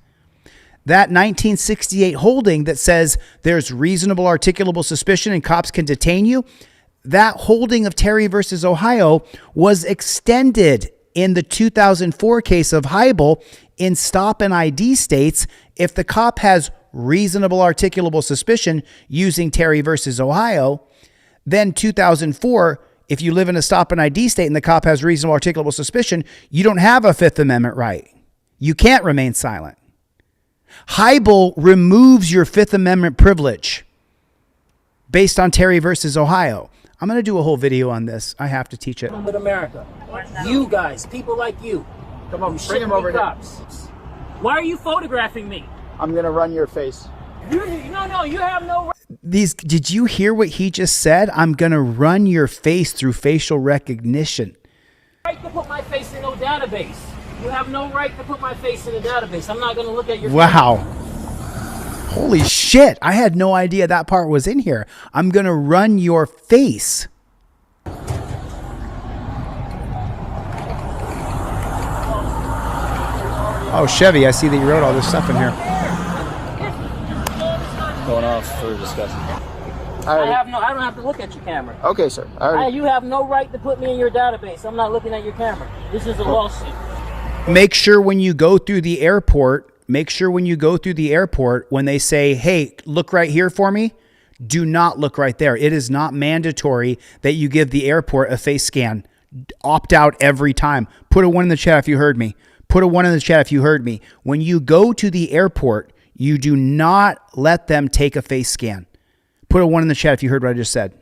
That 1968 holding that says there's reasonable articulable suspicion and cops can detain you, that holding of Terry versus Ohio was extended in the 2004 case of Heibel in stop and ID states. If the cop has reasonable articulable suspicion using Terry versus Ohio, then 2004, if you live in a stop and ID state and the cop has reasonable articulable suspicion, you don't have a Fifth Amendment right. You can't remain silent. Heibel removes your Fifth Amendment privilege based on Terry versus Ohio. I'm going to do a whole video on this. I have to teach it. With America, you guys, people like you, come on, bring him over cops. Why are you photographing me? I'm going to run your face. No, you have no. Did you hear what he just said? I'm going to run your face through facial recognition. Right to put my face in no database. You have no right to put my face in a database. I'm not going to look at your. Wow. Holy shit. I had no idea that part was in here. I'm going to run your face. Oh, Chevy, I see that you wrote all this stuff in here. Going off for discussion. I don't have to look at your camera. Okay, sir. You have no right to put me in your database. I'm not looking at your camera. This is a lawsuit. Make sure when you go through the airport, when they say, hey, look right here for me, do not look right there. It is not mandatory that you give the airport a face scan. Opt out every time. Put a 1 in the chat if you heard me. Put a 1 in the chat if you heard me. When you go to the airport, you do not let them take a face scan. Put a 1 in the chat if you heard what I just said.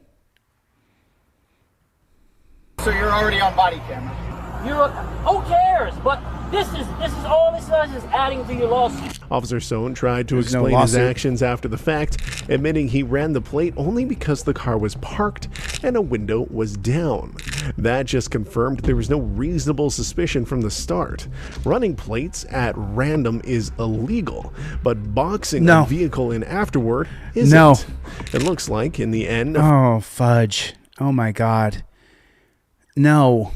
So you're already on body camera. Who cares? But this is all this does is adding to your lawsuit. Officer Sohn tried to explain his actions after the fact, admitting he ran the plate only because the car was parked and a window was down. That just confirmed there was no reasonable suspicion from the start. Running plates at random is illegal, but boxing a vehicle in afterward isn't. No. It looks like in the end. Oh, fudge. Oh my God. No.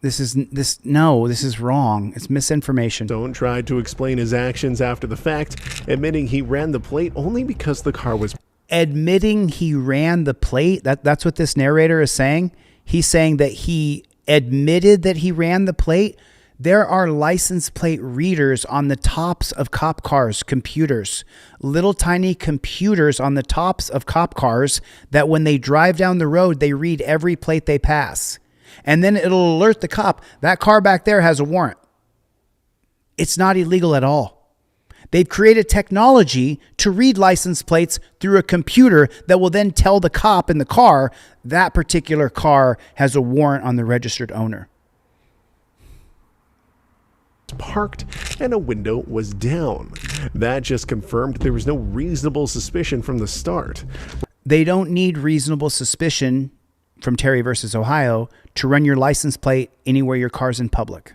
This is wrong. It's misinformation. Sohn tried to explain his actions after the fact, admitting he ran the plate only because the car was. Admitting he ran the plate? That's what this narrator is saying? He's saying that he admitted that he ran the plate? There are license plate readers on the tops of cop cars, computers. Little tiny computers on the tops of cop cars that when they drive down the road, they read every plate they pass. And then it'll alert the cop, that car back there has a warrant. It's not illegal at all. They've created technology to read license plates through a computer that will then tell the cop in the car that particular car has a warrant on the registered owner. Parked and a window was down. That just confirmed there was no reasonable suspicion from the start. They don't need reasonable suspicion from Terry versus Ohio to run your license plate anywhere your car's in public.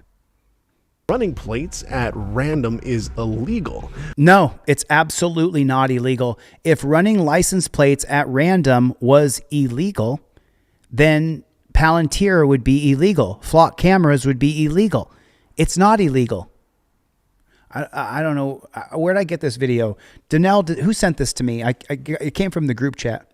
Running plates at random is illegal. No, it's absolutely not illegal. If running license plates at random was illegal, then Palantir would be illegal. Flock cameras would be illegal. It's not illegal. I don't know. Where'd I get this video? Danelle, who sent this to me? It came from the group chat.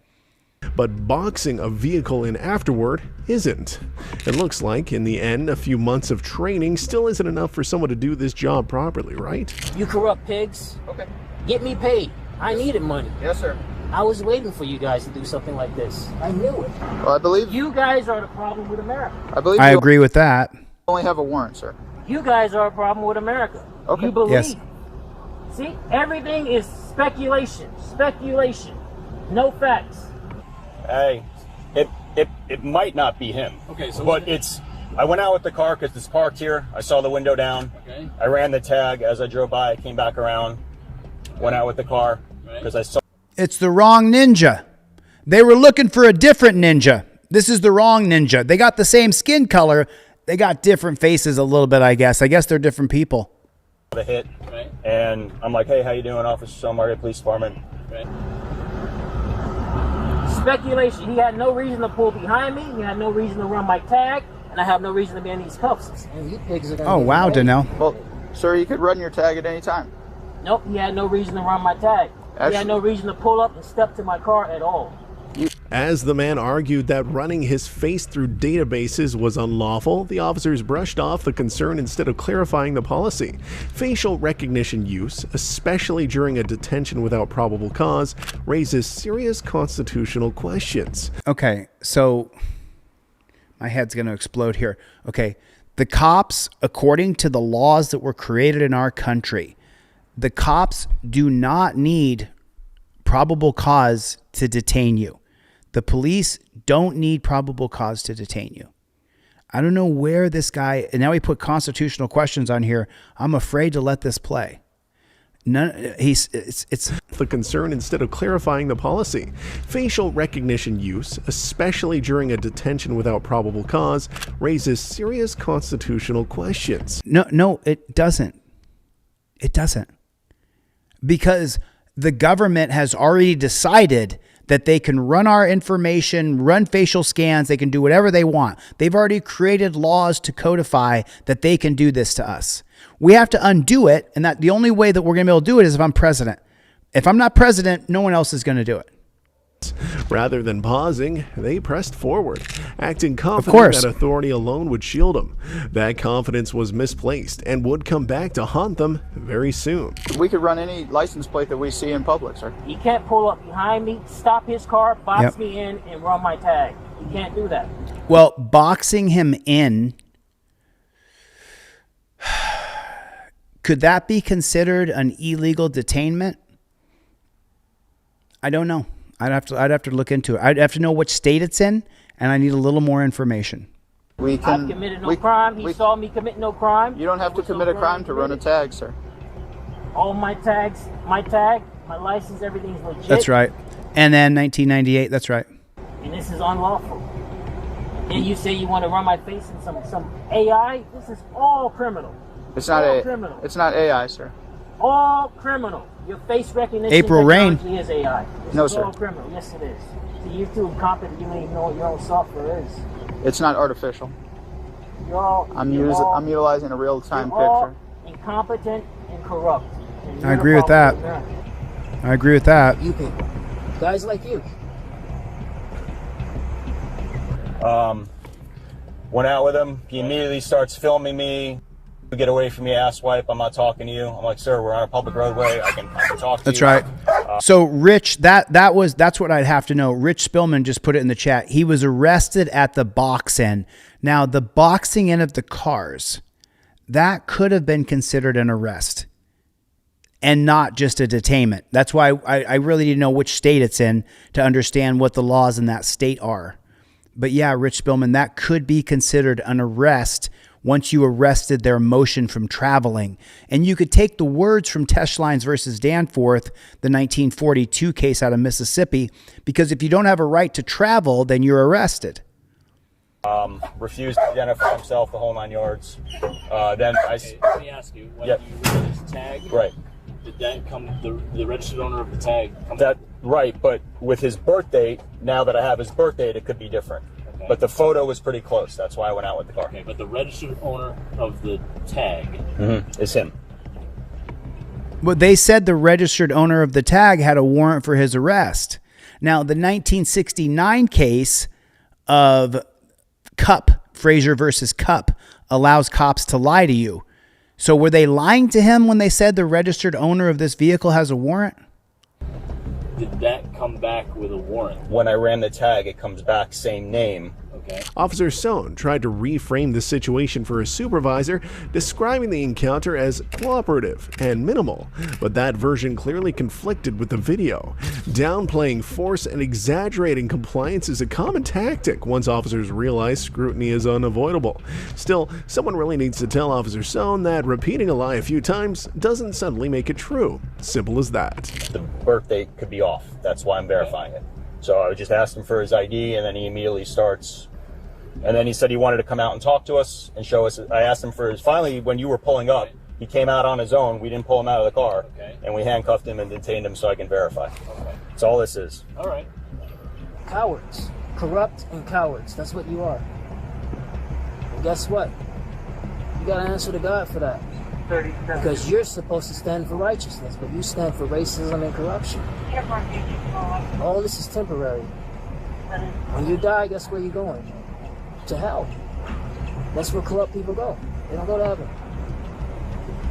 But boxing a vehicle in afterward isn't. It looks like, in the end, a few months of training still isn't enough for someone to do this job properly, right? You corrupt pigs. Okay. Get me paid. I needed money. Yes, sir. I was waiting for you guys to do something like this. I knew it. Well, I believe you guys are the problem with America. I agree with that. Only have a warrant, sir. You guys are a problem with America. Okay. You believe. Yes. See, everything is speculation. Speculation. No facts. Hey, it might not be him. Okay, so but I went out with the car because it's parked here. I saw the window down. Okay. I ran the tag as I drove by. I came back around, went out with the car because I saw. It's the wrong ninja. They were looking for a different ninja. This is the wrong ninja. They got the same skin color. They got different faces a little bit, I guess. I guess they're different people. The hit, right. And I'm like, hey, how you doing, Officer Somewhere, Police Department? Right. Speculation. He had no reason to pull behind me. He had no reason to run my tag, and I have no reason to be in these cuffs. And you pigs are gonna Oh, wow, Danelle. Well, sir, you could run your tag at any time. Nope, he had no reason to run my tag. He had no reason to pull up and step to my car at all. As the man argued that running his face through databases was unlawful, the officers brushed off the concern instead of clarifying the policy. Facial recognition use, especially during a detention without probable cause, raises serious constitutional questions. Okay, so my head's going to explode here. Okay, the cops, according to the laws that were created in our country, the cops do not need probable cause to detain you. The police don't need probable cause to detain you. I don't know where this guy, and now he put constitutional questions on here. I'm afraid to let this play. It's the concern instead of clarifying the policy. Facial recognition use, especially during a detention without probable cause, raises serious constitutional questions. No, it doesn't. It doesn't. Because the government has already decided that they can run our information, run facial scans, they can do whatever they want. They've already created laws to codify that they can do this to us. We have to undo it, and that the only way that we're going to be able to do it is if I'm president. If I'm not president, no one else is going to do it. Rather than pausing, they pressed forward, acting confident that authority alone would shield them. That confidence was misplaced and would come back to haunt them very soon. We could run any license plate that we see in public, sir. He can't pull up behind me, stop his car, box me in, and run my tag. He can't do that. Well, boxing him in, could that be considered an illegal detainment? I don't know. I'd have to look into it. I'd have to know which state it's in, and I need a little more information. I've committed no crime. He saw me commit no crime. You don't have to commit a crime to run a tag, sir. All my tags, my tag, my license, everything's legit. That's right. And then 1998, that's right. And this is unlawful. And you say you want to run my face in some AI? This is all criminal. It's not criminal. It's not AI, sir. All criminal. Your face recognition April Rain is AI. No, sir. All criminal. Yes, it is. So you're too incompetent. You don't even know what your own software is. It's not artificial. I'm utilizing a real-time picture. All incompetent and corrupt. And I agree with that. I agree with that. You people, guys like you. Went out with him. He immediately starts filming me. Get away from me, asswipe. I'm not talking to you. I'm like, sir, we're on a public roadway. I can talk to you. That's right. So Rich, that's what I'd have to know. Rich Spillman just put it in the chat. He was arrested at the box in. Now, the boxing in of the cars, that could have been considered an arrest and not just a detainment. That's why I really need to know which state it's in to understand what the laws in that state are. But yeah, Rich Spillman, that could be considered an arrest once you arrested their motion from traveling. And you could take the words from Teschlines versus Danforth, the 1942 case out of Mississippi, because if you don't have a right to travel, then you're arrested. Refused to identify himself, the whole 9 yards. Then let me ask you, when you ran his tag, right, did that come, the registered owner of the tag come? That right, but with his birth date, now that I have his birth date, it could be different. but the photo was pretty close. That's why I went out with the car. Okay, but the registered owner of the tag is him. But they said the registered owner of the tag had a warrant for his arrest. Now, the 1969 case of Cupp, Frazier versus Cupp, allows cops to lie to you. So were they lying to him when they said the registered owner of this vehicle has a warrant? Did that come back with a warrant? When I ran the tag, it comes back same name. Okay. Officer Sohn tried to reframe the situation for his supervisor, describing the encounter as cooperative and minimal, but that version clearly conflicted with the video. Downplaying force and exaggerating compliance is a common tactic once officers realize scrutiny is unavoidable. Still, someone really needs to tell Officer Sohn that repeating a lie a few times doesn't suddenly make it true. Simple as that. The birthday could be off. That's why I'm verifying it. So I just asked him for his ID, and then he immediately starts. And then he said he wanted to come out and talk to us and show us. I asked him for his. Finally, when you were pulling up, he came out on his own. We didn't pull him out of the car, and we handcuffed him and detained him so I can verify. Okay. That's all this is. All right. Cowards. Corrupt and cowards. That's what you are. And guess what? You gotta answer to God for that. Because you're supposed to stand for righteousness, but you stand for racism and corruption. All this is temporary. When you die, guess where you're going? To hell. That's where corrupt people go. They don't go to heaven.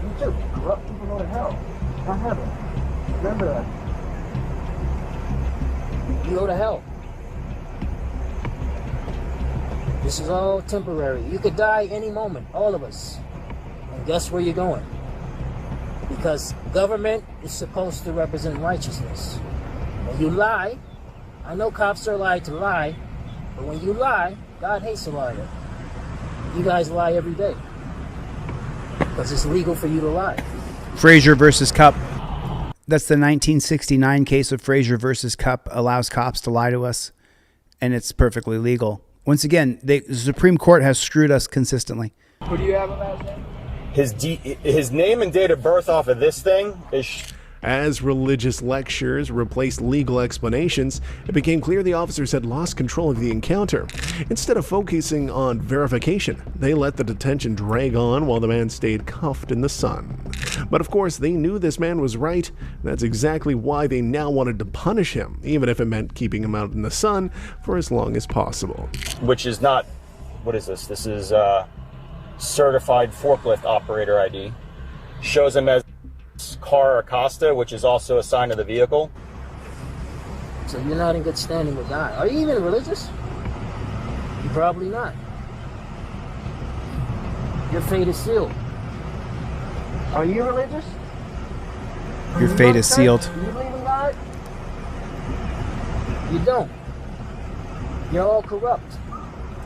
You too. Corrupt people go to hell, not heaven. Remember that. You go to hell. This is all temporary. You could die any moment, all of us. And guess where you're going? Because government is supposed to represent righteousness. When you lie, I know cops are allowed to lie, but when you lie, God hates a liar. You guys lie every day. Because it's legal for you to lie. Frazier versus Cupp. That's the 1969 case of Frazier versus Cupp, allows cops to lie to us, and it's perfectly legal. Once again, the Supreme Court has screwed us consistently. Who do you have him as then? His name and date of birth off of this thing is... As religious lectures replaced legal explanations, it became clear the officers had lost control of the encounter. Instead of focusing on verification, they let the detention drag on while the man stayed cuffed in the sun. But of course, they knew this man was right. That's exactly why they now wanted to punish him, even if it meant keeping him out in the sun for as long as possible. Which is not... What is this? This is certified forklift operator ID. Shows him as car Acosta, which is also a sign of the vehicle. So you're not in good standing with God. Are you even religious? You're probably not. Your fate is sealed. Are you religious? Your fate is sealed. Do you believe in God? You don't. You're all corrupt.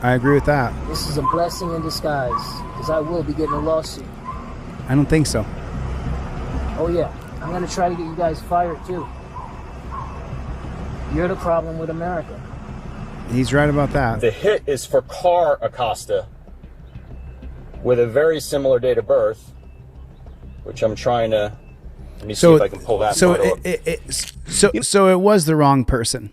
I agree with that. This is a blessing in disguise, because I will be getting a lawsuit. I don't think so. Oh yeah, I'm gonna try to get you guys fired too. You're the problem with America. He's right about that. The hit is for car Acosta with a very similar date of birth, which I'm trying to... Let me see if I can pull that photo up. So it was the wrong person.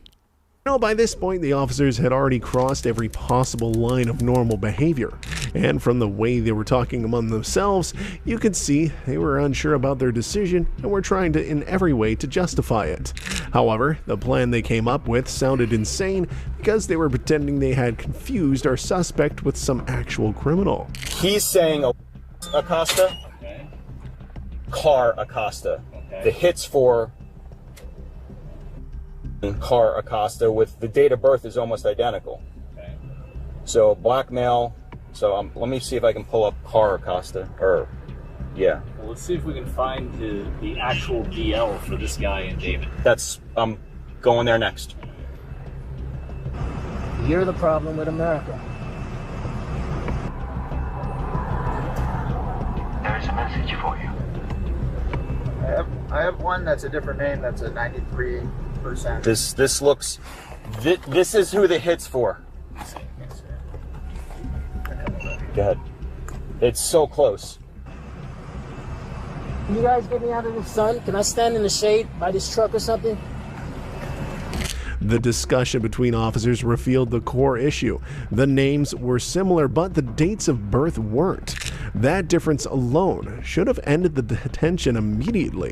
You know, by this point, the officers had already crossed every possible line of normal behavior, and from the way they were talking among themselves, you could see they were unsure about their decision and were trying to in every way to justify it. However, the plan they came up with sounded insane because they were pretending they had confused our suspect with some actual criminal. He's saying Acosta, car Acosta. The hit's for car Acosta with the date of birth is almost identical. Okay. So black male. So let me see if I can pull up car Acosta. Or yeah. Well, let's see if we can find the actual DL for this guy and David. I'm going there next. You're the problem with America. There is a message for you. I have one that's a different name. That's a 93%. This looks. This is who the hit's for. Go ahead. It's so close. Can you guys get me out of the sun? Can I stand in the shade by this truck or something? The discussion between officers revealed the core issue. The names were similar, but the dates of birth weren't. That difference alone should have ended the detention immediately.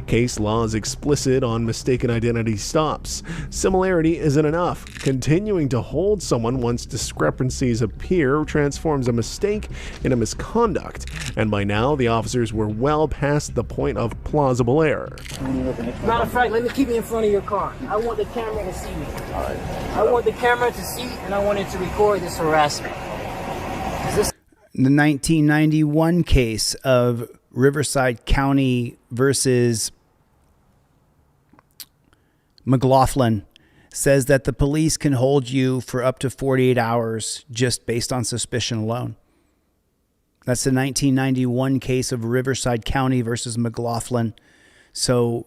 Case law is explicit on mistaken identity stops. Similarity isn't enough. Continuing to hold someone once discrepancies appear transforms a mistake into misconduct, and by now the officers were well past the point of plausible error. Matter of fact, let me keep me in front of your car. I want the camera to see me. I want the camera to see, and I want it to record this harassment. The 1991 case of Riverside County versus McLaughlin says that the police can hold you for up to 48 hours just based on suspicion alone. That's the 1991 case of Riverside County versus McLaughlin. So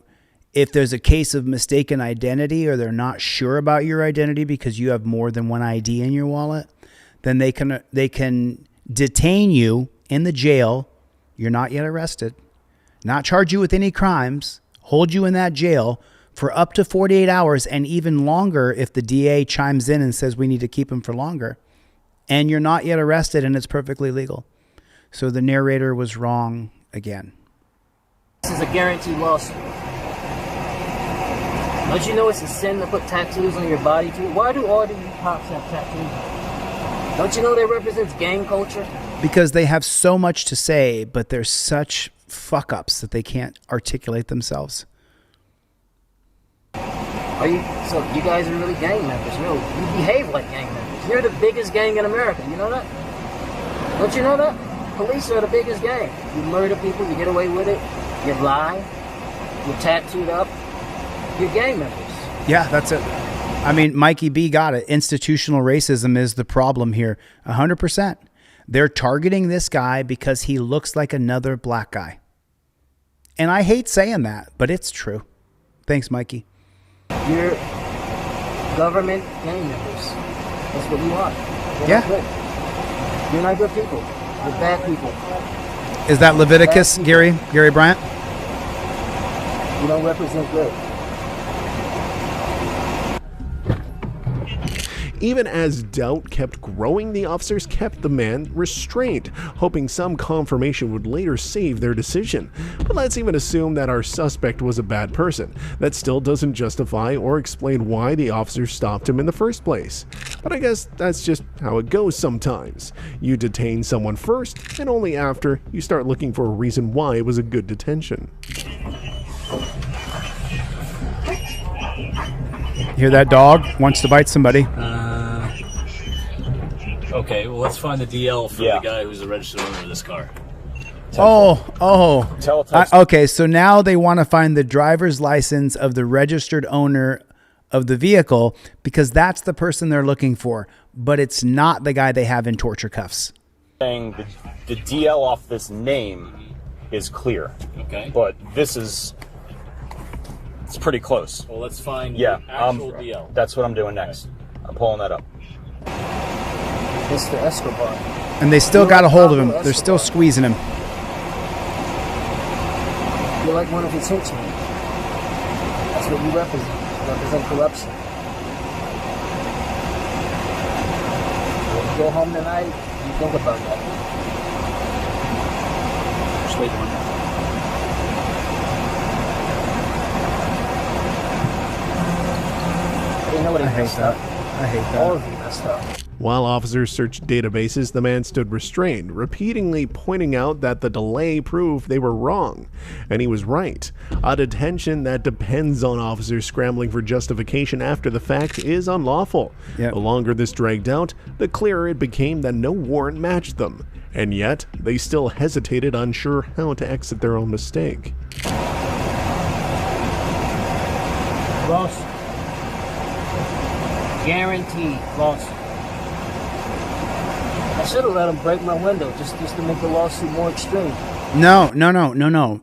if there's a case of mistaken identity, or they're not sure about your identity because you have more than one ID in your wallet, then they can detain you in the jail. You're not yet arrested, not charge you with any crimes, hold you in that jail for up to 48 hours and even longer if the DA chimes in and says we need to keep him for longer. And you're not yet arrested, and it's perfectly legal. So the narrator was wrong again. This is a guaranteed lawsuit. Don't you know it's a sin to put tattoos on your body too? Why do all these cops have tattoos? Don't you know that represents gang culture? Because they have so much to say, but they're such fuck-ups that they can't articulate themselves. So you guys are really gang members. You behave like gang members. You're the biggest gang in America. You know that? Don't you know that? Police are the biggest gang. You murder people, you get away with it. You lie. You're tattooed up. You're gang members. Yeah, that's it. I mean, Mikey B got it. Institutional racism is the problem here. 100%. They're targeting this guy because he looks like another black guy. And I hate saying that, but it's true. Thanks, Mikey. You're government gang members. That's what you are. You're not good. You're not good people. You're bad people. Is that Leviticus, Gary Bryant? You don't represent good. Even as doubt kept growing, the officers kept the man restrained, hoping some confirmation would later save their decision. But let's even assume that our suspect was a bad person. That still doesn't justify or explain why the officers stopped him in the first place. But I guess that's just how it goes sometimes. You detain someone first, and only after you start looking for a reason why it was a good detention. Hear that dog? Wants to bite somebody. Okay, well, let's find the DL for the guy who's the registered owner of this car. Okay, so now they want to find the driver's license of the registered owner of the vehicle because that's the person they're looking for, but it's not the guy they have in torture cuffs. Saying the DL off this name is clear. Okay. But this is... it's pretty close. Well, let's find the actual DL. That's what I'm doing next. I'm pulling that up. Mr. Escobar. And they still got a hold of him. They're still squeezing him. You're like one of his henchmen. That's what you represent. You represent corruption. When you go home tonight, you think about that. Just wait 1 minute. I hate that. I hate that. All of you messed up. While officers searched databases, the man stood restrained, repeatedly pointing out that the delay proved they were wrong. And he was right. A detention that depends on officers scrambling for justification after the fact is unlawful. Yep. The longer this dragged out, the clearer it became that no warrant matched them. And yet, they still hesitated, unsure how to exit their own mistake. Lawz. Guaranteed lawsuit. I should have let him break my window just to make the lawsuit more extreme. No.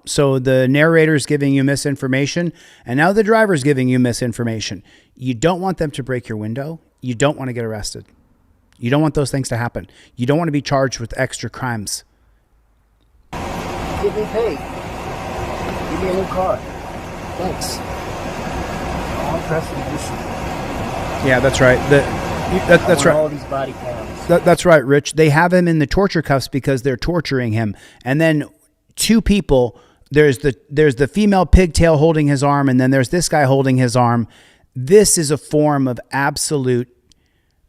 So the narrator's giving you misinformation, and now the driver's giving you misinformation. You don't want them to break your window. You don't want to get arrested. You don't want those things to happen. You don't want to be charged with extra crimes. Get me paid. Give me a new car. Thanks. I'm pressing this. Yeah, that's right. That's right. All these body cams. That's right, Rich. They have him in the torture cuffs because they're torturing him. And then two people, there's the female pigtail holding his arm, and then there's this guy holding his arm. This is a form of absolute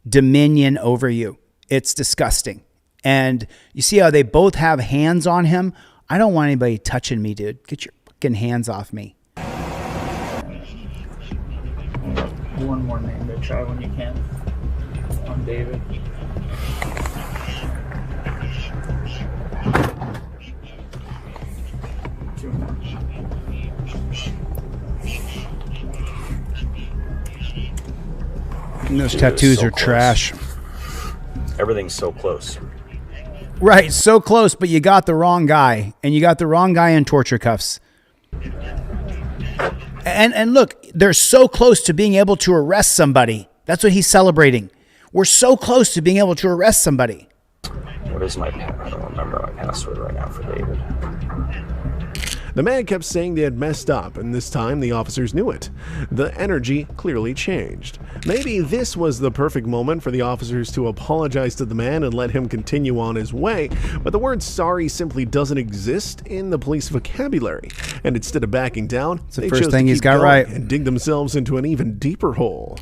dominion over you. It's disgusting. And you see how they both have hands on him? I don't want anybody touching me, dude. Get your fucking hands off me. One more name to try when you can. On David. And those tattoos are trash. Everything's so close. Right, so close, but you got the wrong guy. And you got the wrong guy in torture cuffs. And look, they're so close to being able to arrest somebody. That's what he's celebrating. We're so close to being able to arrest somebody. What is my I don't remember my password right now for David. The man kept saying they had messed up, and this time the officers knew it. The energy clearly changed. Maybe this was the perfect moment for the officers to apologize to the man and let him continue on his way, but the word sorry simply doesn't exist in the police vocabulary, and instead of backing down, they chose to keep going and dig themselves into an even deeper hole.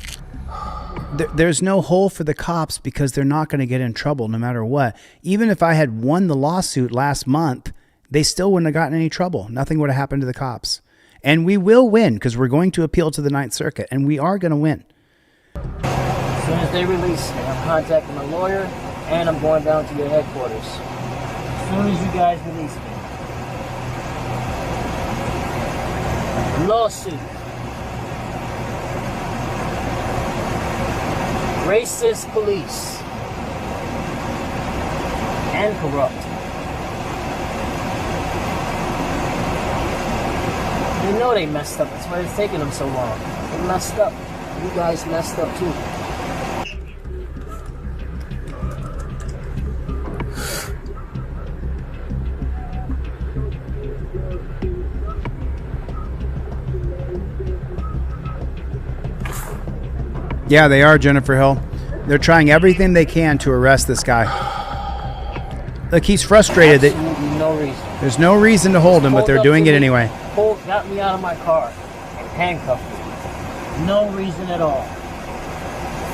There's no hole for the cops because they're not going to get in trouble no matter what. Even if I had won the lawsuit last month, they still wouldn't have gotten any trouble. Nothing would have happened to the cops. And we will win because we're going to appeal to the Ninth Circuit, and we are going to win. As soon as they release me, I'm contacting my lawyer, and I'm going down to your headquarters. As soon as you guys release me. Lawsuit. Racist police. And corrupt. They know they messed up. That's why it's taking them so long. They messed up. You guys messed up too. Yeah, they are, Jennifer Hill. They're trying everything they can to arrest this guy. Look, he's frustrated. Absolutely no reason. There's no reason to hold him, but they're doing it anyway. Got me out of my car and handcuffed me. No reason at all.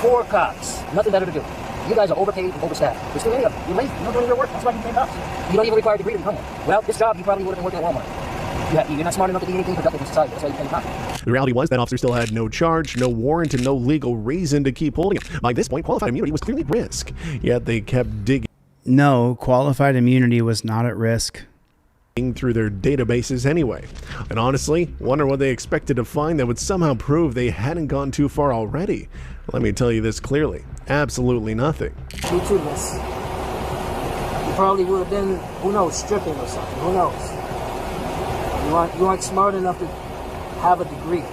4 cops. Nothing better to do. You guys are overpaid and overstaffed. There's too many of them. You're lazy. You're not doing your work. That's why you became cops. You don't even require a degree to become one. Without this job, you probably would have been working at Walmart. You're not smart enough to be anything productive in society. That's why you became a cop. The reality was that officer still had no charge, no warrant, and no legal reason to keep holding him. By this point, qualified immunity was clearly at risk. Yet they kept digging. No, qualified immunity was not at risk. Through their databases anyway. And honestly, wonder what they expected to find that would somehow prove they hadn't gone too far already. Let me tell you this clearly. Absolutely nothing. Me too, miss. You probably would have been, who knows, stripping or something. Who knows? You aren't smart enough to have a degree.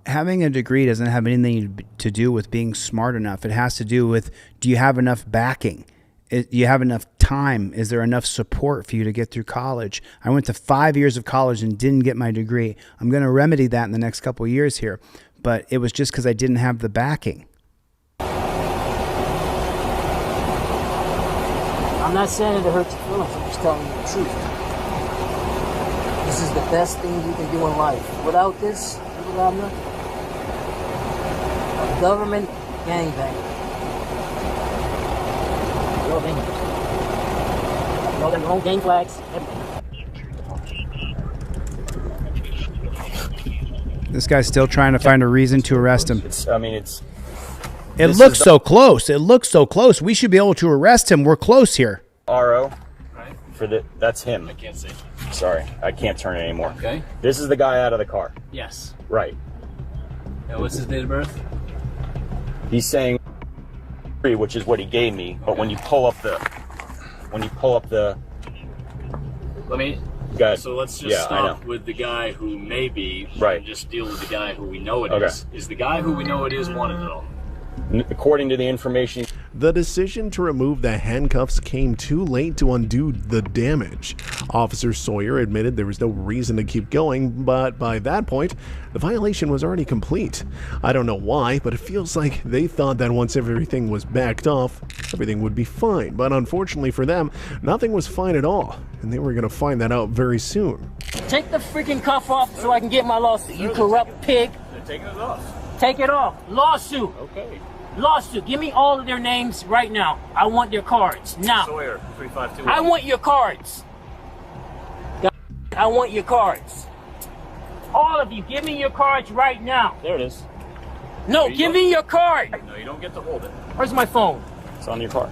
Having a degree doesn't have anything to do with being smart enough. It has to do with, do you have enough backing? Do you have enough time? Is there enough support for you to get through college? I went to 5 years of college and didn't get my degree. I'm going to remedy that in the next couple of years here. But it was just because I didn't have the backing. I'm not saying it to hurt your feelings. I'm just telling you the truth. This is the best thing you can do in life. Without this, you will have nothing. A government gangbanger. Real dangerous. You know, their own gang flags, everything. This guy's still trying to find a reason to arrest him. It looks so close. It looks so close. We should be able to arrest him. We're close here. RO. That's him. I can't see. Sorry, I can't turn it anymore. Okay. This is the guy out of the car. Yes. Right. And what's his date of birth? He's saying, which is what he gave me, but when you pull up the, Let me. Guys, so let's just stop with the guy who may be, right? And just deal with the guy who we know it is. Is the guy who we know it is wanted at all? According to the information. The decision to remove the handcuffs came too late to undo the damage. Officer Sawyer admitted there was no reason to keep going, but by that point, the violation was already complete. I don't know why, but it feels like they thought that once everything was backed off, everything would be fine. But unfortunately for them, nothing was fine at all, and they were going to find that out very soon. Take the freaking cuff off so I can get my lawsuit, you corrupt pig. They're taking it off. Take it off. Lawsuit. Okay. Lawsuit. Give me all of their names right now. I want their cards now. Sawyer, 352. I want your cards. I want your cards. All of you, give me your cards right now. There it is. No, give me your card. No, you don't get to hold it. Where's my phone? It's on your car.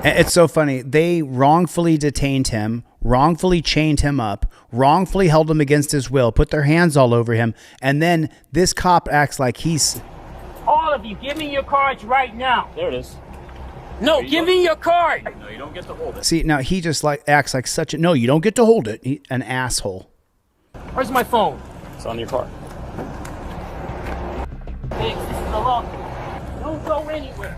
It's so funny. They wrongfully detained him, wrongfully chained him up, wrongfully held him against his will, put their hands all over him, and then this cop acts like he's... All of you, give me your cards right now. There it is. No, give me your card. No, you don't get to hold it. See, now he just like acts like such a... No, you don't get to hold it. An asshole. Where's my phone? It's on your car. Biggs, this is a lawsuit. Don't go anywhere.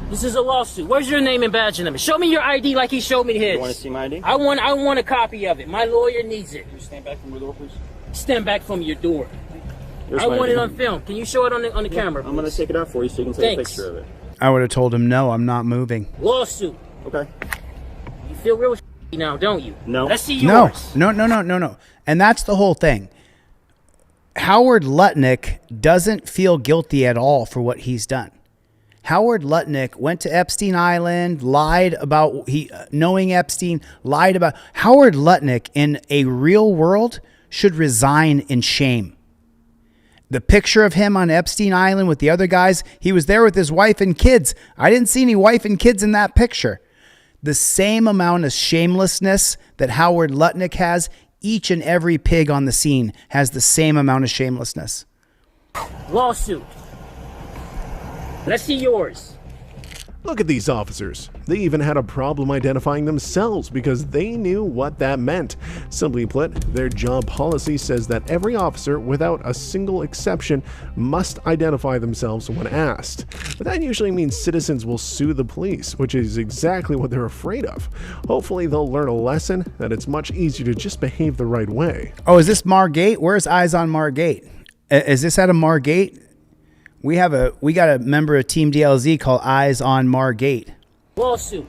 This is a lawsuit. Where's your name and badge number? Show me your ID like he showed me his. You want to see my ID? I want a copy of it. My lawyer needs it. Can you stand back from your door, please? Stand back from your door. Here's I want ID. it on film. Can you show it on the camera, I'm going to take it out for you so you can take Thanks. a picture of it. I would have told him, no, I'm not moving. Lawsuit. Okay. You feel real now, don't you? No. Let's see yours. No. And that's the whole thing. Howard Lutnick doesn't feel guilty at all for what he's done. Howard Lutnick went to Epstein Island, lied about knowing Epstein, lied about... Howard Lutnick in a real world should resign in shame. The picture of him on Epstein Island with the other guys, he was there with his wife and kids. I didn't see any wife and kids in that picture. The same amount of shamelessness that Howard Lutnick has, each and every pig on the scene has the same amount of shamelessness. Lawsuit. Let's see yours. Look at these officers. They even had a problem identifying themselves because they knew what that meant. Simply put, their job policy says that every officer, without a single exception, must identify themselves when asked. But that usually means citizens will sue the police, which is exactly what they're afraid of. Hopefully they'll learn a lesson that it's much easier to just behave the right way. Oh, is this Margate? Where's Eyes on Margate? Is this at a Margate? We got a member of Team DLZ called Eyes on Margate. Lawsuit.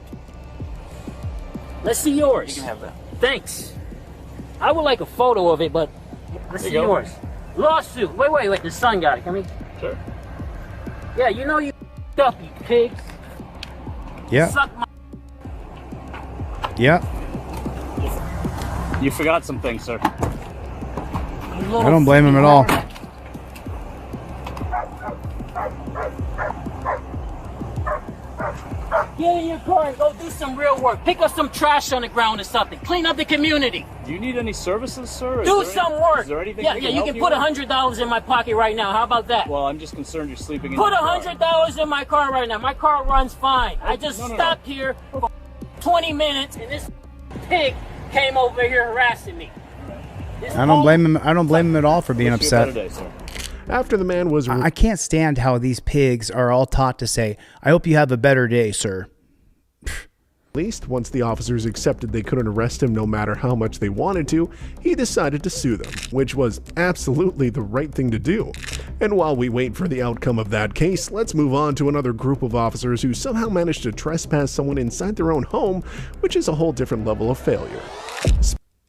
Let's see yours. You can have that. Thanks. I would like a photo of it, but let's see yours. Lawsuit. Wait. The sun got it. Come here. Sure. Yeah, you know you up, you pigs. Yeah. Suck my... Yeah. You forgot some things, sir. I don't blame him at all. Get in your car and go do some real work. Pick up some trash on the ground or something. Clean up the community. Do you need any services, sir? Do some work. Is there anything Yeah, you can put $100 in my pocket right now. How about that? Well, I'm just concerned you're sleeping in Put your car. $100 in my car right now. My car runs fine. I just stopped here for 20 minutes and this pig came over here harassing me. I don't blame him. I don't blame him at all for being upset. After the man was... I can't stand how these pigs are all taught to say, I hope you have a better day, sir. At least once the officers accepted they couldn't arrest him no matter how much they wanted to, he decided to sue them, which was absolutely the right thing to do. And while we wait for the outcome of that case, let's move on to another group of officers who somehow managed to trespass someone inside their own home, which is a whole different level of failure.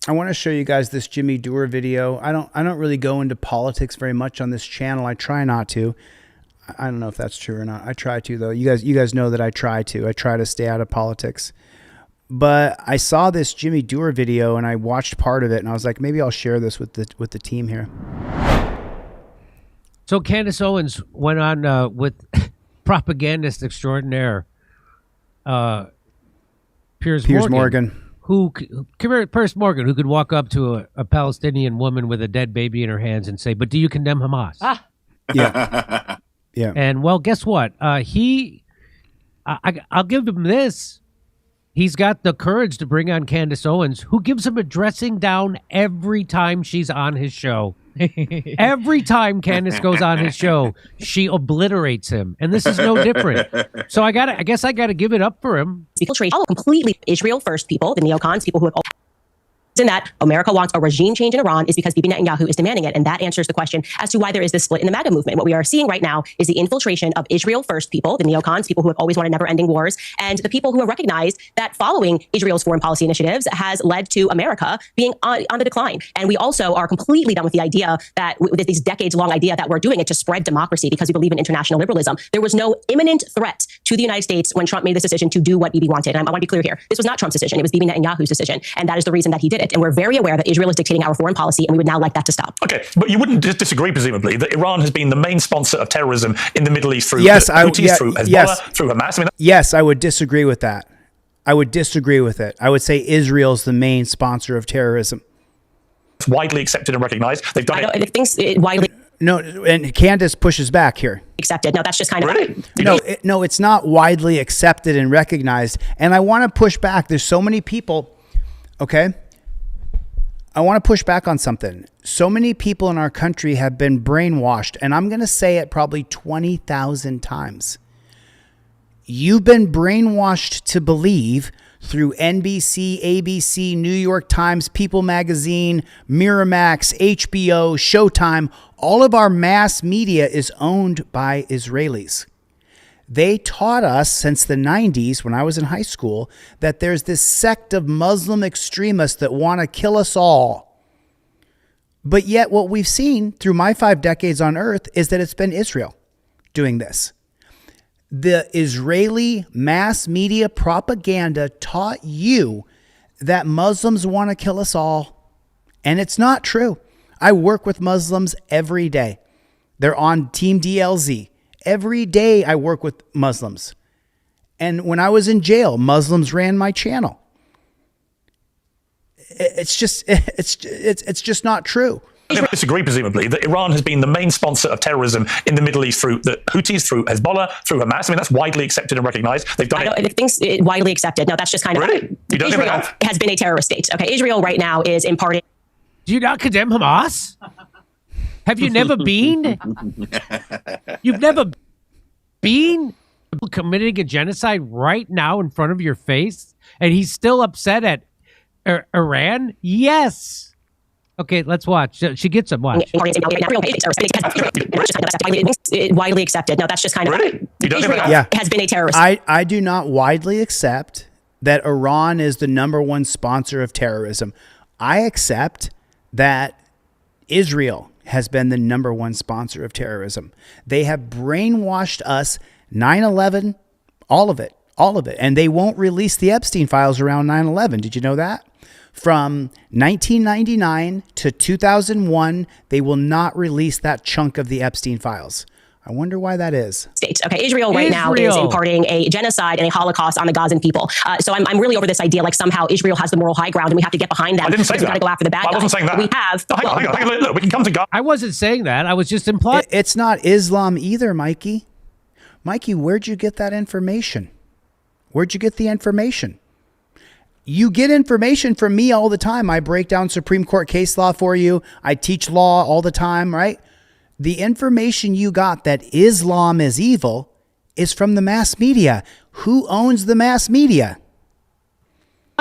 I want to show you guys this Jimmy Dore video. I don't really go into politics very much on this channel. I try not to. I don't know if that's true or not. I try to, though. You guys know that I try to. I try to stay out of politics. But I saw this Jimmy Dore video and I watched part of it and I was like, maybe I'll share this with the team here. So Candace Owens went on with propagandist extraordinaire Piers Morgan. Piers Morgan, who could walk up to a Palestinian woman with a dead baby in her hands and say, but do you condemn Hamas? Ah. Yeah. Yeah. And, well, guess what? I'll give him this. He's got the courage to bring on Candace Owens, who gives him a dressing down every time she's on his show. Every time Candace goes on his show, she obliterates him, and this is no different. So I guess I gotta give it up for him. All completely Israel first people, the neocons, people who have in that America wants a regime change in Iran is because Bibi Netanyahu is demanding it. And that answers the question as to why there is this split in the MAGA movement. What we are seeing right now is the infiltration of Israel first people, the neocons, people who have always wanted never-ending wars, and the people who have recognized that following Israel's foreign policy initiatives has led to America being on the decline. And we also are completely done with the idea that, with this decades-long idea that we're doing it to spread democracy because we believe in international liberalism. There was no imminent threat to the United States when Trump made this decision to do what Bibi wanted. And I want to be clear here. This was not Trump's decision. It was Bibi Netanyahu's decision. And that is the reason that he did it. And we're very aware that Israel is dictating our foreign policy, and we would now like that to stop. Okay, but you wouldn't disagree, presumably, that Iran has been the main sponsor of terrorism in the Middle East through through Hezbollah, through Hamas. I mean, yes, I would disagree with that. I would disagree with it. I would say Israel's the main sponsor of terrorism. It's widely accepted and recognized. They've done it widely. No, and Candace pushes back here. Accepted. No, that's just kind of really? No, it's not widely accepted and recognized. And I want to push back. There's so many people. Okay. I want to push back on something. So many people in our country have been brainwashed, and I'm going to say it probably 20,000 times. You've been brainwashed to believe through NBC, ABC, New York Times, People Magazine, Miramax, HBO, Showtime. All of our mass media is owned by Israelis. They taught us since the 90s, when I was in high school, that there's this sect of Muslim extremists that want to kill us all. But yet what we've seen through my 5 decades on earth is that it's been Israel doing this. The Israeli mass media propaganda taught you that Muslims want to kill us all. And it's not true. I work with Muslims every day. They're on Team DLZ. Every day I work with Muslims. And when I was in jail, Muslims ran my channel. It's just not true. I disagree, presumably, that Iran has been the main sponsor of terrorism in the Middle East through the Houthis, through Hezbollah, through Hamas. I mean, that's widely accepted and recognized. They've done it. Widely accepted. No, that's just kind of really? Israel has been a terrorist state. Okay, Israel right now is imparting. Do you not condemn Hamas? Have you never been? You've never been committing a genocide right now in front of your face, and he's still upset at Iran? Yes. Okay, let's watch. She gets him. Watch. Widely accepted. No, that's just kind of really? Israel has been a terrorist. I do not widely accept that Iran is the #1 sponsor of terrorism. I accept that Israel has been the #1 sponsor of terrorism. They have brainwashed us, 9/11, all of it. And they won't release the Epstein files around 9/11. Did you know that? From 1999 to 2001, they will not release that chunk of the Epstein files. I wonder why that is. States. Okay, Israel right now is imparting a genocide and a Holocaust on the Gazan people. So I'm really over this idea like somehow Israel has the moral high ground and we have to get behind them. I didn't say that. Got to go after the bad guys. I wasn't saying that. We have. Hang on. Look, we can come to God. I wasn't saying that. I was just implying. It's not Islam either, Mikey. Mikey, where'd you get that information? Where'd you get the information? You get information from me all the time. I break down Supreme Court case law for you. I teach law all the time, right? The information you got that Islam is evil is from the mass media. Who owns the mass media?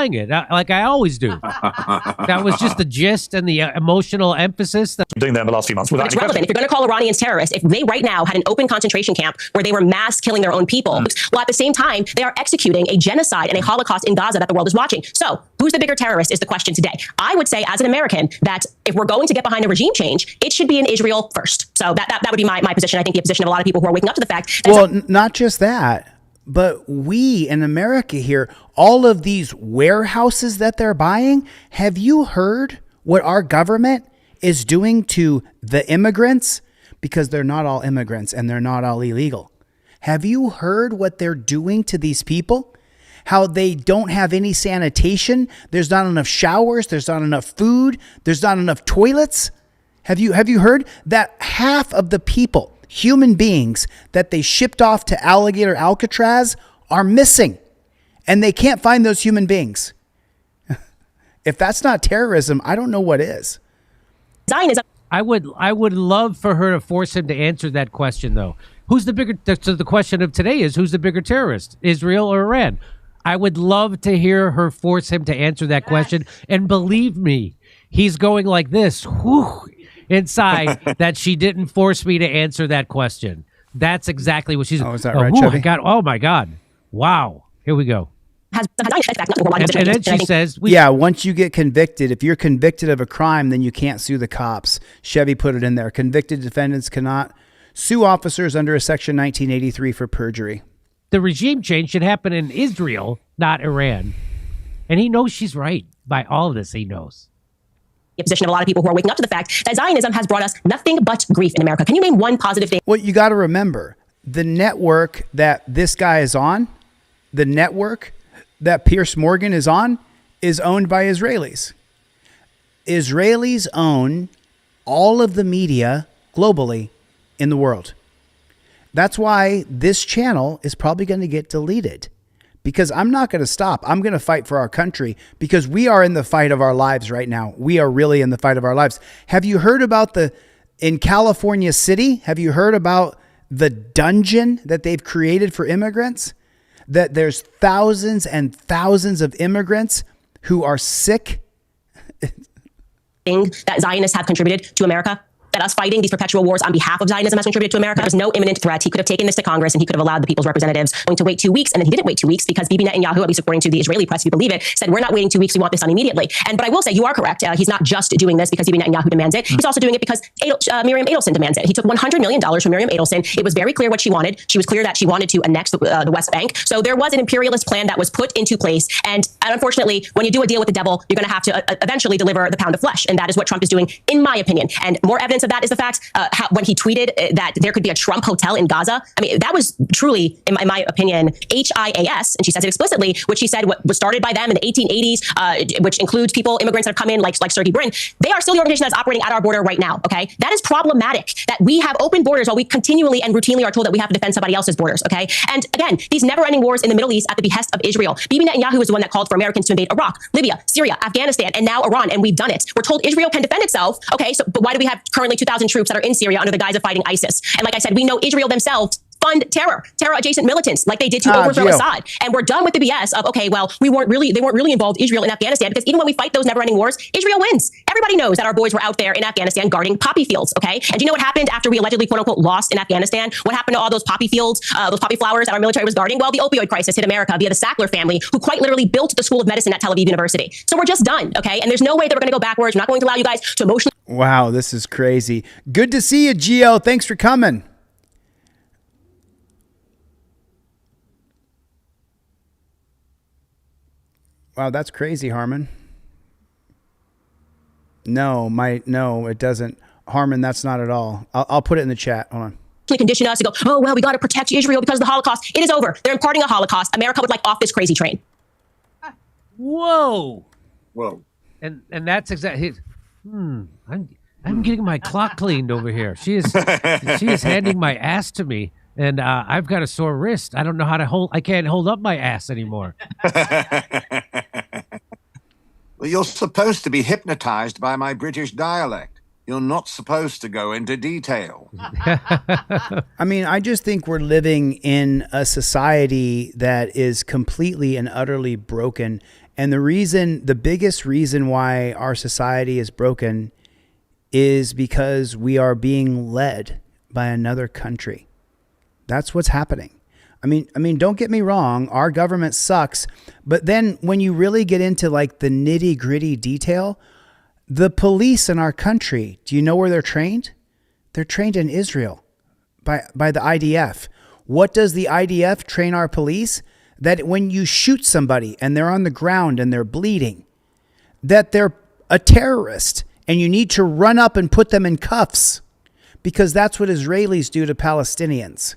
It like I always do. That was just the gist and the emotional emphasis. That doing that in the last few months. It's relevant. If you're going to call Iranians terrorists, if they right now had an open concentration camp where they were mass killing their own people, well, at the same time, they are executing a genocide and a Holocaust in Gaza that the world is watching. So who's the bigger terrorist is the question today. I would say as an American that if we're going to get behind a regime change, it should be in Israel first. So that would be my position. I think the position of a lot of people who are waking up to the fact. Well, not just that. But we in America here, all of these warehouses that they're buying, have you heard what our government is doing to the immigrants? Because they're not all immigrants and they're not all illegal. Have you heard what they're doing to these people? How they don't have any sanitation. There's not enough showers. There's not enough food. There's not enough toilets. Have you heard that half of the people, human beings that they shipped off to Alligator Alcatraz are missing and they can't find those human beings? If that's not terrorism, I don't know what is. Zionism I would love for her to force him to answer that question, though. Who's the bigger? So the question of today is, who's the bigger terrorist, Israel or Iran? I would love to hear her force him to answer that question. And believe me, he's going like this, inside, that she didn't force me to answer that question. That's exactly what she's. Oh, is that right, Chevy? Oh my God! Wow. Here we go. And then she says, yeah, once you get convicted, if you're convicted of a crime, then you can't sue the cops. Chevy put it in there. Convicted defendants cannot sue officers under a Section 1983 for perjury. The regime change should happen in Israel, not Iran. And he knows she's right. By all of this, he knows. The position of a lot of people who are waking up to the fact that Zionism has brought us nothing but grief in America. Can you name one positive thing? Well, you got to remember, the network that this guy is on, the network that Piers Morgan is on, is owned by Israelis. Israelis own all of the media globally in the world. That's why this channel is probably going to get deleted, because I'm not going to stop. I'm going to fight for our country, because we are in the fight of our lives right now. We are really in the fight of our lives. Have you heard about in California City, have you heard about the dungeon that they've created for immigrants? That there's thousands and thousands of immigrants who are sick. Thing that Zionists have contributed to America, that us fighting these perpetual wars on behalf of Zionism has contributed to America. There's no imminent threat. He could have taken this to Congress and he could have allowed the people's representatives going to wait 2 weeks. And then he didn't wait 2 weeks because Bibi Netanyahu, at least according to the Israeli press, if you believe it, said, we're not waiting 2 weeks. We want this done immediately. But I will say, you are correct. He's not just doing this because Bibi Netanyahu demands it. He's also doing it because Miriam Edelson demands it. He took $100 million from Miriam Edelson. It was very clear what she wanted. She was clear that she wanted to annex the West Bank. So there was an imperialist plan that was put into place. And unfortunately, when you do a deal with the devil, you're going to have to eventually deliver the pound of flesh. And that is what Trump is doing, in my opinion. And more evidence of that is the fact when he tweeted that there could be a Trump hotel in Gaza. I mean, that was truly, in my opinion, HIAS, and she says it explicitly, which she said was started by them in the 1880s, which includes immigrants that have come in like Sergey Brin. They are still the organization that's operating at our border right now, okay? That is problematic, that we have open borders while we continually and routinely are told that we have to defend somebody else's borders, okay? And again, these never-ending wars in the Middle East at the behest of Israel. Bibi Netanyahu was the one that called for Americans to invade Iraq, Libya, Syria, Afghanistan, and now Iran, and we've done it. We're told Israel can defend itself, okay? So, but why do we have currently 2,000 troops that are in Syria under the guise of fighting ISIS? And like I said, we know Israel themselves fund terror-adjacent militants like they did to overthrow Assad. And we're done with the BS of, okay, well, they weren't really involved, Israel in Afghanistan, because even when we fight those never-ending wars, Israel wins. Everybody knows that our boys were out there in Afghanistan guarding poppy fields, okay? And do you know what happened after we allegedly, quote-unquote, lost in Afghanistan? What happened to all those poppy fields, those poppy flowers that our military was guarding? Well, the opioid crisis hit America via the Sackler family, who quite literally built the School of Medicine at Tel Aviv University. So we're just done, okay? And there's no way that we're going to go backwards. We're not going to allow you guys to emotionally... Wow, this is crazy. Good to see you, Gio. Thanks for coming. Wow, that's crazy, Harmon. No, it doesn't. Harmon, that's not at all. I'll put it in the chat. Hold on. Condition us to go, oh, well, we got to protect Israel because of the Holocaust. It is over. They're imparting a Holocaust. America would like off this crazy train. Whoa. Whoa. And that's exactly... I'm getting my clock cleaned over here. She is handing my ass to me. And I've got a sore wrist. I don't know how to hold. I can't hold up my ass anymore. Well, you're supposed to be hypnotized by my British dialect. You're not supposed to go into detail. I mean, I just think we're living in a society that is completely and utterly broken. And the biggest reason why our society is broken is because we are being led by another country. That's what's happening. I mean, don't get me wrong. Our government sucks. But then when you really get into like the nitty gritty detail, the police in our country, do you know where they're trained? They're trained in Israel by the IDF. What does the IDF train our police? That when you shoot somebody and they're on the ground and they're bleeding, that they're a terrorist and you need to run up and put them in cuffs, because that's what Israelis do to Palestinians.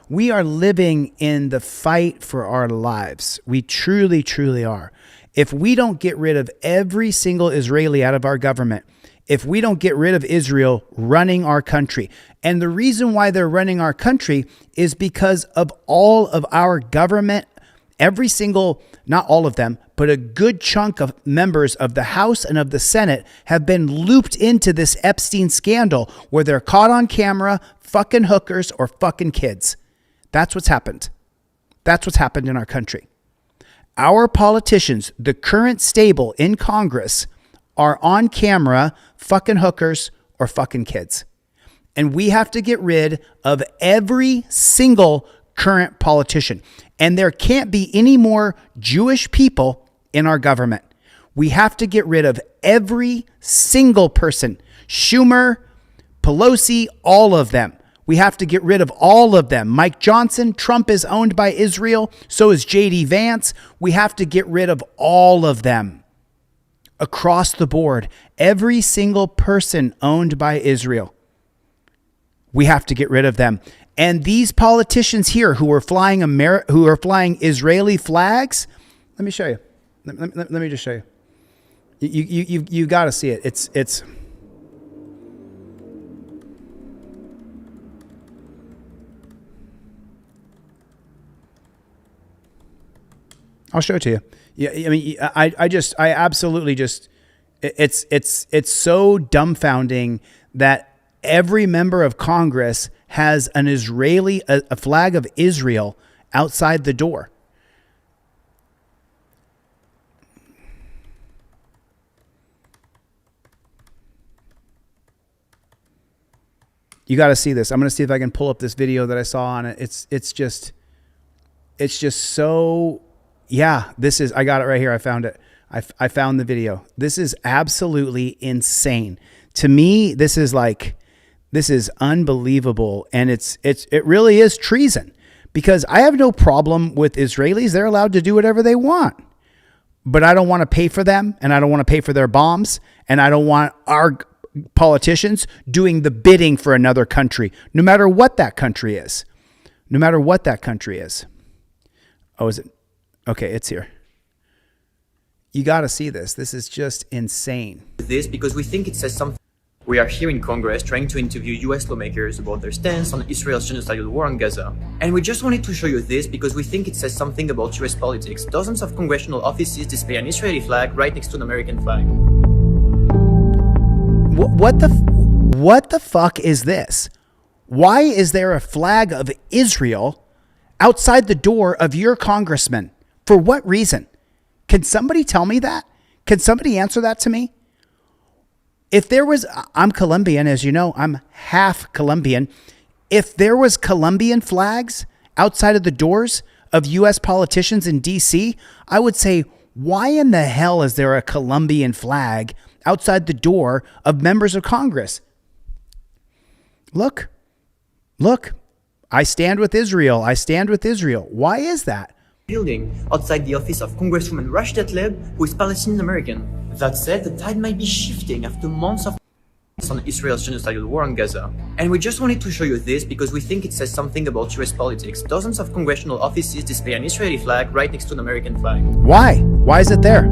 We are living in the fight for our lives. We truly, truly are. If we don't get rid of every single Israeli out of our government, if we don't get rid of Israel running our country, and the reason why they're running our country is because of all of our government Every single, not all of them, but a good chunk of members of the House and of the Senate have been looped into this Epstein scandal where they're caught on camera fucking hookers or fucking kids. That's what's happened. That's what's happened in our country. Our politicians, the current stable in Congress, are on camera fucking hookers or fucking kids. And we have to get rid of every single current politician. And there can't be any more Jewish people in our government. We have to get rid of every single person. Schumer, Pelosi, all of them. We have to get rid of all of them. Mike Johnson, Trump is owned by Israel. So is J.D. Vance. We have to get rid of all of them across the board. Every single person owned by Israel. We have to get rid of them. And these politicians here who are flying Israeli flags, let me show you. Let me just show you. You got to see it. It's. I'll show it to you. Yeah, I mean, I absolutely just, it's so dumbfounding that every member of Congress has an a flag of Israel outside the door. You got to see this. I'm going to see if I can pull up this video that I saw on it. It's just so. Yeah, I got it right here. I found it. I found the video. This is absolutely insane. To me, this is unbelievable. And it really is treason, because I have no problem with Israelis. They're allowed to do whatever they want, but I don't want to pay for them, and I don't want to pay for their bombs, and I don't want our politicians doing the bidding for another country, no matter what that country is. No matter what that country is. Oh, is it? Okay, it's here. You got to see this. This is just insane. This because we think it says something. We are here in Congress trying to interview US lawmakers about their stance on Israel's genocidal war on Gaza. And we just wanted to show you this because we think it says something about US politics. Dozens of congressional offices display an Israeli flag right next to an American flag. What the fuck is this? Why is there a flag of Israel outside the door of your congressman? For what reason? Can somebody tell me that? Can somebody answer that to me? If there was, I'm Colombian, as you know, I'm half Colombian. If there was Colombian flags outside of the doors of U.S. politicians in D.C., I would say, why in the hell is there a Colombian flag outside the door of members of Congress? Look, I stand with Israel. I stand with Israel. Why is that? Building outside the office of Congresswoman ZELLE, who is Palestinian American. That said, the tide might be shifting after months of on Israel's genocidal war on Gaza. And we just wanted to show you this because we think it says something about US politics. Dozens of congressional offices display an Israeli flag right next to an American flag. Why? Why is it there?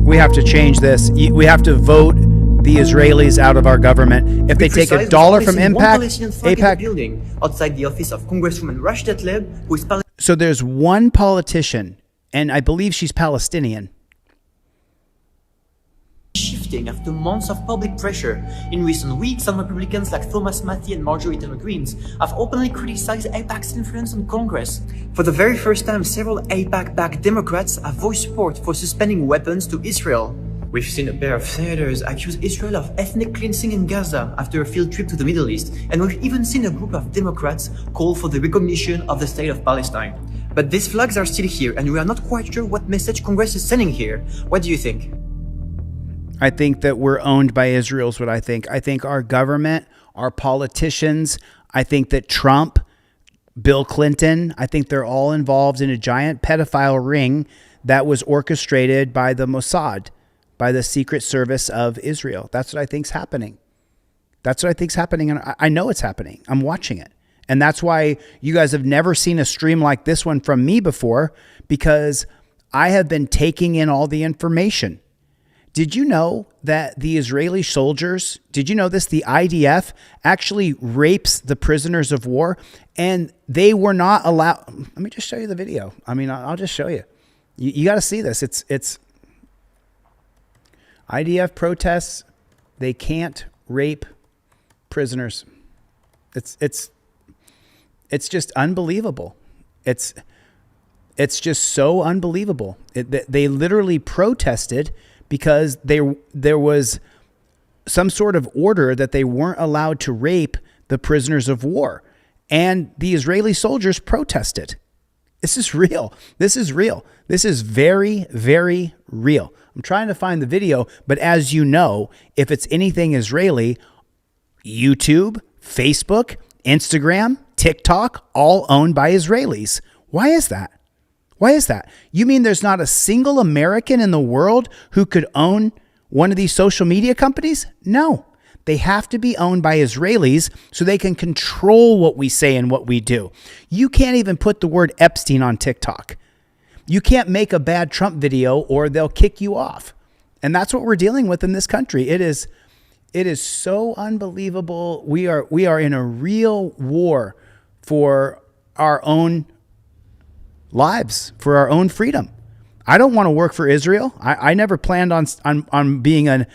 We have to change this. We have to vote the Israelis out of our government. If they take $1 from AIPAC, building outside the office of Congresswoman ZELLE, who is so there's one politician, and I believe she's Palestinian. Shifting after months of public pressure. In recent weeks, some Republicans like Thomas Matthey and Marjorie Taylor Greene have openly criticized AIPAC's influence on Congress. For the very first time, several AIPAC-backed Democrats have voiced support for suspending weapons to Israel. We've seen a pair of senators accuse Israel of ethnic cleansing in Gaza after a field trip to the Middle East, and we've even seen a group of Democrats call for the recognition of the state of Palestine. But these flags are still here, and we are not quite sure what message Congress is sending here. What do you think? I think that we're owned by Israel is what I think. I think our government, our politicians, I think that Trump, Bill Clinton, I think they're all involved in a giant pedophile ring that was orchestrated by the Mossad, by the Secret Service of Israel. That's what I think's happening. That's what I think's happening. And I know it's happening. I'm watching it. And that's why you guys have never seen a stream like this one from me before, because I have been taking in all the information. Did you know that the Israeli soldiers, did you know this? The IDF actually rapes the prisoners of war, and they were not allowed. Let me just show you the video. I mean, I'll just show you. You got to see this. It's IDF protests. They can't rape prisoners. It's just unbelievable. It's just so unbelievable. They literally protested because there was some sort of order that they weren't allowed to rape the prisoners of war. And the Israeli soldiers protested. This is real. This is real. This is very, very real. I'm trying to find the video, but as you know, if it's anything Israeli, YouTube, Facebook, Instagram, TikTok, all owned by Israelis. Why is that? Why is that? You mean there's not a single American in the world who could own one of these social media companies? No. They have to be owned by Israelis so they can control what we say and what we do. You can't even put the word Epstein on TikTok. You can't make a bad Trump video or they'll kick you off. And that's what we're dealing with in this country. It is so unbelievable. We are in a real war for our own lives, for our own freedom. I don't want to work for Israel. I never planned on being an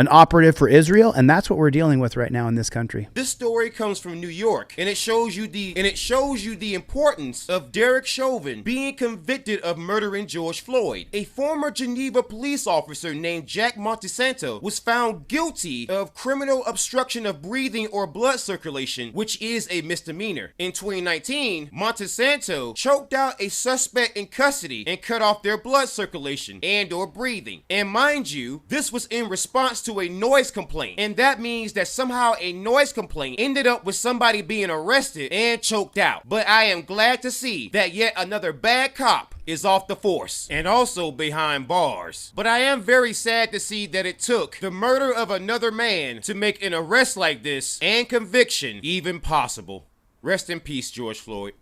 operative for Israel, and that's what we're dealing with right now in this country. This story comes from New York, and it shows you the importance of Derek Chauvin being convicted of murdering George Floyd. A former Geneva police officer named Jack Montesanto was found guilty of criminal obstruction of breathing or blood circulation, which is a misdemeanor. In 2019, Montesanto choked out a suspect in custody and cut off their blood circulation and or breathing. And mind you, this was in response to a noise complaint, and that means that somehow a noise complaint ended up with somebody being arrested and choked out. But I am glad to see that yet another bad cop is off the force and also behind bars. But I am very sad to see that it took the murder of another man to make an arrest like this and conviction even possible. Rest in peace, George Floyd.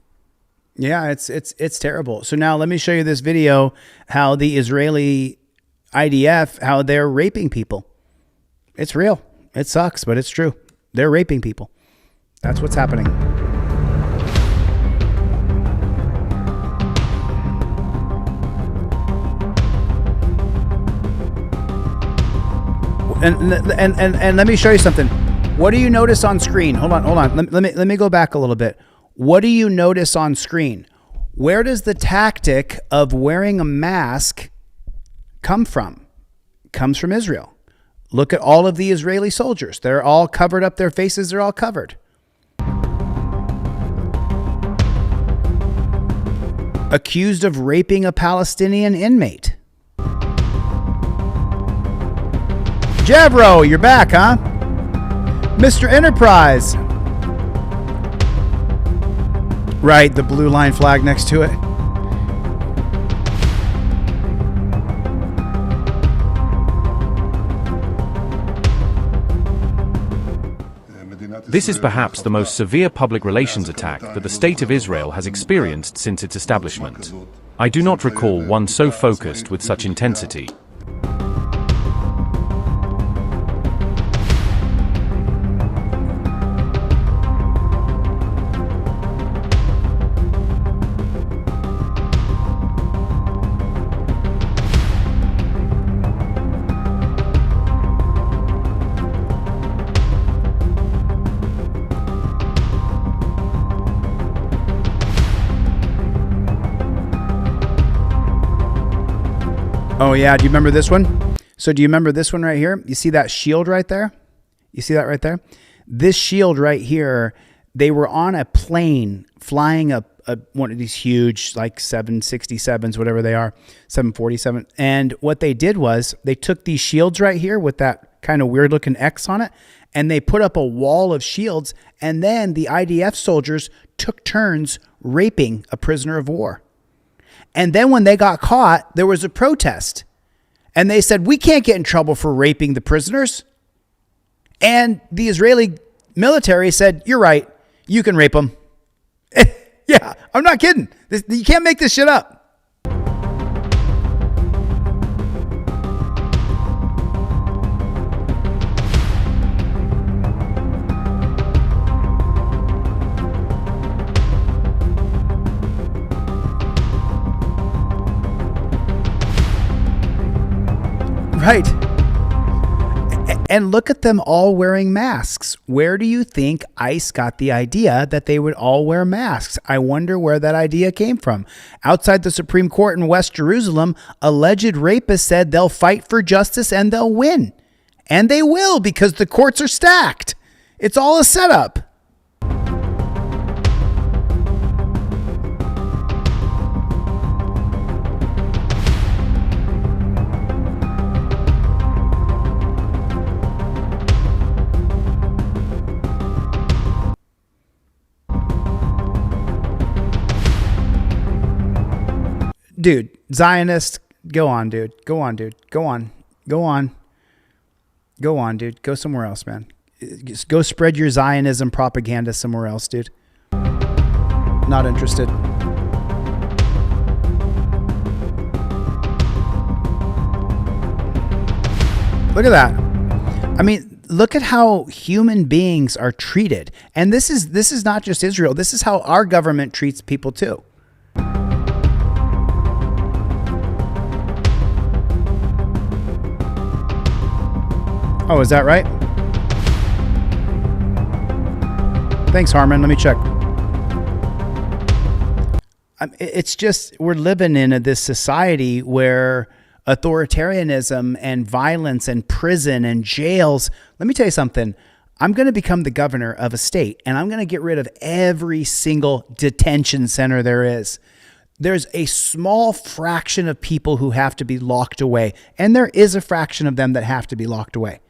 Yeah, it's terrible. So now let me show you this video, how the Israeli IDF, how they're raping people. It's real. It sucks, but it's true. They're raping people. That's what's happening. And let me show you something. What do you notice on screen? Hold on. Let me go back a little bit. What do you notice on screen? Where does the tactic of wearing a mask come from? It comes from Israel. Look at all of the Israeli soldiers. They're all covered up. Their faces are all covered. Accused of raping a Palestinian inmate. Javro, you're back, huh? Mr. Enterprise. Right, the blue line flag next to it. This is perhaps the most severe public relations attack that the State of Israel has experienced since its establishment. I do not recall one so focused with such intensity. Oh yeah, do you remember this one? So do you remember this one right here? You see that shield right there? You see that right there? This shield right here, they were on a plane flying one of these huge, like 767s, whatever they are, 747. And what they did was they took these shields right here with that kind of weird looking X on it, and they put up a wall of shields. And then the IDF soldiers took turns raping a prisoner of war. And then when they got caught, there was a protest. And they said, we can't get in trouble for raping the prisoners. And the Israeli military said, you're right. You can rape them. Yeah, I'm not kidding. You can't make this shit up. Right. And look at them all wearing masks. Where do you think ICE got the idea that they would all wear masks? I wonder where that idea came from. Outside the Supreme Court in West Jerusalem, alleged rapists said they'll fight for justice and they'll win. And they will, because the courts are stacked. It's all a setup. Dude, Zionist, go on, dude. Go on, dude. Go on. Go on. Go on, dude. Go somewhere else, man. Just go spread your Zionism propaganda somewhere else, dude. Not interested. Look at that. I mean, look at how human beings are treated. And this is not just Israel. This is how our government treats people too. Oh, is that right? Thanks, Harmon. Let me check. It's just, we're living in this society where authoritarianism and violence and prison and jails. Let me tell you something. I'm going to become the governor of a state, and I'm going to get rid of every single detention center there is. There's a small fraction of people who have to be locked away, and there is a fraction of them that have to be locked away.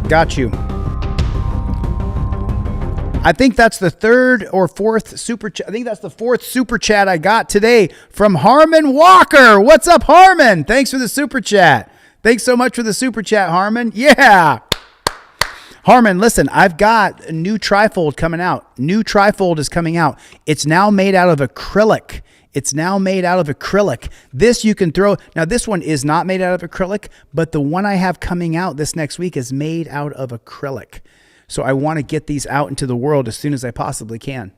Got you. I think that's the third or fourth super chat. I think that's the fourth super chat I got today from Harmon Walker. What's up, Harmon? Thanks for the super chat. Thanks so much for the super chat, Harmon. Yeah. Harmon, listen, I've got a new trifold coming out. New trifold is coming out. It's now made out of acrylic. This you can throw. Now, this one is not made out of acrylic, but the one I have coming out this next week is made out of acrylic. So I want to get these out into the world as soon as I possibly can.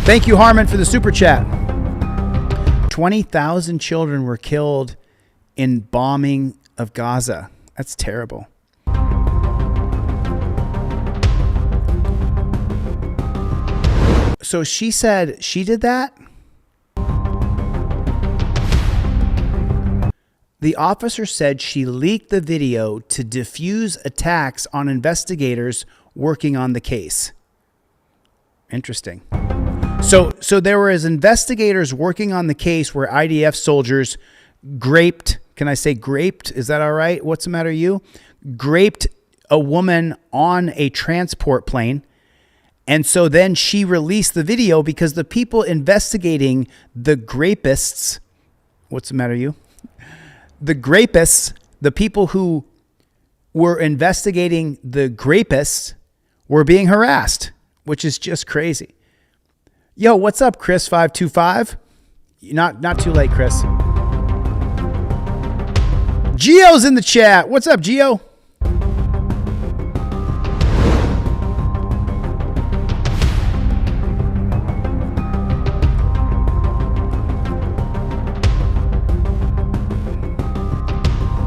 Thank you, Harmon, for the super chat. 20,000 children were killed in bombing of Gaza. That's terrible. So she said she did that? The officer said she leaked the video to defuse attacks on investigators working on the case. Interesting. So there was investigators working on the case where IDF soldiers graped, can I say graped? Is that all right? What's the matter, you? Graped a woman on a transport plane. And so then she released the video because the people investigating the grapists, what's the matter, you? The grapists, the people who were investigating the grapists were being harassed, which is just crazy. Yo, what's up, Chris525? Not too late, Chris. Gio's in the chat. What's up, Gio?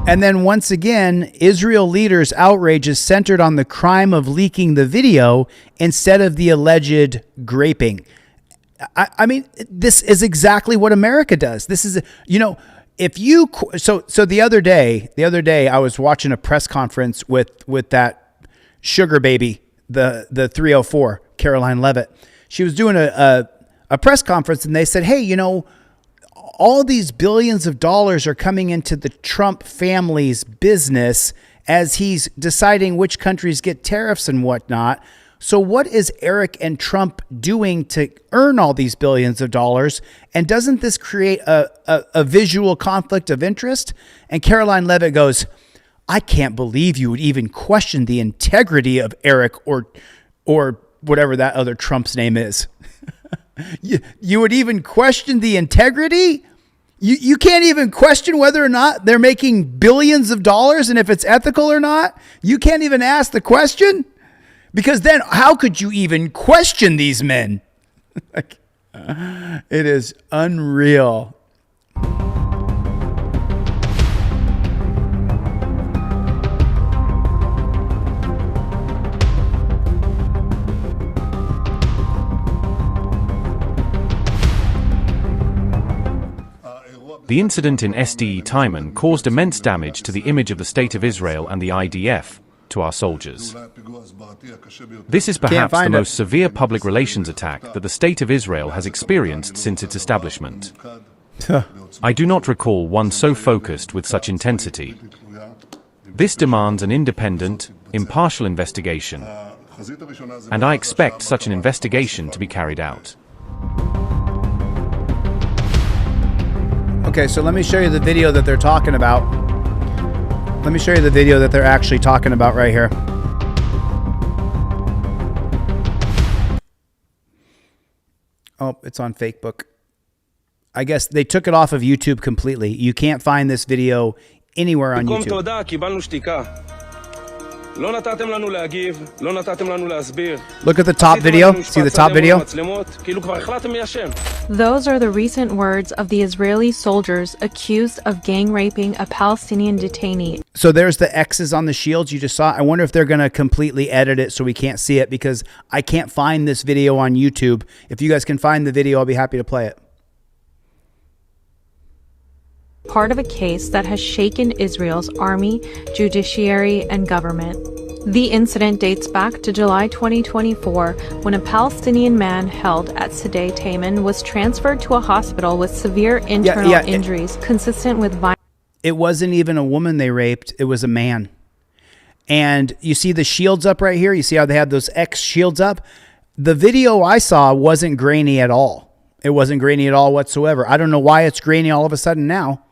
And then once again, Israel leaders' outrage is centered on the crime of leaking the video instead of the alleged graping. I mean, this is exactly what America does. This is, if you, so the other day I was watching a press conference with that sugar baby, the 304, Caroline Levitt. She was doing a press conference and they said, hey, all these billions of dollars are coming into the Trump family's business as he's deciding which countries get tariffs and whatnot. So what is Eric and Trump doing to earn all these billions of dollars? And doesn't this create a visual conflict of interest? And Caroline Levitt goes, I can't believe you would even question the integrity of Eric or whatever that other Trump's name is. You would even question the integrity? You can't even question whether or not they're making billions of dollars and if it's ethical or not? You can't even ask the question? Because then how could you even question these men? Like, it is unreal. The incident in SDE Timon caused immense damage to the image of the State of Israel and the IDF, to our soldiers. This is perhaps the most severe public relations attack that the State of Israel has experienced since its establishment. I do not recall one so focused with such intensity. This demands an independent, impartial investigation, and I expect such an investigation to be carried out. Okay, so let me show you the video that they're talking about. Let me show you the video that they're actually talking about right here. Oh, it's on Facebook. I guess they took it off of YouTube completely. You can't find this video anywhere on YouTube. Look at the top video. See the top video? Those are the recent words of the Israeli soldiers accused of gang raping a Palestinian detainee. So there's the X's on the shields you just saw. I wonder if they're going to completely edit it so we can't see it, because I can't find this video on YouTube. If you guys can find the video, I'll be happy to play it. Part of a case that has shaken Israel's army, judiciary, and government. The incident dates back to July 2024, when a Palestinian man held at ZELLE Timon was transferred to a hospital with severe internal injuries consistent with violence. It wasn't even a woman they raped, it was a man. And you see the shields up right here? You see how they have those X shields up? The video I saw wasn't grainy at all. It wasn't grainy at all whatsoever. I don't know why it's grainy all of a sudden now.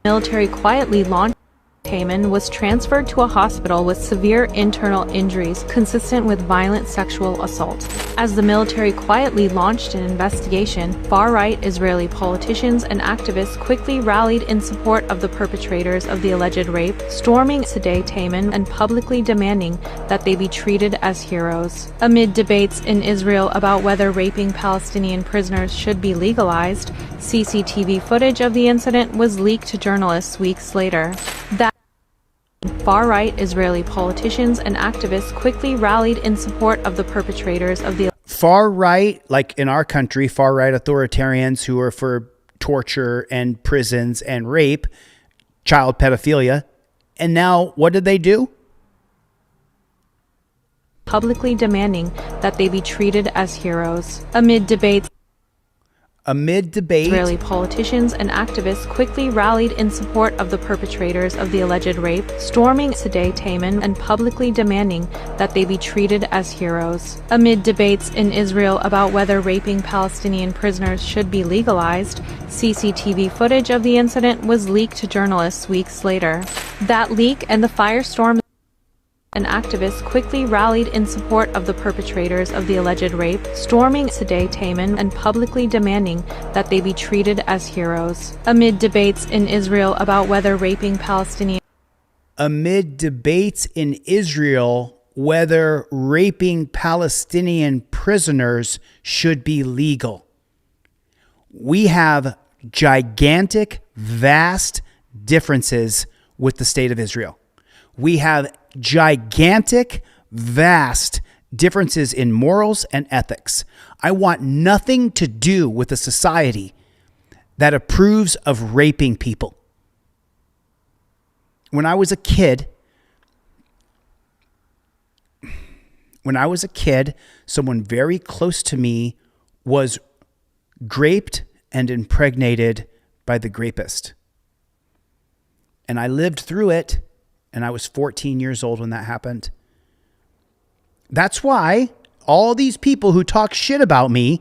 Military quietly launched. Timon was transferred to a hospital with severe internal injuries consistent with violent sexual assault. As the military quietly launched an investigation, far-right Israeli politicians and activists quickly rallied in support of the perpetrators of the alleged rape, storming ZELLE Timon and publicly demanding that they be treated as heroes. Amid debates in Israel about whether raping Palestinian prisoners should be legalized, CCTV footage of the incident was leaked to journalists weeks later. Far-right Israeli politicians and activists quickly rallied in support of the perpetrators of the far-right, like in our country, far-right authoritarians who are for torture and prisons and rape, child pedophilia. And now what did they do? Publicly demanding that they be treated as heroes. Amid debate, Israeli politicians and activists quickly rallied in support of the perpetrators of the alleged rape, storming ZELLE Timon and publicly demanding that they be treated as heroes. Amid debates in Israel about whether raping Palestinian prisoners should be legalized, CCTV footage of the incident was leaked to journalists weeks later. That leak and the firestorm and activists quickly rallied in support of the perpetrators of the alleged rape, storming ZELLE Timon and publicly demanding that they be treated as heroes. Amid debates in Israel about whether raping Palestinian prisoners should be legal. We have gigantic, vast differences with the state of Israel. We have gigantic, vast differences in morals and ethics. I want nothing to do with a society that approves of raping people. When I was a kid, someone very close to me was raped and impregnated by the rapist. And I lived through it. And I was 14 years old when that happened. That's why all these people who talk shit about me,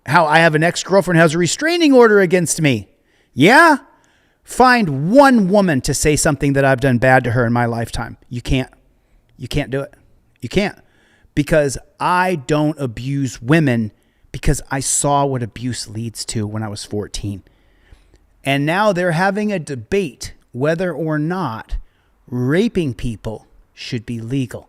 how I have an ex-girlfriend who has a restraining order against me. Yeah? Find one woman to say something that I've done bad to her in my lifetime. You can't. You can't do it. You can't. Because I don't abuse women, because I saw what abuse leads to when I was 14. And now they're having a debate whether or not raping people should be legal.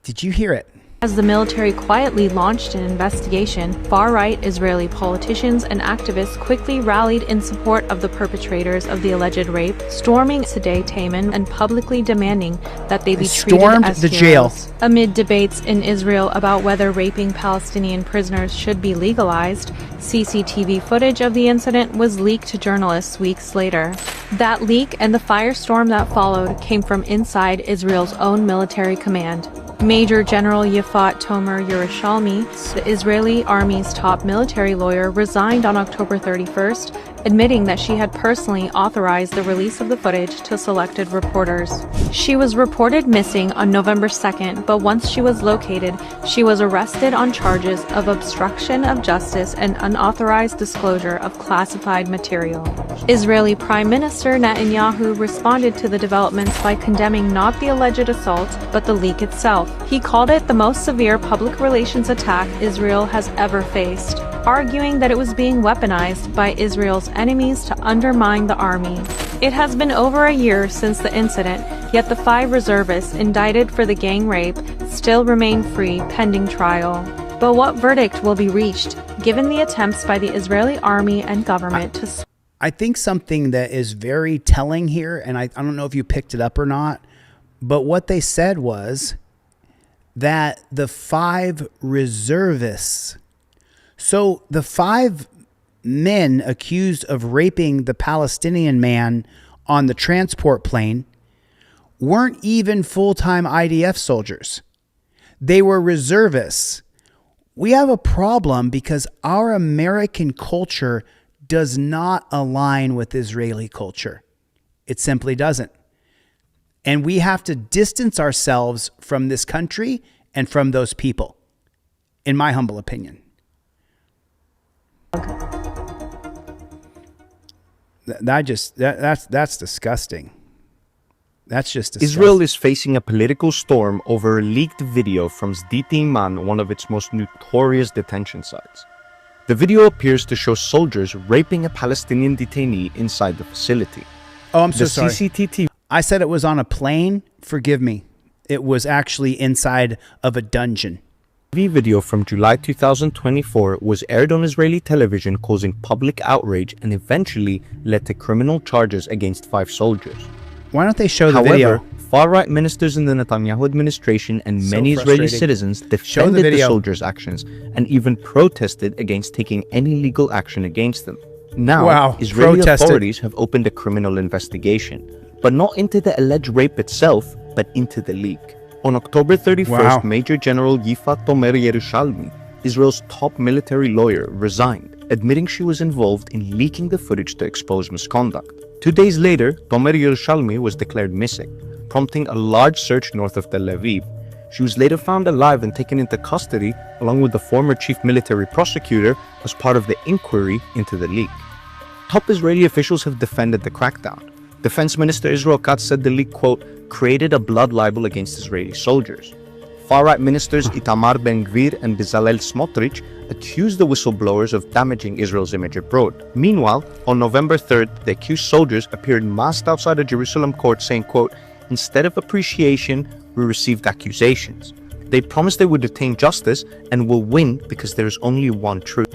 Did you hear it? As the military quietly launched an investigation, far-right Israeli politicians and activists quickly rallied in support of the perpetrators of the alleged rape, storming Sde Taman and publicly demanding that they be treated as the heroes. jail. Amid debates in Israel about whether raping Palestinian prisoners should be legalized, CCTV footage of the incident was leaked to journalists weeks later. That leak and the firestorm that followed came from inside Israel's own military command. Major General Yifat Tomer Yerushalmi, the Israeli army's top military lawyer, resigned on October 31st, admitting that she had personally authorized the release of the footage to selected reporters. She was reported missing on November 2nd, but once she was located, she was arrested on charges of obstruction of justice and unauthorized disclosure of classified material. Israeli Prime Minister Netanyahu responded to the developments by condemning not the alleged assault, but the leak itself. He called it the most severe public relations attack Israel has ever faced, arguing that it was being weaponized by Israel's enemies to undermine the army. It has been over a year since the incident, yet the 5 reservists indicted for the gang rape still remain free pending trial. But what verdict will be reached, given the attempts by the Israeli army and government to... I think something that is very telling here, and I don't know if you picked it up or not, but what they said was that the 5 reservists, so the 5 men accused of raping the Palestinian man on the transport plane weren't even full-time IDF soldiers. They were reservists. We have a problem because our American culture does not align with Israeli culture. It simply doesn't. And we have to distance ourselves from this country and from those people, in my humble opinion. That's disgusting. That's just disgusting. Israel is facing a political storm over a leaked video from Sde Taman, one of its most notorious detention sites. The video appears to show soldiers raping a Palestinian detainee inside the facility. Oh, I'm so sorry. CCTV. I said it was on a plane. Forgive me. It was actually inside of a dungeon. Video from July 2024 was aired on Israeli television, causing public outrage and eventually led to criminal charges against 5 soldiers. Why don't they show the However, video? Far-right ministers in the Netanyahu administration and many Israeli citizens defended the soldiers' actions and even protested against taking any legal action against them. Now, Israeli authorities have opened a criminal investigation, but not into the alleged rape itself, but into the leak. On October 31st, Major General Yifat Tomer Yerushalmi, Israel's top military lawyer, resigned, admitting she was involved in leaking the footage to expose misconduct. 2 days later, Tomer Yerushalmi was declared missing, prompting a large search north of Tel Aviv. She was later found alive and taken into custody along with the former chief military prosecutor as part of the inquiry into the leak. Top Israeli officials have defended the crackdown. Defense Minister Israel Katz said the leak, quote, created a blood libel against Israeli soldiers. Far-right ministers Itamar Ben-Gvir and Bezalel Smotrich accused the whistleblowers of damaging Israel's image abroad. Meanwhile, on November 3rd, the accused soldiers appeared masked outside a Jerusalem court saying, quote, instead of appreciation, we received accusations. They promised they would attain justice and will win because there is only one truth.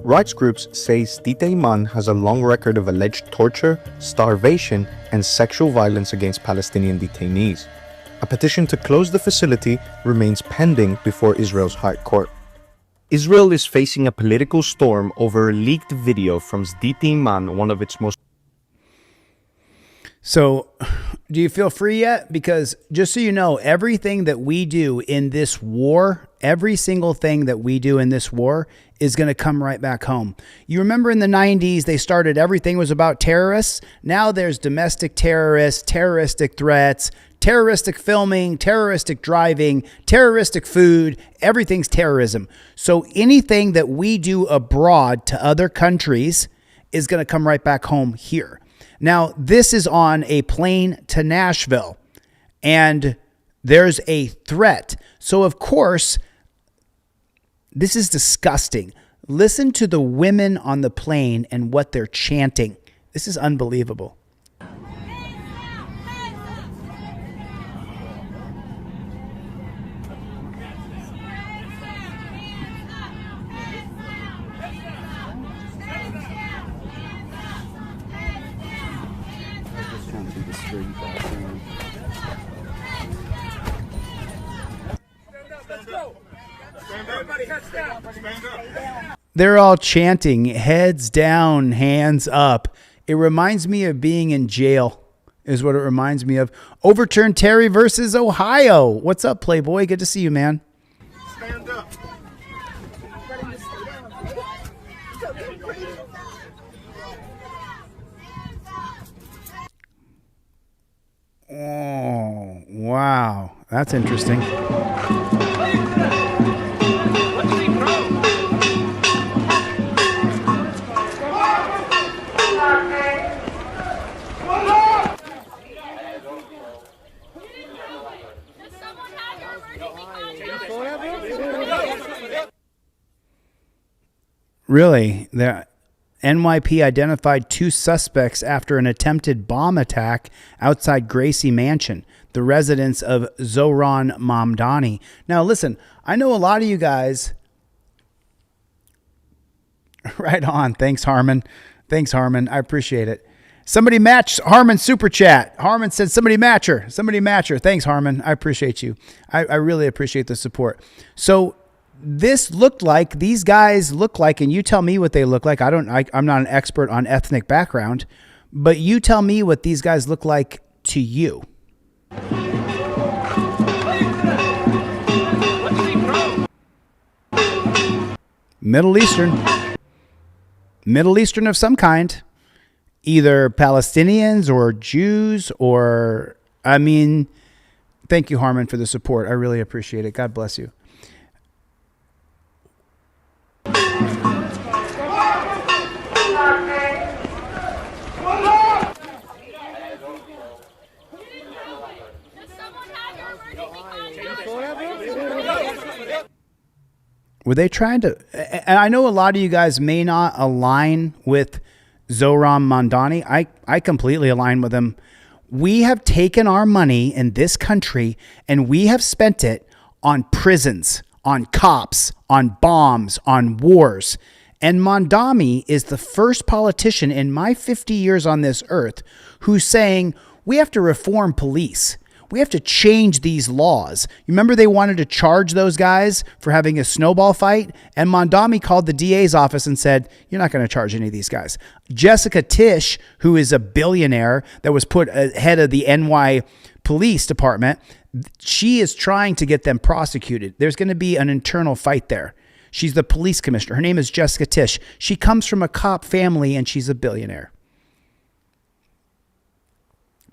Rights groups say Sde Taman has a long record of alleged torture, starvation, and sexual violence against Palestinian detainees. A petition to close the facility remains pending before Israel's High Court. Israel is facing a political storm over a leaked video from Sde Taman, one of its most... So, do you feel free yet? Because just so you know, everything that we do in this war, every single thing that we do in this war is going to come right back home. You remember in the 90s, they started, everything was about terrorists. Now there's domestic terrorists, terroristic threats, terroristic filming, terroristic driving, terroristic food, everything's terrorism. So anything that we do abroad to other countries is going to come right back home here. Now, this is on a plane to Nashville, and there's a threat. So, of course, this is disgusting. Listen to the women on the plane and what they're chanting. This is unbelievable. They're all chanting, heads down, hands up. It reminds me of being in jail, is what it reminds me of. Overturn Terry versus Ohio. What's up, Playboy? Good to see you, man. Stand up. Oh, wow. That's interesting. Really? The NYP identified 2 suspects after an attempted bomb attack outside Gracie Mansion, the residence of Zohran Mamdani. Now, listen, I know a lot of you guys... Right on. Thanks, Harmon. Thanks, Harmon. I appreciate it. Somebody match Harmon's super chat. Harmon said, somebody match her. Somebody match her. Thanks, Harmon. I appreciate you. I really appreciate the support. So this looked like, these guys look like, and you tell me what they look like. I'm not an expert on ethnic background, but you tell me what these guys look like to you. Middle Eastern of some kind. Either Palestinians or Jews or, I mean, thank you, Harmon, for the support. I really appreciate it. God bless you. Were they trying to, and I know a lot of you guys may not align with Zohran Mamdani. I completely align with him. We have taken our money in this country and we have spent it on prisons, on cops, on bombs, on wars. And Mamdani is the first politician in my 50 years on this earth who's saying we have to reform police. We have to change these laws. You remember they wanted to charge those guys for having a snowball fight? And Mamdani called the DA's office and said, you're not going to charge any of these guys. Jessica Tisch, who is a billionaire that was put head of the NY police department, she is trying to get them prosecuted. There's going to be an internal fight there. She's the police commissioner. Her name is Jessica Tisch. She comes from a cop family and she's a billionaire.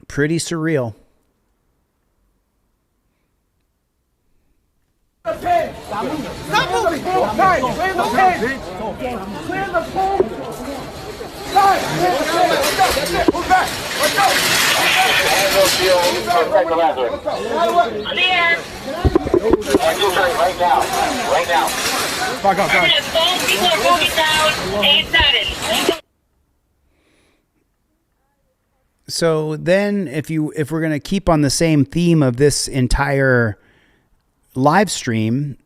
Pretty surreal. Stop moving! Guys, clear the pin! Clear the pin! Guys, clear the pin! That's it! Move back! Let's go! Right now. Right now. Fuck off, guys. People are moving down. 8-7. So then if we're going to keep on the same theme of this entire live stream,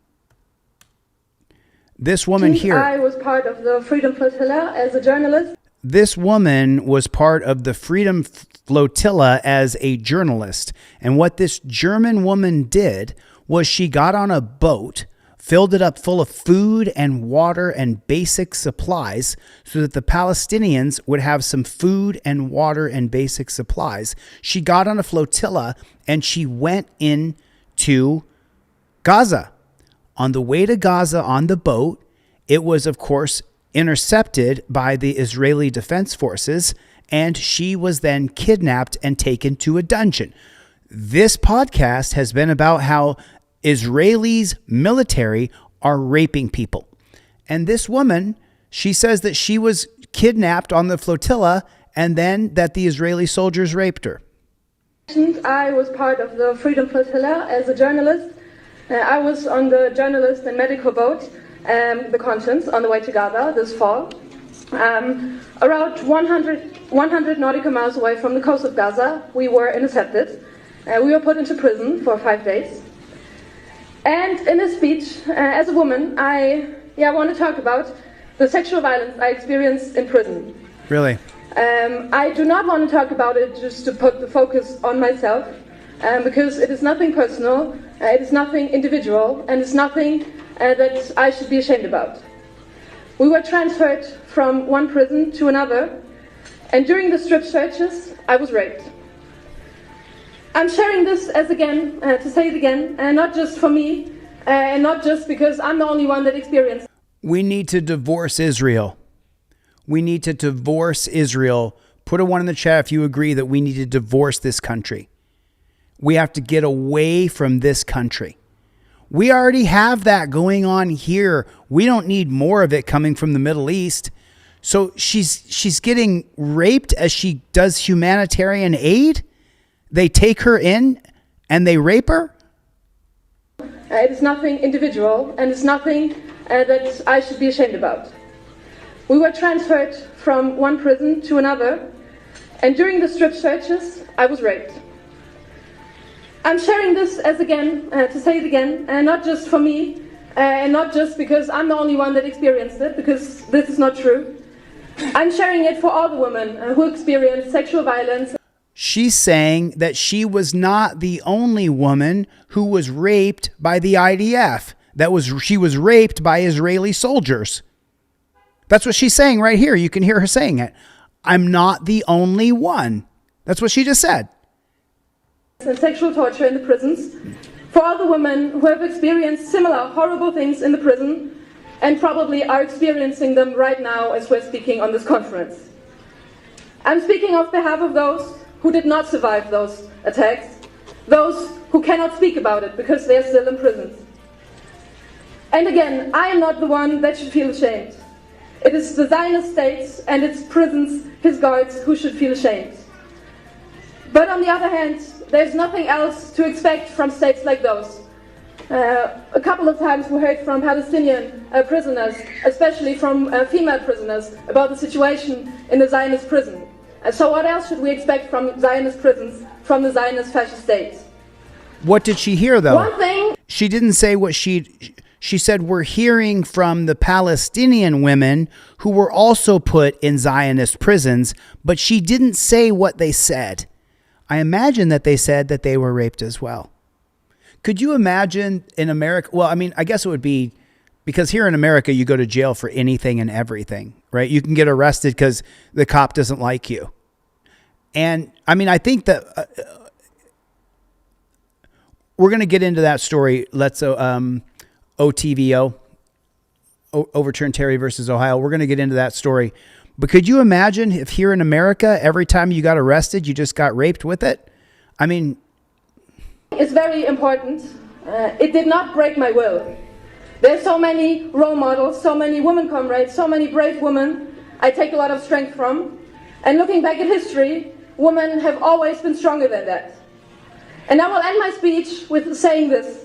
this woman here, I was part of the Freedom Flotilla as a journalist. This woman was part of the Freedom Flotilla as a journalist. And what this German woman did was she got on a boat, filled it up full of food and water and basic supplies so that the Palestinians would have some food and water and basic supplies. She got on a flotilla and she went into Gaza. On the way to Gaza on the boat, it was, of course, intercepted by the Israeli Defense Forces, and she was then kidnapped and taken to a dungeon. This podcast has been about how Israelis military are raping people. And this woman, she says that she was kidnapped on the flotilla and then that the Israeli soldiers raped her. I was part of the Freedom Flotilla as a journalist. I was on the journalist and medical boat, the Conscience, on the way to Gaza this fall. Around 100 nautical miles away from the coast of Gaza, we were intercepted. We were put into prison for 5 days. And in a speech, as a woman, I want to talk about the sexual violence I experienced in prison. Really? I do not want to talk about it just to put the focus on myself, because it is nothing personal, it is nothing individual, and it's nothing that I should be ashamed about. We were transferred from one prison to another, and during the strip searches, I was raped. I'm sharing this to say it again, and not just for me, and not just because I'm the only one that experienced. We need to divorce Israel. We need to divorce Israel. Put a 1 in the chat if you agree that we need to divorce this country. We have to get away from this country. We already have that going on here. We don't need more of it coming from the Middle East. So she's getting raped as she does humanitarian aid. They take her in and they rape her. It is nothing individual, and it's nothing that I should be ashamed about. We were transferred from one prison to another, and during the strip searches, I was raped. I'm sharing this to say it again, and not just for me, and not just because I'm the only one that experienced it, because this is not true. I'm sharing it for all the women who experienced sexual violence. She's saying that she was not the only woman who was raped by the IDF. She was raped by Israeli soldiers. That's what she's saying right here. You can hear her saying it. I'm not the only one. That's what she just said. And sexual torture in the prisons. For all the women who have experienced similar horrible things in the prison and probably are experiencing them right now as we're speaking on this conference. I'm speaking on behalf of those who did not survive those attacks, those who cannot speak about it because they're still in prison. And again, I am not the one that should feel ashamed. It is the Zionist states and its prisons, his guards, who should feel ashamed. But on the other hand, there's nothing else to expect from states like those. A couple of times we heard from Palestinian prisoners, especially from female prisoners, about the situation in the Zionist prison. So what else should we expect from Zionist prisons, from the Zionist fascist states? What did she hear, though? One thing. She didn't say what she said. We're hearing from the Palestinian women who were also put in Zionist prisons, but she didn't say what they said. I imagine that they said that they were raped as well. Could you imagine in America? Well, I mean, I guess it would be because here in America, you go to jail for anything and everything, right? You can get arrested because the cop doesn't like you. And I mean, I think that we're going to get into that story. Let's OTVO, overturn Terry versus Ohio. We're going to get into that story. But could you imagine if here in America, every time you got arrested, you just got raped with it? I mean, it's very important. It did not break my will. There's so many role models, so many women comrades, so many brave women I take a lot of strength from. And looking back at history, women have always been stronger than that. And I will end my speech with saying this.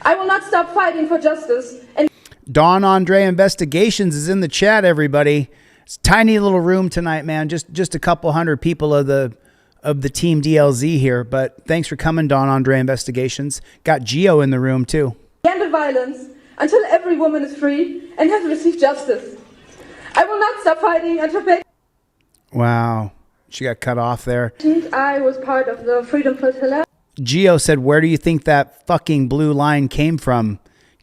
I will not stop fighting for justice. And Don Andre Investigations is in the chat, everybody. It's a tiny little room tonight, man. Just a couple hundred people of the team DLZ here. But thanks for coming, Don Andre Investigations. Got Gio in the room, too. End the violence until every woman is free and has received justice. I will not stop fighting until... Wow. She got cut off there. I was part of the Freedom Flotilla. Gio said, where do you think that fucking blue line came from?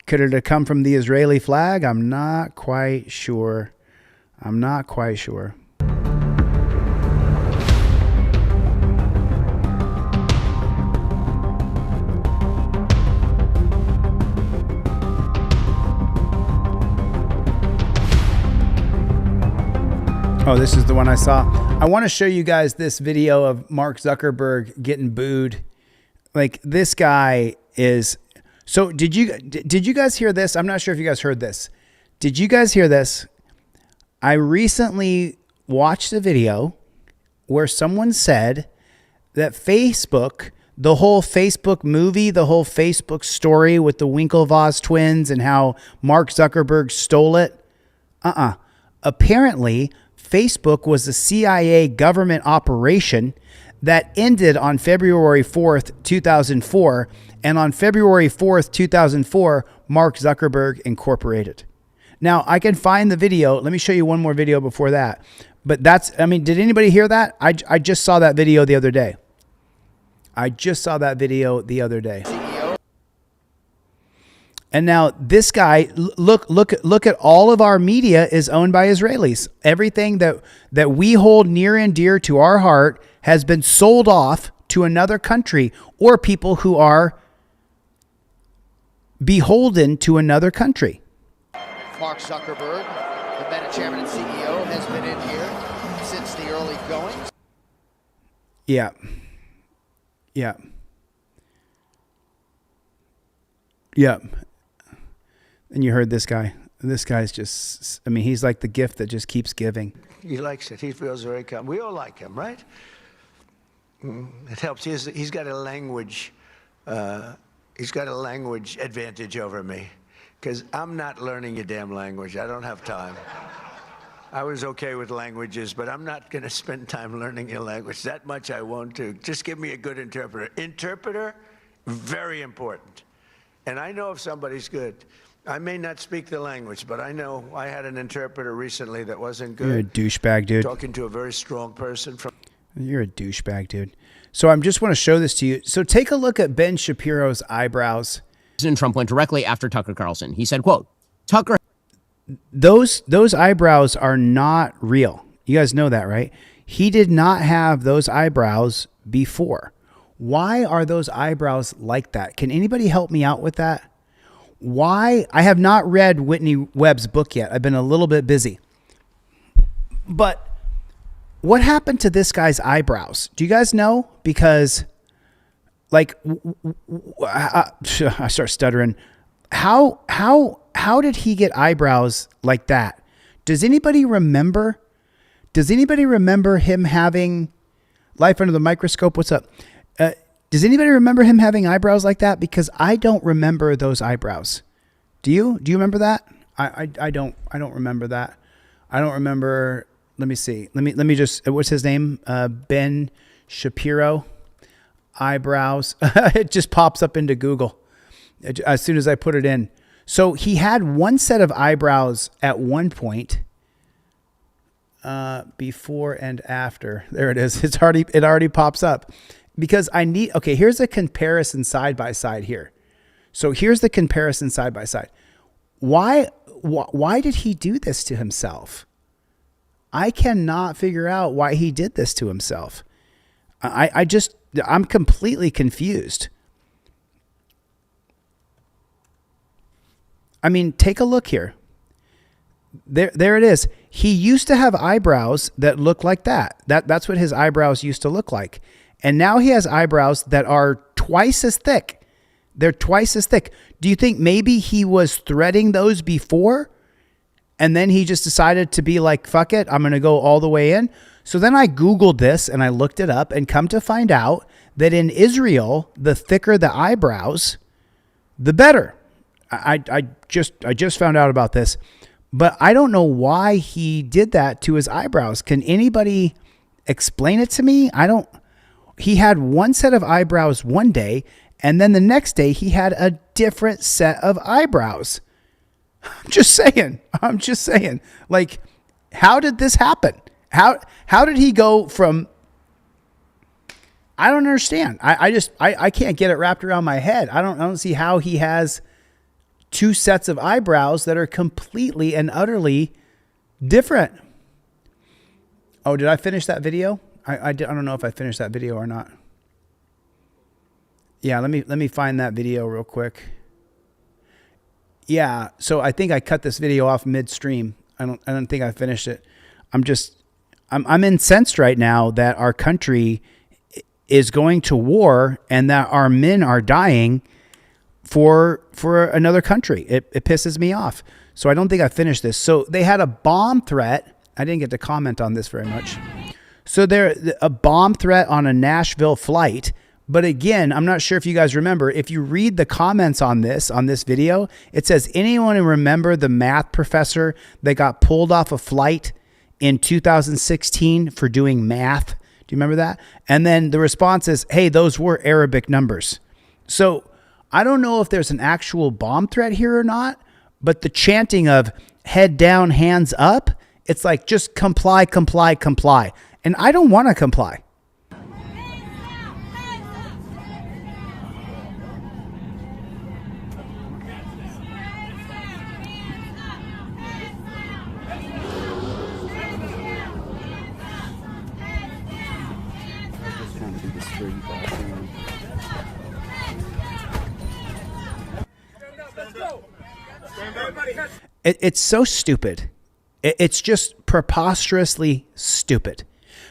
Could it have come from the Israeli flag? I'm not quite sure. I'm not quite sure. Oh, this is the one I saw. I want to show you guys this video of Mark Zuckerberg getting booed. Like, this guy is... So did you guys hear this? I'm not sure if you guys heard this. Did you guys hear this? I recently watched a video where someone said that Facebook, the whole Facebook movie, the whole Facebook story with the Winklevoss twins and how Mark Zuckerberg stole it. Apparently, Facebook was a CIA government operation that ended on February 4th, 2004. And on February 4th, 2004, Mark Zuckerberg incorporated. Now, I can find the video. Let me show you one more video before that. But that's, I mean, did anybody hear that? I just saw that video the other day. And now this guy, look at all of our media is owned by Israelis. Everything that we hold near and dear to our heart has been sold off to another country or people who are beholden to another country. Mark Zuckerberg, the Meta chairman and CEO, has been in here since the early goings. Yeah. Yeah. Yeah. And you heard this guy. This guy's just, I mean, he's like the gift that just keeps giving. He likes it. He feels very calm. We all like him, right? It helps. He's got a language. He's got a language advantage over me because I'm not learning a damn language. I don't have time. I was okay with languages, but I'm not going to spend time learning your language. That much I won't do. Just give me a good interpreter. Interpreter, very important. And I know if somebody's good. I may not speak the language, but I know I had an interpreter recently that wasn't good. You're a douchebag, dude. Talking to a very strong person from... You're a douchebag, dude. So I just want to show this to you. So take a look at Ben Shapiro's eyebrows. President Trump went directly after Tucker Carlson. He said, quote, Tucker... Those eyebrows are not real. You guys know that, right? He did not have those eyebrows before. Why are those eyebrows like that? Can anybody help me out with that? Why? I have not read Whitney Webb's book yet. I've been a little bit busy. But what happened to this guy's eyebrows? Do you guys know? Because, like, I start stuttering. How did he get eyebrows like that? Does anybody remember? Does anybody remember him having Life Under the Microscope? What's up? Does anybody remember him having eyebrows like that? Because I don't remember those eyebrows. Do you? Do you remember that? I don't remember that. I don't remember. Let me see. Let me just. What's his name? Ben Shapiro. Eyebrows. It just pops up into Google as soon as I put it in. So he had one set of eyebrows at one point. Before and after. There it is. It already pops up. Because I need, okay, here's a comparison side by side here. So here's the comparison side by side. Why did he do this to himself? I cannot figure out why he did this to himself. I'm completely confused. I mean, take a look here. There it is. He used to have eyebrows that look like that. That's what his eyebrows used to look like. And now he has eyebrows that are twice as thick. They're twice as thick. Do you think maybe he was threading those before? And then he just decided to be like, fuck it, I'm going to go all the way in. So then I Googled this and I looked it up and come to find out that in Israel, the thicker the eyebrows, the better. I just found out about this, but I don't know why he did that to his eyebrows. Can anybody explain it to me? He had one set of eyebrows one day, and then the next day he had a different set of eyebrows. I'm just saying. Like, how did this happen? How did he go from... I don't understand. I can't get it wrapped around my head. I don't see how he has two sets of eyebrows that are completely and utterly different. Oh, did I finish that video? I don't know if I finished that video or not. Yeah, let me find that video real quick. Yeah, so I think I cut this video off midstream. I don't think I finished it. I'm incensed right now that our country is going to war and that our men are dying for another country. It pisses me off. So I don't think I finished this. So they had a bomb threat. I didn't get to comment on this very much. So there a bomb threat on a Nashville flight. But again, I'm not sure if you guys remember, if you read the comments on this video, it says, anyone remember the math professor that got pulled off a flight in 2016 for doing math? Do you remember that? And then the response is, hey, those were Arabic numbers. So I don't know if there's an actual bomb threat here or not, but the chanting of head down, hands up, it's like, just comply, comply, comply. And I don't want to comply. It's so stupid. It's just preposterously stupid.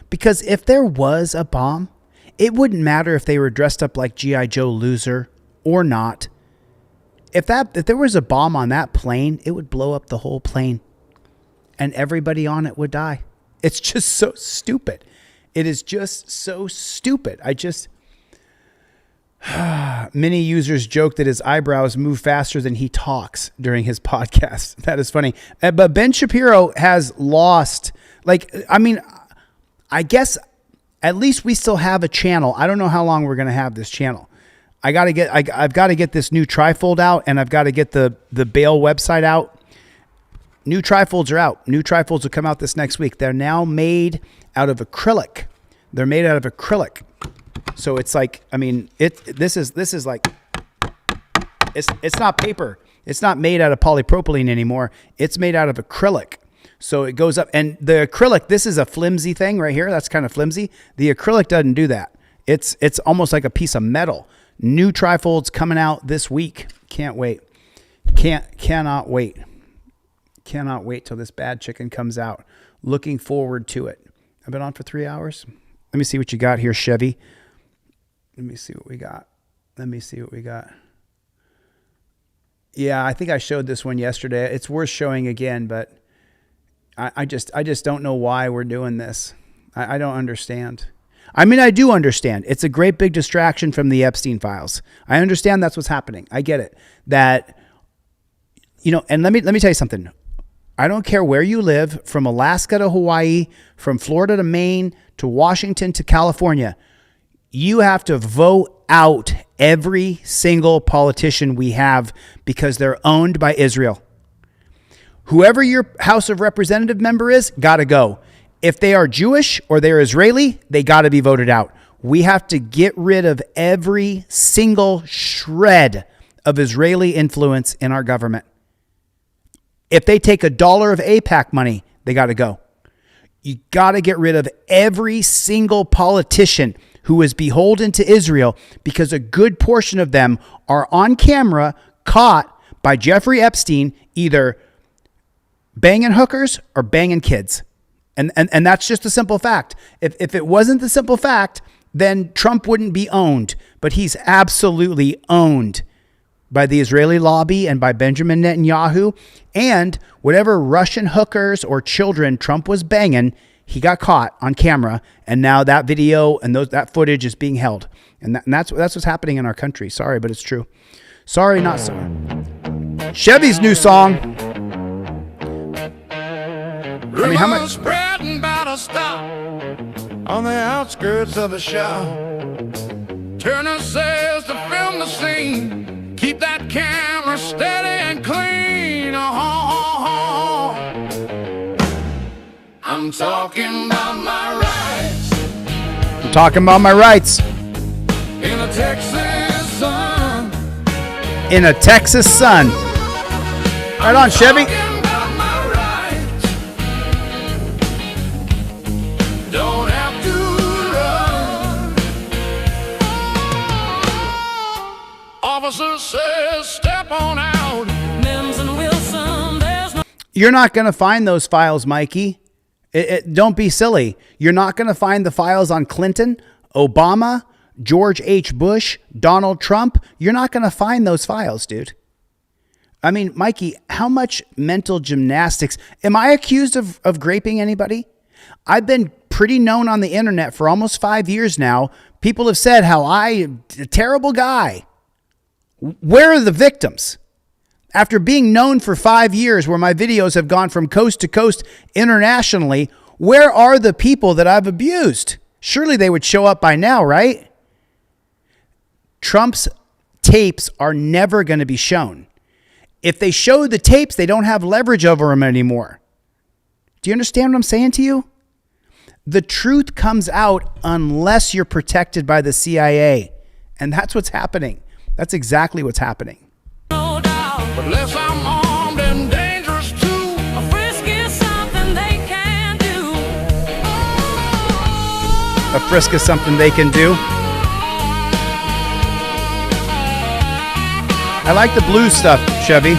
Because if there was a bomb, it wouldn't matter if they were dressed up like G.I. Joe loser or not. If there was a bomb on that plane, it would blow up the whole plane. And everybody on it would die. It's just so stupid. It is just so stupid. Many users joke that his eyebrows move faster than he talks during his podcast. That is funny. But Ben Shapiro has lost, I guess at least we still have a channel. I don't know how long we're going to have this channel. I've got to get this new trifold out, and I've got to get the Bail website out. New trifolds are out. New trifolds will come out this next week. They're now made out of acrylic. So it's like, this is like, it's not paper. It's not made out of polypropylene anymore. It's made out of acrylic. So it goes up, and the acrylic, this is a flimsy thing right here. That's kind of flimsy. The acrylic doesn't do that. It's almost like a piece of metal. New trifolds coming out this week. Can't wait. Cannot wait. Cannot wait till this bad chicken comes out. Looking forward to it. I've been on for 3 hours. Let me see what you got here, Chevy. Let me see what we got. Yeah, I think I showed this one yesterday. It's worth showing again, but I just don't know why we're doing this. I don't understand. I do understand. It's a great big distraction from the Epstein files. I understand that's what's happening. I get it. That, and let me tell you something. I don't care where you live, from Alaska to Hawaii, from Florida to Maine, to Washington to California. You have to vote out every single politician we have because they're owned by Israel. Whoever your House of Representative member is, got to go. If they are Jewish or they're Israeli, they got to be voted out. We have to get rid of every single shred of Israeli influence in our government. If they take $1 of AIPAC money, they got to go. You got to get rid of every single politician who is beholden to Israel, because a good portion of them are on camera caught by Jeffrey Epstein either banging hookers or banging kids. And that's just a simple fact. If it wasn't the simple fact, then Trump wouldn't be owned. But he's absolutely owned by the Israeli lobby and by Benjamin Netanyahu. And whatever Russian hookers or children Trump was banging, he got caught on camera. And now that video and that footage is being held. And that's what's happening in our country. Sorry, but it's true. Sorry, not sorry. Chevy's new song. How much? Spreading about a stop on the outskirts of the shop. Turner says to film the scene, keep that camera steady and clean. I'm talking about my rights. I'm talking about my rights. In a Texas sun. In a Texas sun. Right on, Chevy. Officer says step on out. Mims and Wilson, there's no. You're not going to find those files, Mikey. Don't be silly. You're not going to find the files on Clinton, Obama, George H. Bush, Donald Trump. You're not going to find those files, dude. Mikey, how much mental gymnastics? Am I accused of graping anybody? I've been pretty known on the internet for almost 5 years now. People have said how I'm a terrible guy. Where are the victims? After being known for 5 years, where my videos have gone from coast to coast internationally, where are the people that I've abused? Surely they would show up by now, right? Trump's tapes are never going to be shown. If they show the tapes, they don't have leverage over him anymore. Do you understand what I'm saying to you? The truth comes out unless you're protected by the CIA. And that's what's happening. That's exactly what's happening. No doubt, but unless I'm armed and dangerous too, a frisk is something they can do. A frisk is something they can do. I like the blues stuff, Chevy.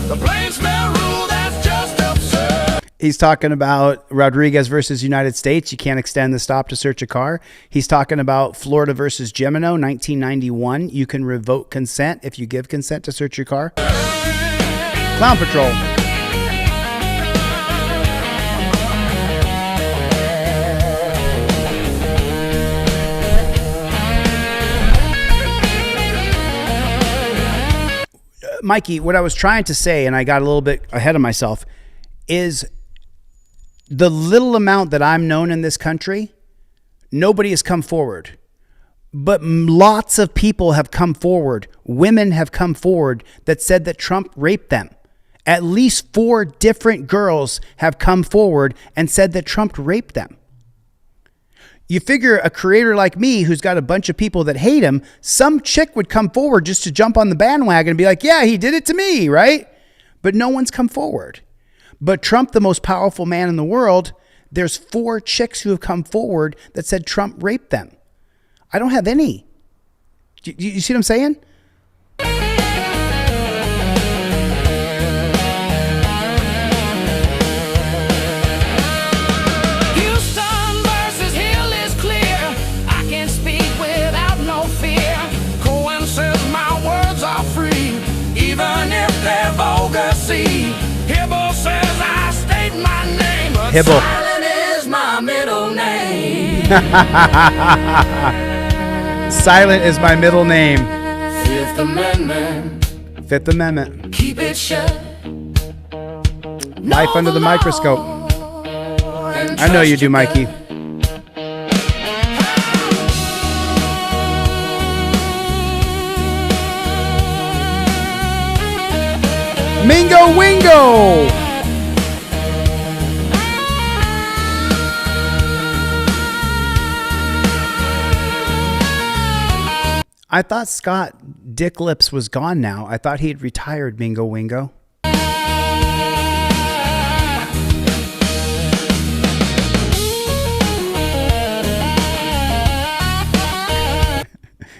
The plain smell rule, that's just absurd. He's talking about Rodriguez versus United States. You can't extend the stop to search a car. He's talking about Florida versus Gemino, 1991. You can revoke consent if you give consent to search your car. Clown Patrol. Mikey, what I was trying to say, and I got a little bit ahead of myself, is the little amount that I'm known in this country, nobody has come forward. But lots of people have come forward. Women have come forward that said that Trump raped them. At least 4 different girls have come forward and said that Trump raped them. You figure a creator like me who's got a bunch of people that hate him, some chick would come forward just to jump on the bandwagon and be like, yeah, he did it to me, right? But no one's come forward. But Trump, the most powerful man in the world, there's 4 chicks who have come forward that said Trump raped them. I don't have any. You see what I'm saying? Hibble says I state my name, but Hibble. silent is my middle name. Silent is my middle name. Fifth Amendment. Fifth Amendment. Keep it shut. Life under the microscope. I know you do, Mikey. Mingo Wingo! I thought Scott Dick Lips was gone now. I thought he'd retired, Mingo Wingo.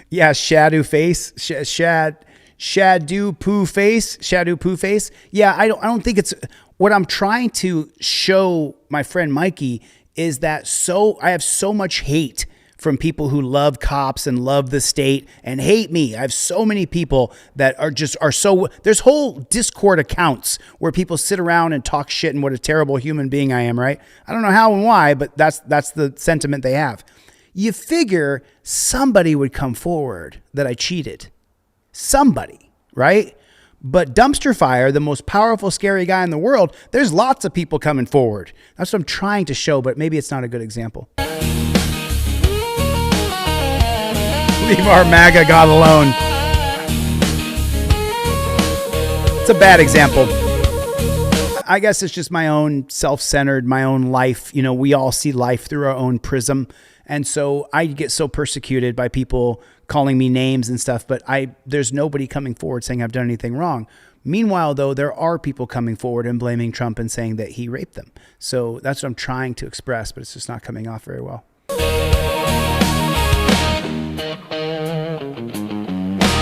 Yeah, Shadow Face. Shadow Poo Face. Yeah, I don't think it's what I'm trying to show my friend Mikey is that I have so much hate from people who love cops and love the state and hate me. I have so many people that are so, there's whole Discord accounts where people sit around and talk shit and what a terrible human being I am, right? I don't know how and why, but that's the sentiment they have. You figure somebody would come forward that I cheated. Somebody, right? But Dumpster Fire, the most powerful, scary guy in the world, there's lots of people coming forward. That's what I'm trying to show, but maybe it's not a good example. Leave our MAGA God alone. It's a bad example. I guess it's just my own self-centered, my own life. You know, we all see life through our own prism. And so I get so persecuted by people calling me names and stuff, but there's nobody coming forward saying I've done anything wrong. Meanwhile, though, there are people coming forward and blaming Trump and saying that he raped them. So that's what I'm trying to express, but it's just not coming off very well.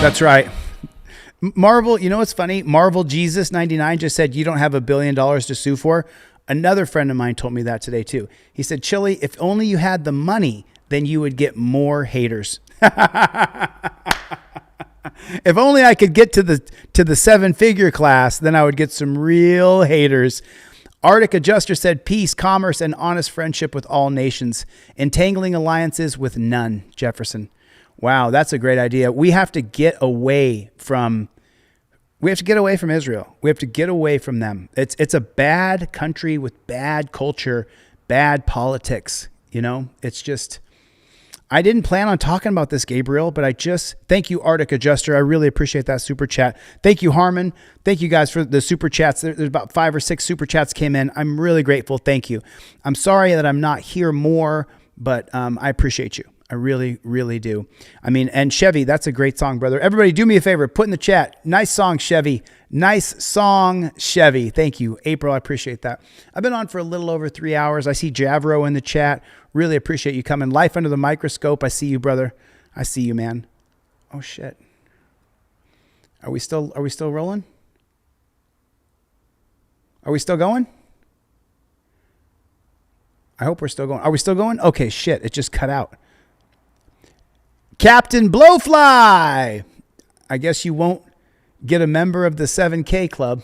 That's right. Marvel, you know what's funny? Marvel Jesus 99 just said you don't have $1 billion to sue for. Another friend of mine told me that today too. He said, Chille, if only you had the money, then you would get more haters. If only I could get to the 7-figure class, then I would get some real haters. Arctic Adjuster said peace, commerce, and honest friendship with all nations, entangling alliances with none. Jefferson. Wow, that's a great idea. We have to get away from Israel. We have to get away from them. It's a bad country with bad culture, bad politics. You know, it's just, I didn't plan on talking about this, Gabriel, but thank you, Arctic Adjuster. I really appreciate that super chat. Thank you, Harmon. Thank you guys for the super chats. There's about 5 or 6 super chats came in. I'm really grateful. Thank you. I'm sorry that I'm not here more, but I appreciate you. I really, really do. I mean, and Chevy, that's a great song, brother. Everybody do me a favor. Put in the chat. Nice song, Chevy. Nice song, Chevy. Thank you, April. I appreciate that. I've been on for a little over 3 hours. I see Javro in the chat. Really appreciate you coming. Life under the microscope. I see you, brother. I see you, man. Oh, shit. Are we still rolling? Are we still going? I hope we're still going. Are we still going? Okay, shit. It just cut out. Captain Blowfly. I guess you won't get a member of the 7K club.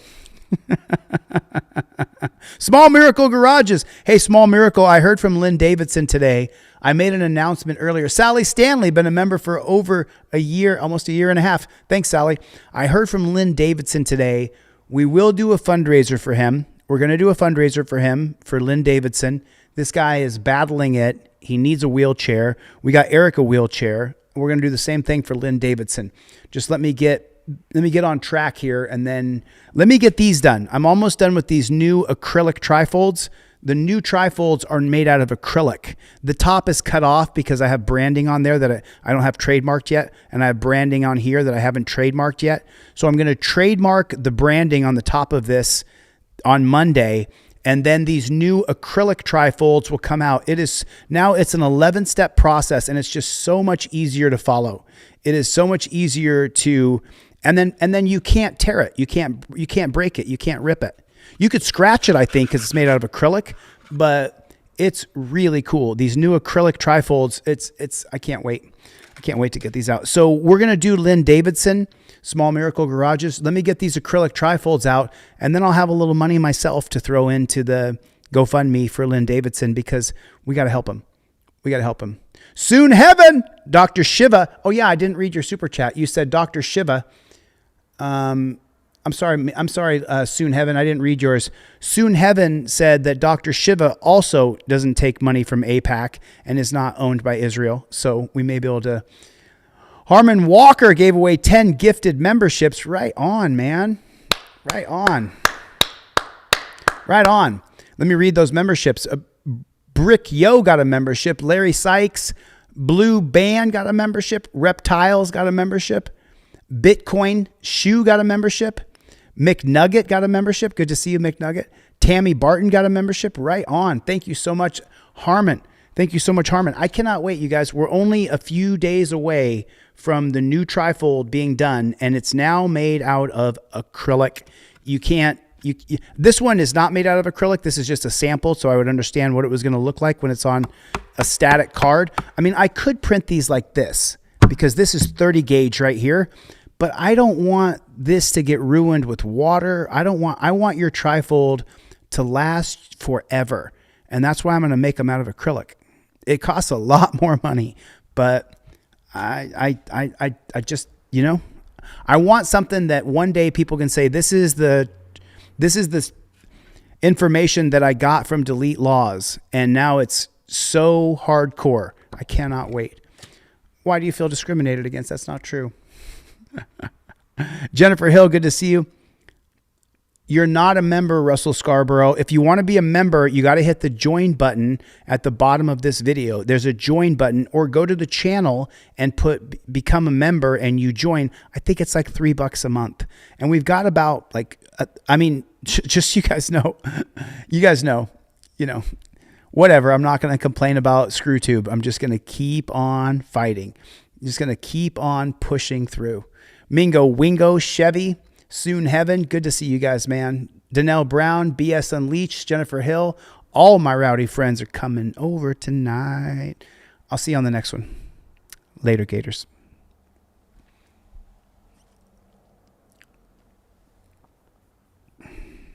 Small Miracle Garages. Hey, Small Miracle, I heard from Lynn Davidson today. I made an announcement earlier. Sally Stanley, been a member for over a year, almost a year and a half. Thanks, Sally. I heard from Lynn Davidson today. We will do a fundraiser for him. We're going to do a fundraiser for him, for Lynn Davidson. This guy is battling it. He needs a wheelchair. We got Eric a wheelchair. We're going to do the same thing for Lynn Davidson. Just let me get on track here, and then let me get these done. I'm almost done with these new acrylic trifolds. The new trifolds are made out of acrylic. The top is cut off because I have branding on there that I don't have trademarked yet, and I have branding on here that I haven't trademarked yet. So I'm going to trademark the branding on the top of this on Monday, and then these new acrylic trifolds will come out. It's an 11-step process, and it's just so much easier to follow. It is so much easier to, and then you can't tear it. You can't break it. You can't rip it. You could scratch it, I think, because it's made out of acrylic, but it's really cool. These new acrylic trifolds, I can't wait. I can't wait to get these out. So we're going to do Lynn Davidson, Small Miracle Garages. Let me get these acrylic trifolds out, and then I'll have a little money myself to throw into the GoFundMe for Lynn Davidson, because we got to help him. We got to help him. Soon Heaven, Dr. Shiva. Oh yeah, I didn't read your super chat. You said Dr. Shiva. I'm sorry, Soon Heaven. I didn't read yours. Soon Heaven said that Dr. Shiva also doesn't take money from AIPAC and is not owned by Israel. So we may be able to. Harmon Walker gave away 10 gifted memberships. Right on, man. Right on. Right on. Let me read those memberships. Brick Yo got a membership. Larry Sykes, Blue Band got a membership. Reptiles got a membership. Bitcoin Shoe got a membership. McNugget got a membership. Good to see you, McNugget. Tammy Barton got a membership. Right on. Thank you so much, Harmon. Thank you so much, Harmon. I cannot wait, you guys. We're only a few days away from the new trifold being done, and it's now made out of acrylic. This one is not made out of acrylic. This is just a sample, so I would understand what it was going to look like when it's on a static card. I mean, I could print these like this, because this is 30 gauge right here, but I don't want this to get ruined with water. I want your trifold to last forever. And that's why I'm going to make them out of acrylic. It costs a lot more money, but I just, I want something that one day people can say, this is the information that I got from Delete Lawz, and now it's so hardcore. I cannot wait. Why do you feel discriminated against? That's not true. Jennifer Hill, good to see you. You're not a member, Russell Scarborough. If you want to be a member, you got to hit the join button at the bottom of this video. There's a join button, or go to the channel and put become a member and you join. I think it's like $3 a month. And we've got about just you guys know, whatever. I'm not going to complain about ScrewTube. I'm just going to keep on fighting. I'm just going to keep on pushing through. Mingo Wingo, Chevy, Soon Heaven. Good to see you guys, man. Danelle Brown, BS Unleashed, Jennifer Hill. All my rowdy friends are coming over tonight. I'll see you on the next one. Later, Gators.